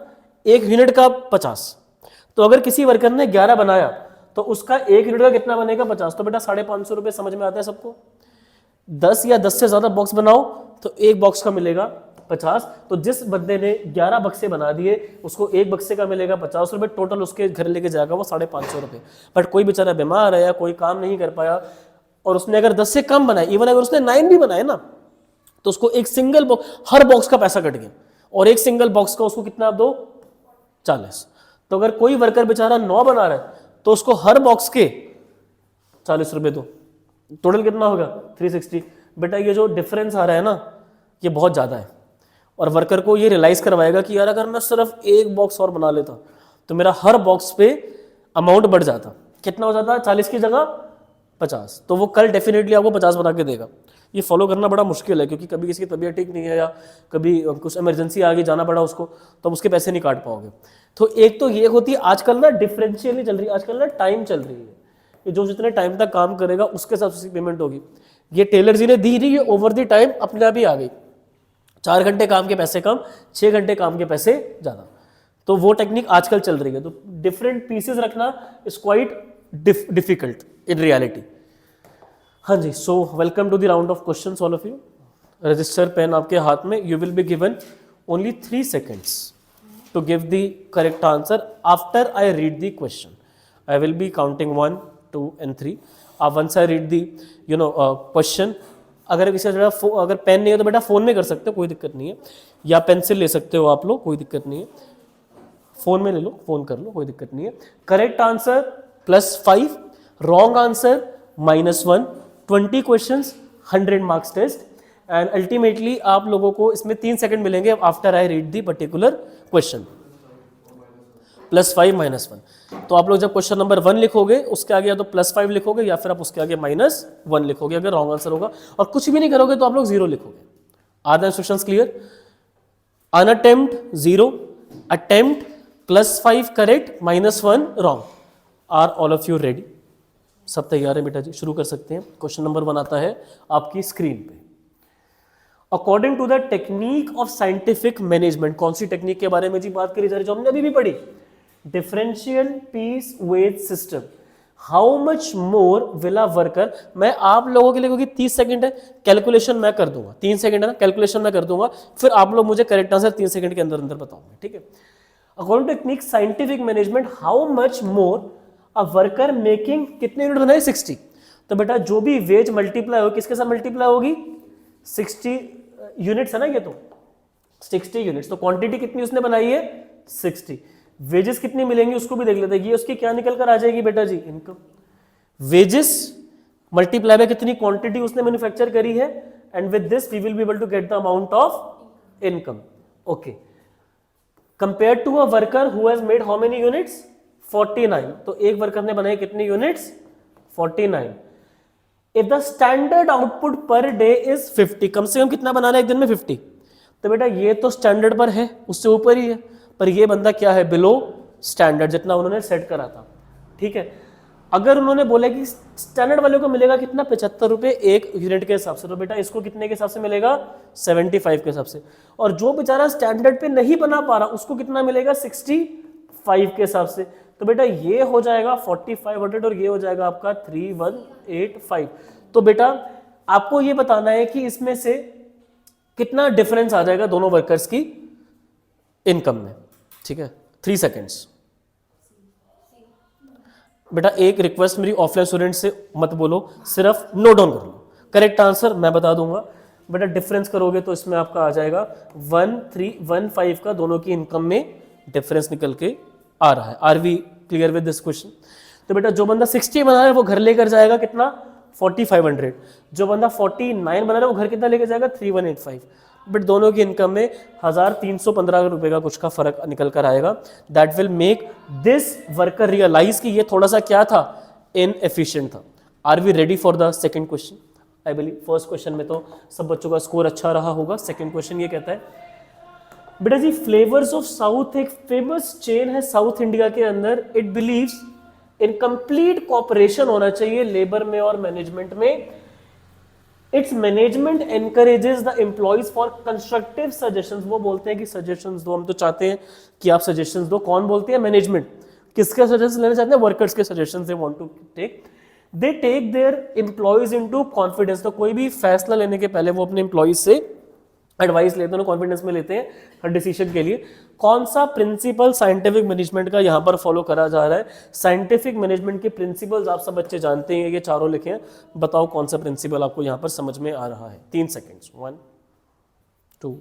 1 यूनिट का 50। तो अगर किसी वर्कर ने 11 बनाया तो उसका 1 यूनिट का कितना बनेगा, 50। तो बेटा 550 रुपये, समझ में आता है सबको। 10 या 10 से ज्यादा बॉक्स बनाओ तो एक बॉक्स का मिलेगा 50। तो जिस बंदे ने 11 बक्से बना दिए उसको एक बक्से का मिलेगा 50 रुपये, टोटल उसके घर लेके जाएगा वो 550 रुपये। बट कोई बेचारा बीमार है या कोई काम नहीं कर पाया और उसने अगर 10 से कम बनाए, इवन अगर उसने 9 भी बनाए ना, तो उसको एक सिंगल बॉक्स, हर बॉक्स का पैसा कट गया, और एक सिंगल बॉक्स का उसको कितना आप दो, 40। तो अगर कोई वर्कर बेचारा 9 बना रहा है तो उसको हर बॉक्स के 40 रुपये दो, टोटल कितना होगा 360। बेटा ये जो डिफरेंस आ रहा है ना, ये बहुत ज़्यादा है, और वर्कर को ये रियलाइज करवाएगा कि यार अगर मैं सिर्फ एक बॉक्स और बना लेता तो मेरा हर बॉक्स पे अमाउंट बढ़ जाता, कितना हो जाता, 40 की जगह 50। तो वो कल डेफिनेटली आपको 50 बना के देगा। ये फॉलो करना बड़ा मुश्किल है, क्योंकि कभी किसी की तबीयत ठीक नहीं है या कभी कुछ इमरजेंसी आ गई, जाना पड़ा उसको, तो उसके पैसे नहीं काट पाओगे। तो एक तो ये होती है, आजकल ना डिफरेंशियल नहीं चल रही, आजकल ना टाइम चल रही है, कि जो जितने टाइम तक काम करेगा उसके साथ उसकी पेमेंट होगी। ये टेलर जी ने दी नहीं, ये ओवर द टाइम अपने आप ही आ गई, 4 घंटे काम के पैसे कम, 6 घंटे काम के पैसे ज़्यादा। तो वो टेक्निक आजकल चल रही है। तो डिफरेंट पीसेस रखना is quite difficult in reality. हाँ जी, so welcome to the round of questions all of you. Register pen आपके हाथ में, you will be given only 3 seconds to give the correct answer after I read the question. I will be counting 1, 2 and 3. Once I read the question, अगर किसी अगर pen नहीं है तो बेटा फोन में कर सकते हो, कोई दिक्कत नहीं है, या पेंसिल ले सकते हो आप लोग, कोई दिक्कत नहीं है, फोन में ले लो, फोन कर लो, कोई दिक्कत नहीं है। Correct answer +5, wrong answer -1, 20 questions, 100 marks test, and ultimately आप लोगों को इसमें 3 सेकंड मिलेंगे after I read the particular question. +5 -1, तो आप लोग जब क्वेश्चन नंबर 1 लिखोगे उसके आगे या तो +5 लिखोगे या फिर आप उसके आगे -1 लिखोगे अगर रॉन्ग आंसर होगा, और कुछ भी नहीं करोगे तो आप लोग 0 लिखोगे। Are the instructions clear? Unattempt 0, attempt +5 correct, -1 wrong. Are all of you ready? सब तैयार है बेटा जी, शुरू कर सकते हैं। क्वेश्चन नंबर 1 आता है आपकी स्क्रीन पे। According to the technique of scientific management, कौन सी टेक्निक के बारे में जी बात करी जा रही है, जो हमने अभी भी पढ़ी, differential piece wage system. How much more will a worker, मैं आप लोगों के लिए, क्योंकि 30 सेकंड है, कैलकुलेशन मैं कर दूंगा, 3 सेकंड है ना, कैलकुलेशन मैं कर दूंगा, फिर आप लोग मुझे करेक्ट आंसर 3 सेकंड के अंदर अंदर बताओगे, ठीक है। According to technique scientific management, how much more a worker making, कितने यूनिट बनाए, 60। तो बेटा जो भी वेज मल्टीप्लाई होगी किसके साथ मल्टीप्लाई होगी, 60 यूनिट्स है ना, ये तो 60 यूनिट्स, तो क्वांटिटी कितनी उसने बनाई है, 60। वेजेस कितनी मिलेंगी उसको भी देख लेते हैं, ये उसकी क्या निकल कर आ जाएगी बेटा जी, इनकम। वेजेस मल्टीप्लाई बाय कितनी क्वांटिटी उसने मैन्युफैक्चर करी है, and with this we will be able to get the amount of income. Okay, compare to a worker who has made how many units, 49। तो एक वर्कर ने बनाए कितनी units, 49। If the standard output per day is 50, कम से कम कितना बनाना है एक दिन में, 50। तो बेटा ये तो स्टैंडर्ड पर है, उससे ऊपर ही है, पर ये बंदा क्या है, बिलो स्टैंडर्ड, जितना उन्होंने सेट करा था, ठीक है। अगर उन्होंने बोला कि स्टैंडर्ड वाले को मिलेगा कितना, 75 रुपए एक यूनिट के हिसाब से, तो बेटा इसको कितने के हिसाब से मिलेगा, 75 के हिसाब से। और जो बेचारा स्टैंडर्ड पे नहीं बना पा रहा उसको कितना मिलेगा, 65 के हिसाब से। तो बेटा ये हो जाएगा 4500 और ये हो जाएगा आपका 3185। तो बेटा आपको ये बताना है कि इसमें से कितना डिफरेंस आ जाएगा दोनों वर्कर्स की इनकम में, ठीक है। 3 सेकेंड्स। बेटा एक रिक्वेस्ट मेरी ऑफलाइन स्टूडेंट से मत बोलो, सिर्फ नोट डाउन कर लो, करेक्ट आंसर मैं बता दूंगा। बेटा डिफरेंस करोगे तो इसमें आपका आ जाएगा 1315 का दोनों की इनकम में डिफरेंस निकल के आ रहा है। Are we clear with this question? तो बेटा जो बंदा 60 बना रहा है वो घर लेकर जाएगा कितना, 4500। जो बंदा 49 बना रहा है वो घर कितना लेकर जाएगा, 3185। बट दोनों की इनकम में 1315 रुपए का कुछ का फर्क निकल कर आएगा। That will make this worker realise कि ये थोड़ा सा क्या था, इनएफिशिएंट था। Are we ready for the second question? I believe first question में तो सब बच्चों का स्कोर अच्छा रहा होगा। सेकंड क्वेश्चन ये कहता है बेटा जी फ्लेवर्स ऑफ साउथ एक फेमस चेन है साउथ इंडिया के अंदर, it believes in complete cooperation होना चाहिए लेबर में और मैनेजमेंट में। Its management encourages the employees for constructive suggestions. वो बोलते हैं कि सजेशंस दो, हम तो चाहते हैं कि आप सजेशंस दो। कौन बोलते हैं? मैनेजमेंट। किसके सजेशन लेना चाहते हैं? वर्कर्स के suggestions they want to take. They take their employees into confidence. तो कोई भी फैसला लेने के पहले वो अपने एम्प्लॉइज से एडवाइस लेते हैं, कॉन्फिडेंस में लेते हैं हर डिसीजन के लिए। कौन सा प्रिंसिपल साइंटिफिक मैनेजमेंट का यहाँ पर फॉलो करा जा रहा है? साइंटिफिक मैनेजमेंट के प्रिंसिपल्स आप सब बच्चे जानते हैं, ये चारों लिखे हैं। बताओ कौन सा प्रिंसिपल आपको यहाँ पर समझ में आ रहा है? 3 सेकेंड्स। 1 2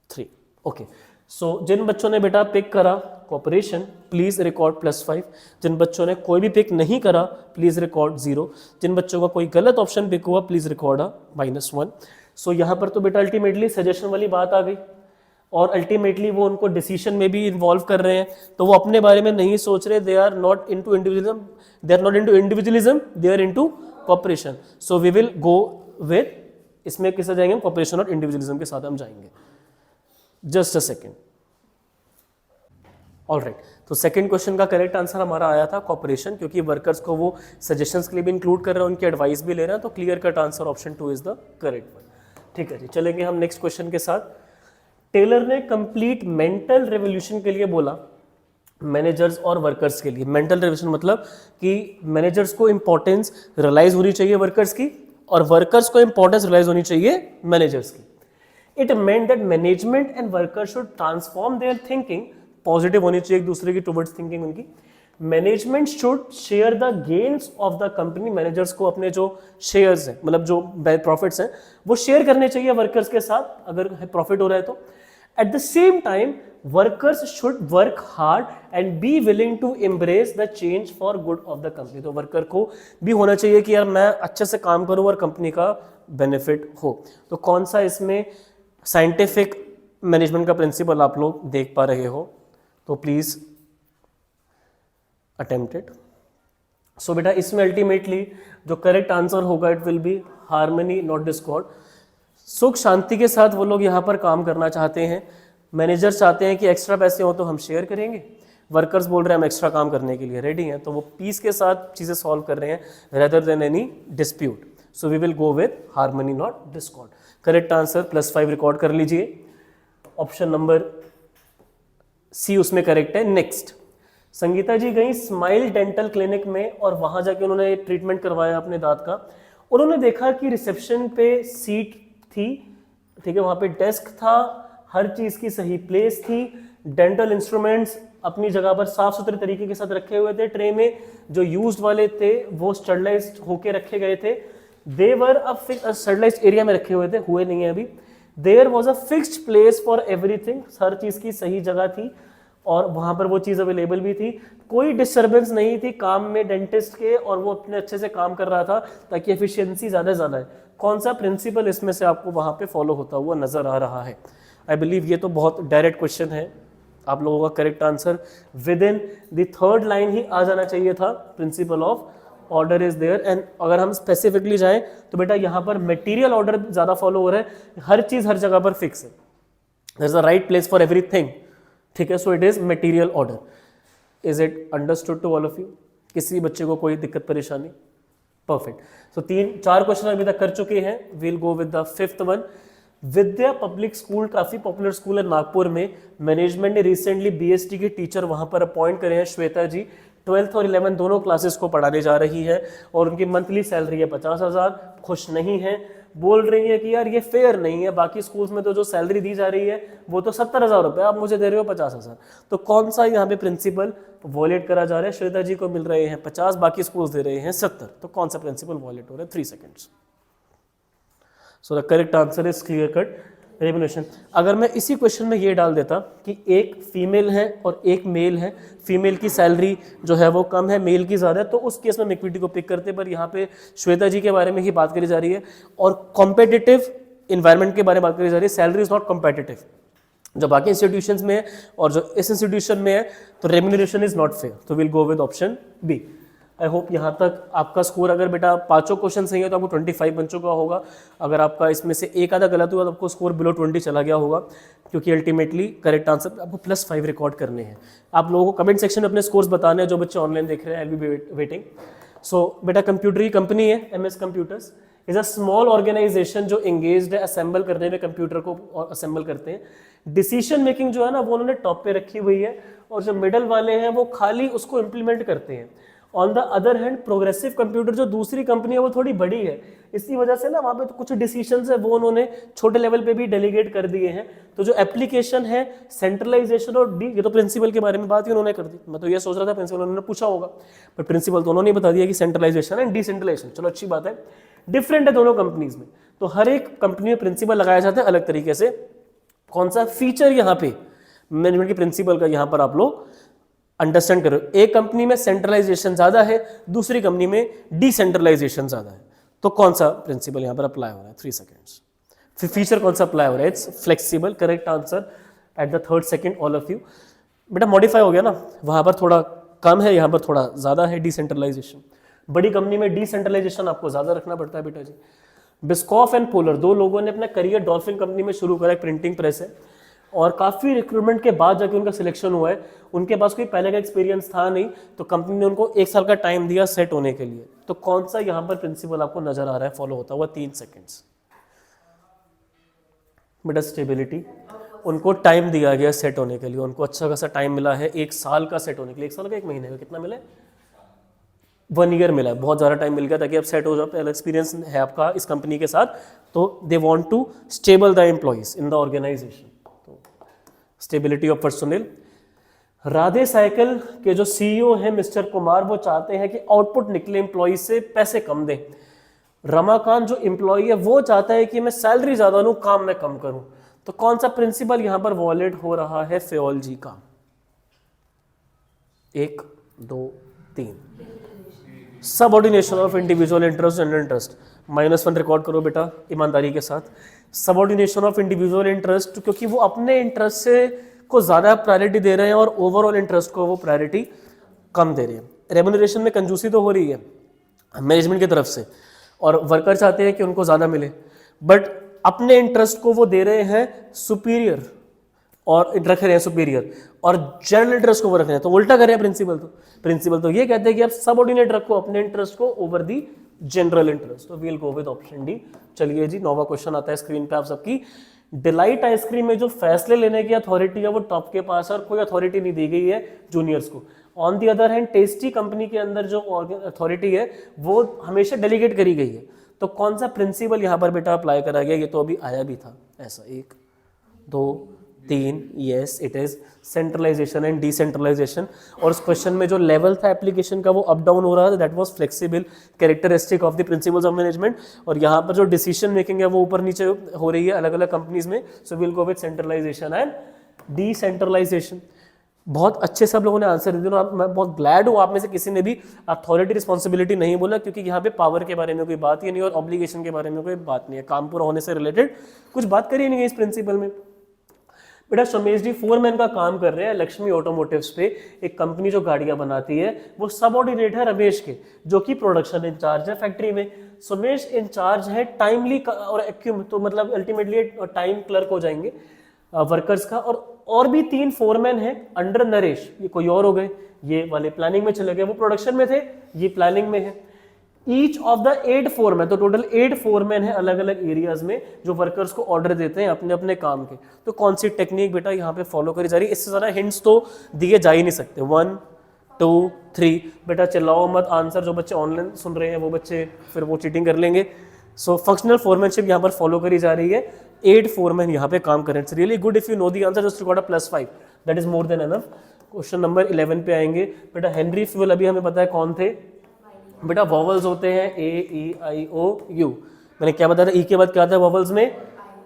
3। ओके, सो जिन बच्चों ने बेटा पिक करा कॉपरेशन, प्लीज रिकॉर्ड +5। जिन बच्चों ने कोई भी पिक नहीं करा, प्लीज रिकॉर्ड 0। जिन बच्चों का कोई गलत ऑप्शन पिक हुआ, प्लीज रिकॉर्ड -1। सो यहाँ पर तो बेटा अल्टीमेटली सजेशन वाली बात आ गई, और अल्टीमेटली वो उनको डिसीजन में भी इन्वॉल्व कर रहे हैं। तो वो अपने बारे में नहीं सोच रहे, they are not into individualism, they are into cooperation. So we will go with, इसमें किससे जाएंगे? कॉपरेशन और इंडिविजुअलिज्म के साथ हम जाएंगे। Just a second. ऑलराइट, तो सेकंड क्वेश्चन का करेक्ट आंसर हमारा आया था कॉपरेशन, क्योंकि वर्कर्स को वो सजेशंस के लिए भी इंक्लूड कर रहे हैं, उनकी एडवाइस भी ले रहे हैं। तो clear cut answer option 2 is the correct one. ठीक है जी, चलेंगे हम नेक्स्ट क्वेश्चन के साथ। टेलर ने कंप्लीट मेंटल रेवोल्यूशन के लिए बोला मैनेजर्स और वर्कर्स के लिए। मेंटल रेवोल्यूशन मतलब कि मैनेजर्स को इंपॉर्टेंस रियलाइज होनी चाहिए वर्कर्स की, और वर्कर्स को इंपॉर्टेंस रियलाइज होनी चाहिए मैनेजर्स की। It meant that management and workers should transform there thinking, positive होनी चाहिए एक दूसरे की टुवर्ड्स थिंकिंग उनकी। Management should share the gains of the company, managers को अपने जो शेयर्स हैं, मतलब जो प्रॉफिट्स हैं, वो शेयर करने चाहिए वर्कर्स के साथ अगर प्रॉफिट हो रहा है तो। At the same time workers should work hard and be willing to embrace the change for good of the company. तो वर्कर को भी होना चाहिए कि यार मैं अच्छे से काम करूं और कंपनी का बेनिफिट हो। तो कौन सा इसमें साइंटिफिक मैनेजमेंट का प्रिंसिपल आप लोग देख पा रहे हो? तो प्लीज अटेम्प्ट इट। सो बेटा इसमें अल्टीमेटली जो करेक्ट आंसर होगा it will be harmony not Discord. सुख शांति के साथ वो लोग यहाँ पर काम करना चाहते हैं। मैनेजर चाहते हैं कि एक्स्ट्रा पैसे हो तो हम शेयर करेंगे, वर्कर्स बोल रहे हैं हम एक्स्ट्रा काम करने के लिए रेडी हैं, तो वो पीस के साथ चीज़ें सॉल्व कर रहे हैं rather than any dispute. So we will go with harmony not discord. Correct answer +5 record कर लीजिए। ऑप्शन नंबर सी उसमें करेक्ट है। नेक्स्ट, संगीता जी गई स्माइल डेंटल क्लिनिक में और वहां जाके उन्होंने ट्रीटमेंट करवाया अपने दांत का। उन्होंने देखा कि रिसेप्शन पे सीट थी, ठीक है, वहां पे डेस्क था, हर चीज की सही प्लेस थी, डेंटल इंस्ट्रूमेंट्स अपनी जगह पर साफ सुथरे तरीके के साथ रखे हुए थे, ट्रे में जो यूज्ड वाले थे वो स्टरलाइज्ड होके रखे गए थे। दे वर अ स्टरलाइज्ड एरिया में रखे हुए थे, हुए नहीं है अभी। There was a fixed place for everything, हर चीज की सही जगह थी और वहां पर वो चीज अवेलेबल भी थी। कोई डिस्टर्बेंस नहीं थी काम में डेंटिस्ट के, और वो अपने अच्छे से काम कर रहा था ताकि एफिशिएंसी ज्यादा ज्यादा है। कौन सा प्रिंसिपल इसमें से आपको वहां पे फॉलो होता हुआ नजर आ रहा है? आई बिलीव ये तो बहुत डायरेक्ट क्वेश्चन है, आप लोगों का correct answer within the third line ही आ जाना चाहिए था। Principle of order is there. And अगर हम स्पेसिफिकली जाएं तो बेटा यहाँ पर मटेरियल ऑर्डर ज्यादा फॉलो हो रहा है, हर चीज हर जगह पर फिक्स है, there is a right place for everything, ठीक है। So it is material order. Is it understood to all of you? किसी बच्चे को कोई दिक्कत परेशानी? परफेक्ट। सो 3-4 क्वेश्चन अभी तक कर चुके हैं। We'll go with the 5th one. Vidya public school काफी पॉपुलर स्कूल है नागपुर में। मैनेजमेंट ने रिसेंटली बीएसटी के टीचर वहां पर अपॉइंट करे हैं, श्वेता जी 12th और 11th दोनों क्लासेस को पढ़ाने जा रही है और उनकी मंथली सैलरी है 50,000। खुश नहीं है, बोल रही है कि यार ये फेयर नहीं है, बाकी स्कूल्स में तो जो सैलरी दी जा रही है वो तो 70,000 रुपये, आप मुझे दे रहे हो 50,000। तो कौन सा यहाँ पे प्रिंसिपल वॉलेट करा जा रहा है? श्वेता जी को मिल रहे हैं 50, बाकी स्कूल्स दे रहे हैं 70, तो कौन सा प्रिंसिपल वॉलेट हो रहा है? 3 seconds. So the correct answer is clear cut remuneration. अगर मैं इसी क्वेश्चन में ये डाल देता कि एक फीमेल है और एक मेल है, फीमेल की सैलरी जो है वो कम है, मेल की ज़्यादा है, तो उस केस में हम इक्विटी को पिक करते, पर यहाँ पे श्वेता जी के बारे में ही बात करी जा रही है और कॉम्पिटिटिव इन्वायरमेंट के बारे में बात करी जा रही है। सैलरी इज नॉट कॉम्पिटिटिव, जो बाकी इंस्टीट्यूशंस में है और जो इस इंस्टीट्यूशन में है, तो रेम्यूनरेशन इज नॉट फेयर। तो will go with option B. I hope यहाँ तक आपका स्कोर, अगर बेटा पांचों क्वेश्चन सही है तो आपको 25 बन चुका होगा। अगर आपका इसमें से एक आधा गलत हुआ तो आपको स्कोर बिलो 20 चला गया होगा, क्योंकि अल्टीमेटली करेक्ट आंसर आपको +5 रिकॉर्ड करने हैं। आप लोगों को कमेंट सेक्शन में अपने स्कोर्स बताने हैं, जो बच्चे ऑनलाइन देख रहे हैं, I will be waiting. So बेटा कंप्यूटर की कंपनी है MS computers, is a small organization जो एंगेज्ड है असेंबल करने में, कंप्यूटर को असेंबल करते हैं। डिसीजन मेकिंग जो है ना वो उन्होंने टॉप पे रखी हुई है, और जो मिडल वाले हैं वो खाली उसको इम्प्लीमेंट करते हैं। On the other hand progressive computer जो दूसरी कंपनी है वो थोड़ी बड़ी है, इसी वजह से ना वहाँ पे तो कुछ डिसीजंस है वो उन्होंने छोटे लेवल पे भी डेलीगेट कर दिए हैं। तो जो एप्लीकेशन है सेंट्रलाइजेशन और डी, ये तो प्रिंसिपल के बारे में बात ही उन्होंने कर दी। मैं तो ये सोच रहा था प्रिंसिपल उन्होंने पूछा होगा, पर प्रिंसिपल तो उन्होंने बता दिया कि सेंट्रलाइजेशन एंड डिसेंट्रलाइजेशन। चलो अच्छी बात है, डिफरेंट है दोनों कंपनीज में। तो हर एक कंपनी में प्रिंसिपल लगाया जाता है अलग तरीके से। कौन सा फीचर यहाँ पे मैनेजमेंट के प्रिंसिपल का यहाँ पर आप लोग अंडरस्टैंड करो। एक कंपनी में सेंट्रलाइजेशन ज्यादा है, दूसरी कंपनी में डिसेंट्रलाइजेशन ज्यादा है। तो कौन सा प्रिंसिपल यहाँ पर अप्लाई हो रहा है? 3 सेकेंड्स। फिर फीचर कौन सा अप्लाई हो रहा है? It's flexible. Correct answer at the 3rd second all of you. बेटा मॉडिफाई हो गया ना, वहां पर थोड़ा कम है, यहाँ पर थोड़ा ज्यादा है डिसेंट्रलाइजेशन। बड़ी कंपनी में डिसेंट्रलाइजेशन आपको ज्यादा रखना पड़ता है बेटा जी। बिस्कॉफ एंड पोलर दो लोगों ने अपना करियर डॉल्फिन कंपनी में शुरू करा, एक प्रिंटिंग प्रेस है, और काफ़ी रिक्रूटमेंट के बाद जाके उनका सिलेक्शन हुआ है। उनके पास कोई पहले का एक्सपीरियंस था नहीं, तो कंपनी ने उनको 1 साल का टाइम दिया सेट होने के लिए। तो कौन सा यहाँ पर प्रिंसिपल आपको नजर आ रहा है फॉलो होता हुआ? 3 सेकेंड्स। बेटा स्टेबिलिटी, उनको टाइम दिया गया सेट होने के लिए, उनको अच्छा खासा टाइम मिला है 1 साल का सेट होने के लिए। 1 साल का 1 महीने का कितना मिला है? 1 ईयर मिला है, बहुत ज़्यादा टाइम मिल गया ताकि आप सेट हो जाओ। पहले एक्सपीरियंस है आपका इस कंपनी के साथ, तो they want to stable the employees in the organization. Stability of personnel. Radhe cycle के जो सीईओ हैं मिस्टर कुमार, वो चाहते हैं कि आउटपुट निकले एम्प्लॉय से, पैसे कम दें। रमाकांत जो एम्प्लॉय है वो चाहता है कि मैं सैलरी ज्यादा लूं, काम मैं कम करूं। तो कौन सा प्रिंसिपल यहां पर वॉलेट हो रहा है फेओल जी का? 1 2 3। Subordination of individual interest and interest. -1 record करो बेटा ईमानदारी के साथ। सबऑर्डिनेशन ऑफ इंडिविजुअल इंटरेस्ट, क्योंकि वो अपने इंटरेस्ट से को ज्यादा प्रायोरिटी दे रहे हैं और ओवरऑल इंटरेस्ट को वो प्रायोरिटी कम दे रहे हैं। रेम्यूनरेशन में कंजूसी तो हो रही है मैनेजमेंट की तरफ से, और वर्कर चाहते हैं कि उनको ज्यादा मिले, बट अपने इंटरेस्ट को वो दे रहे हैं सुपीरियर, और रख रहे हैं सुपीरियर, और जनरल इंटरेस्ट को वो रख रहे हैं। तो उल्टा कर रहे हैं प्रिंसिपल तो ये कहते हैं कि आप सबऑर्डिनेट रखो अपने इंटरेस्ट को ओवर दी जनरल इंटरेस्ट। तो we'll go with option D. चलिए जी, 9वां क्वेश्चन आता है स्क्रीन पे आप सबकी। डिलाइट आइसक्रीम में जो फैसले लेने की अथॉरिटी है वो टॉप के पास है, और कोई अथॉरिटी नहीं दी गई है जूनियर्स को। On the other hand tasty company के अंदर जो अथॉरिटी है वो हमेशा डेलीगेट करी गई है। तो कौन सा प्रिंसिपल यहाँ पर बेटा अप्लाई करा गया? ये तो अभी आया भी था ऐसा। 1 2 3। Yes, it is centralization and decentralization. और उस क्वेश्चन में जो लेवल था एप्लीकेशन का वो अप डाउन हो रहा था, that was flexible characteristic of the principles of management. और यहाँ पर जो डिसीजन मेकिंग है वो ऊपर नीचे हो रही है अलग अलग कंपनीज में। So will go with centralization and decentralization. बहुत अच्छे सब लोगों ने आंसर दिए, और मैं बहुत ग्लैड हूँ आप में से किसी ने भी अथॉरिटी रिस्पॉन्सिबिलिटी नहीं बोला, क्योंकि यहाँ पे पावर के बारे में कोई बात ही नहीं और ऑब्लिगेशन के बारे में कोई बात नहीं है। काम पूरा होने से रिलेटेड कुछ बात करी नहीं है इस प्रिंसिपल में। बेटा सोमेश जी फोरमैन का काम कर रहे हैं लक्ष्मी ऑटोमोटिव्स पे, एक कंपनी जो गाड़ियां बनाती है। वो सबऑर्डिनेट है रमेश के, जो कि प्रोडक्शन इंचार्ज है फैक्ट्री में। सोमेश इंचार्ज है टाइमली और एक्यूम, तो मतलब अल्टीमेटली टाइम क्लर्क हो जाएंगे वर्कर्स का। और भी 3 फोरमैन हैं अंडर नरेश, ये कोई और हो गए, ये वाले प्लानिंग में चले गए, वो प्रोडक्शन में थे, ये प्लानिंग में है। ईच ऑफ द 8 फोरमैन, तो टोटल 8 फोरमैन है अलग अलग एरियाज में जो वर्कर्स को ऑर्डर देते हैं अपने अपने काम के। तो कौन सी टेक्निक बेटा यहाँ पे फॉलो करी जा रही है? इससे ज़्यादा हिंट्स तो दिए जा ही नहीं सकते। 1 2 3। बेटा चिल्लाओ मत, आंसर जो बच्चे ऑनलाइन सुन रहे हैं वो बच्चे फिर वो चीटिंग कर लेंगे। सो फंक्शनल फोरमैनशिप यहाँ पर फॉलो करी जा रही है। 8 फोरमैन यहाँ पे काम करें। It's really good if you know the answer, just record a +5, that is more than enough. Question number 11 पे आएंगे। बेटा हेनरी फ्यूल अभी हमें पता है कौन थे। बेटा वॉवल्स होते हैं A E I O U। मैंने क्या बताया था? ई के बाद क्या आता है वॉवल्स में?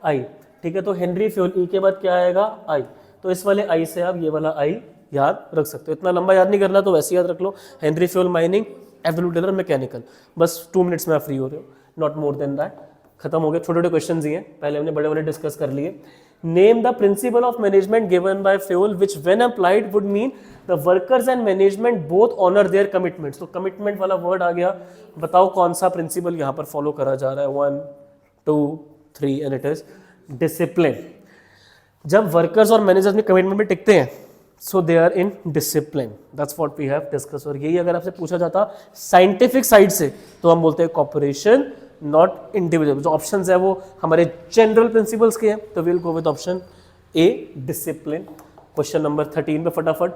आई। ठीक है, तो हेनरी फ्यूल ई के बाद क्या आएगा? आई। तो इस वाले आई से आप ये वाला आई याद रख सकते हो। इतना लंबा याद नहीं करना तो वैसे याद रख लो। हेनरी फ्यूल माइनिंग, एवोल्यूट टेलर मैकेनिकल। बस 2 मिनट्स में आप फ्री हो रहे हो, नॉट मोर देन दैट। खत्म हो गया, छोटे छोटे क्वेश्चन ही हैं, पहले हमने बड़े बड़े डिस्कस कर लिए। Name the principle of management given by Fayol which when applied would mean the workers and management both honour their commitments. तो कमिटमेंट वाला वर्ड आ गया, बताओ कौन सा प्रिंसिपल यहाँ पर फॉलो करा जा रहा है। 1 2 3 एंड इट इज डिसिप्लिन। जब वर्कर्स और मैनेजर्स में कमिटमेंट में टिकते हैं, so they are in discipline, that's what we have discuss. और यही अगर आपसे पूछा जाता साइंटिफिक साइड से तो हम बोलते हैं कॉर्पोरेशन नॉट इंडिविजुअल। जो ऑप्शन है वो हमारे जनरल प्रिंसिपल्स के हैं, तो will go with option A discipline. Question number 13 पे फटाफट।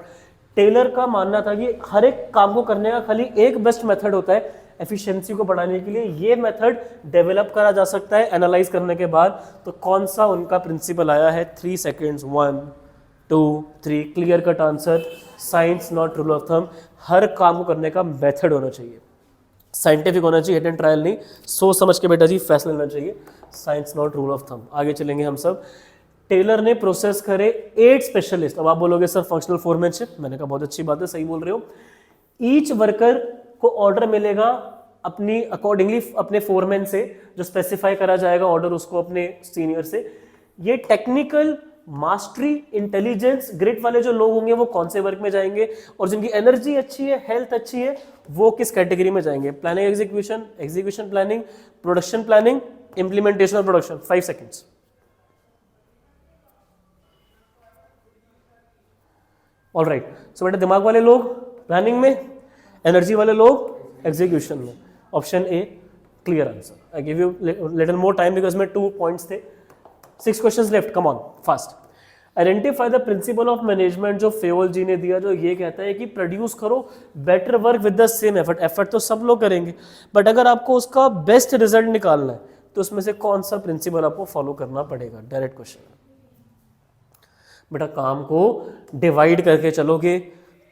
टेलर का मानना था कि हर एक काम को करने का खाली एक बेस्ट मेथड होता है एफिशिएंसी को बढ़ाने के लिए, ये मेथड डेवलप करा जा सकता है एनालाइज करने के बाद। तो कौन सा उनका प्रिंसिपल आया है? 3 seconds, 1 2 3, clear cut answer, science not rule of thumb. हर काम को करने का मेथड होना चाहिए, साइंटिफिक होना चाहिए, हिट एंड ट्रायल नहीं, सोच समझ के बेटा जी फैसला लेना चाहिए, science not rule of thumb. आगे चलेंगे हम सब। टेलर ने प्रोसेस करे 8 स्पेशलिस्ट। अब आप बोलोगे सर फंक्शनल फोरमैनशिप, मैंने कहा बहुत अच्छी बात है, सही बोल रहे हो। ईच वर्कर को ऑर्डर मिलेगा अपनी अकॉर्डिंगली अपने फोरमैन से, जो स्पेसिफाई करा जाएगा ऑर्डर उसको अपने सीनियर से। ये टेक्निकल मास्टरी इंटेलिजेंस ग्रिड वाले जो लोग होंगे वो कौन से वर्क में जाएंगे, और जिनकी एनर्जी अच्छी है, हेल्थ अच्छी है, वो किस कैटेगरी में जाएंगे? Planning execution, execution planning, production planning, implementation और प्रोडक्शन। 5 सेकेंड्स। ऑल राइट, सो बेटा दिमाग वाले लोग प्लानिंग में, एनर्जी वाले लोग एग्जीक्यूशन में। Option A clear answer. I give you little more time because में 2 पॉइंट्स थे। 6 questions left, come on fast. Identify the principle of management जो फेवल जी ने दिया, जो ये कहता है कि प्रोड्यूस करो better work with the same effort. Effort तो सब लोग करेंगे, बट अगर आपको उसका बेस्ट रिजल्ट निकालना है तो उसमें से कौन सा प्रिंसिपल आपको फॉलो करना पड़ेगा? Direct question. बेटा काम को डिवाइड करके चलोगे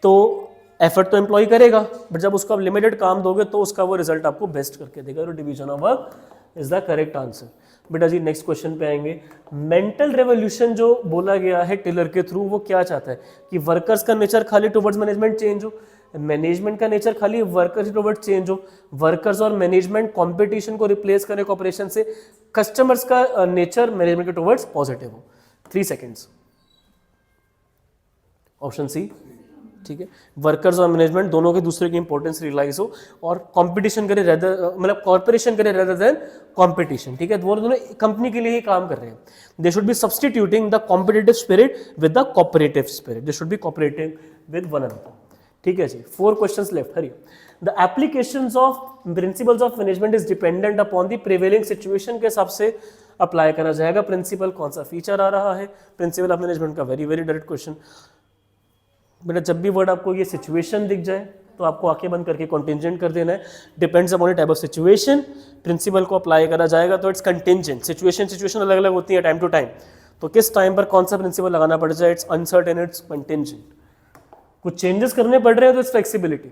तो एफर्ट तो एम्प्लॉय करेगा, बट जब उसको आप लिमिटेड काम दोगे तो उसका वो रिजल्ट आपको बेस्ट करके देगा। तो division of work is the correct answer. बेटा जी नेक्स्ट क्वेश्चन पे आएंगे। मेंटल रेवोल्यूशन जो बोला गया है टेलर के थ्रू, वो क्या चाहता है? कि वर्कर्स का नेचर खाली टुवर्ड्स मैनेजमेंट चेंज हो, मैनेजमेंट का नेचर खाली वर्कर्स टुवर्ड्स चेंज हो, वर्कर्स और मैनेजमेंट कंपटीशन को रिप्लेस करें कॉर्पोरेशन से, कस्टमर्स का नेचर मैनेजमेंट के टुवर्ड्स पॉजिटिव हो। 3 सेकेंड्स। ऑप्शन सी, ठीक है। वर्कर्स और मैनेजमेंट दोनों के दूसरे की इंपॉर्टेंस रियलाइज हो और कंपटीशन करे रेदर, मतलब कॉर्पोरेशन करे रेदर देन कंपटीशन, ठीक है। वो दोनों कंपनी के लिए ही काम कर रहे हैं। दे should B substituting the competitive spirit with the cooperative spirit, they should B cooperating with one another, ठीक है जी। 4 questions left, Hari. The applications of principles of management is dependent upon the prevailing situation के हिसाब से apply करा जाएगा। Principal कौन सा feature आ रहा है प्रिंसिपल ऑफ मैनेजमेंट का? Very very direct question. बेटा जब भी वर्ड आपको ये सिचुएशन दिख जाए तो आपको आंखें बंद करके कॉन्टिंजेंट कर देना है। Depends upon type of situation principle को अप्लाई करा जाएगा, तो इट्स कंटिंजेंट। सिचुएशन अलग अलग होती है टाइम टू टाइम, तो किस टाइम पर कौन सा प्रिंसिपल लगाना पड़ जाए? It's uncertain, it's contingent. कुछ चेंजेस करने पड़ रहे हैं तो इट्स फ्लेक्सिबिलिटी,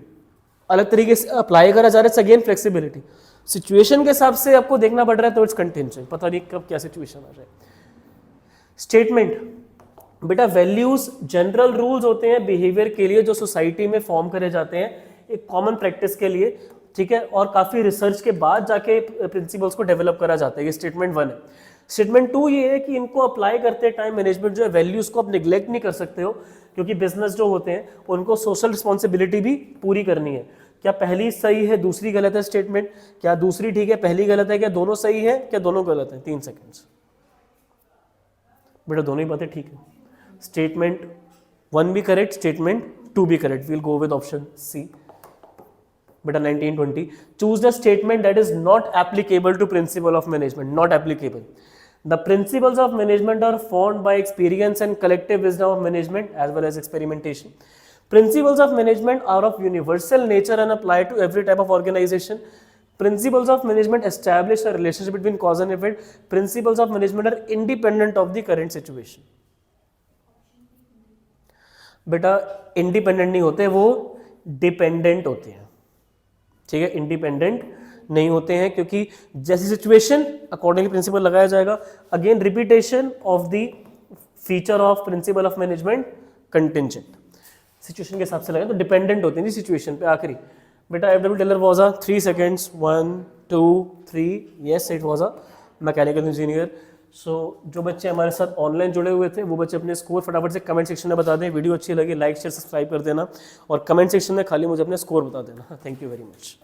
अलग तरीके से अप्लाई करा जा रहा है, इट्स अगेन फ्लेक्सिबिलिटी। सिचुएशन के हिसाब से आपको देखना पड़ रहा है तो इट्स कंटिंजेंट, पता नहीं कब क्या सिचुएशन आ जाए। स्टेटमेंट, बेटा वैल्यूज जनरल रूल्स होते हैं बिहेवियर के लिए जो सोसाइटी में फॉर्म करे जाते हैं एक कॉमन प्रैक्टिस के लिए, ठीक है, और काफी रिसर्च के बाद जाके प्रिंसिपल्स को डेवलप करा जाता है। ये स्टेटमेंट 1 है। स्टेटमेंट 2 ये है कि इनको अप्लाई करते टाइम मैनेजमेंट जो है वैल्यूज को आप निग्लेक्ट नहीं कर सकते हो, क्योंकि बिजनेस जो होते हैं उनको सोशल रिस्पॉन्सिबिलिटी भी पूरी करनी है। क्या पहली सही है दूसरी गलत है स्टेटमेंट? क्या दूसरी ठीक है पहली गलत है? क्या दोनों सही है? क्या दोनों गलत है? 3 सेकेंड्स। बेटा दोनों ही बातें ठीक है। स्टेटमेंट 1 भी करेक्ट, स्टेटमेंट 2 भी correct. Will go with option C. बेटा 1920, choose the statement that is not applicable to principle of management. Not applicable. The principles of management are formed by experience and collective wisdom of management as well as experimentation. Principles of management are of universal nature and apply to every type of organization. Principles of management establish a relationship between cause and effect. Principles of management are independent of the current situation. बेटा independent नहीं होते, वो dependent होते हैं, ठीक है। Independent नहीं होते हैं क्योंकि जैसी सिचुएशन अकॉर्डिंग प्रिंसिपल लगाया जाएगा। Again repetition of the feature of principal of management contingent, situation के हिसाब से लगाए तो डिपेंडेंट होते हैं सिचुएशन पे। आखिरी बेटा FW Taylor was a 3 seconds 1 2 3 yes it was a mechanical engineer. So जो बच्चे हमारे साथ ऑनलाइन जुड़े हुए थे वो बच्चे अपने स्कोर फटाफट से कमेंट सेक्शन में बता दें। वीडियो अच्छी लगी लाइक शेयर सब्सक्राइब कर देना और कमेंट सेक्शन में खाली मुझे अपने स्कोर बता देना। Thank you very much.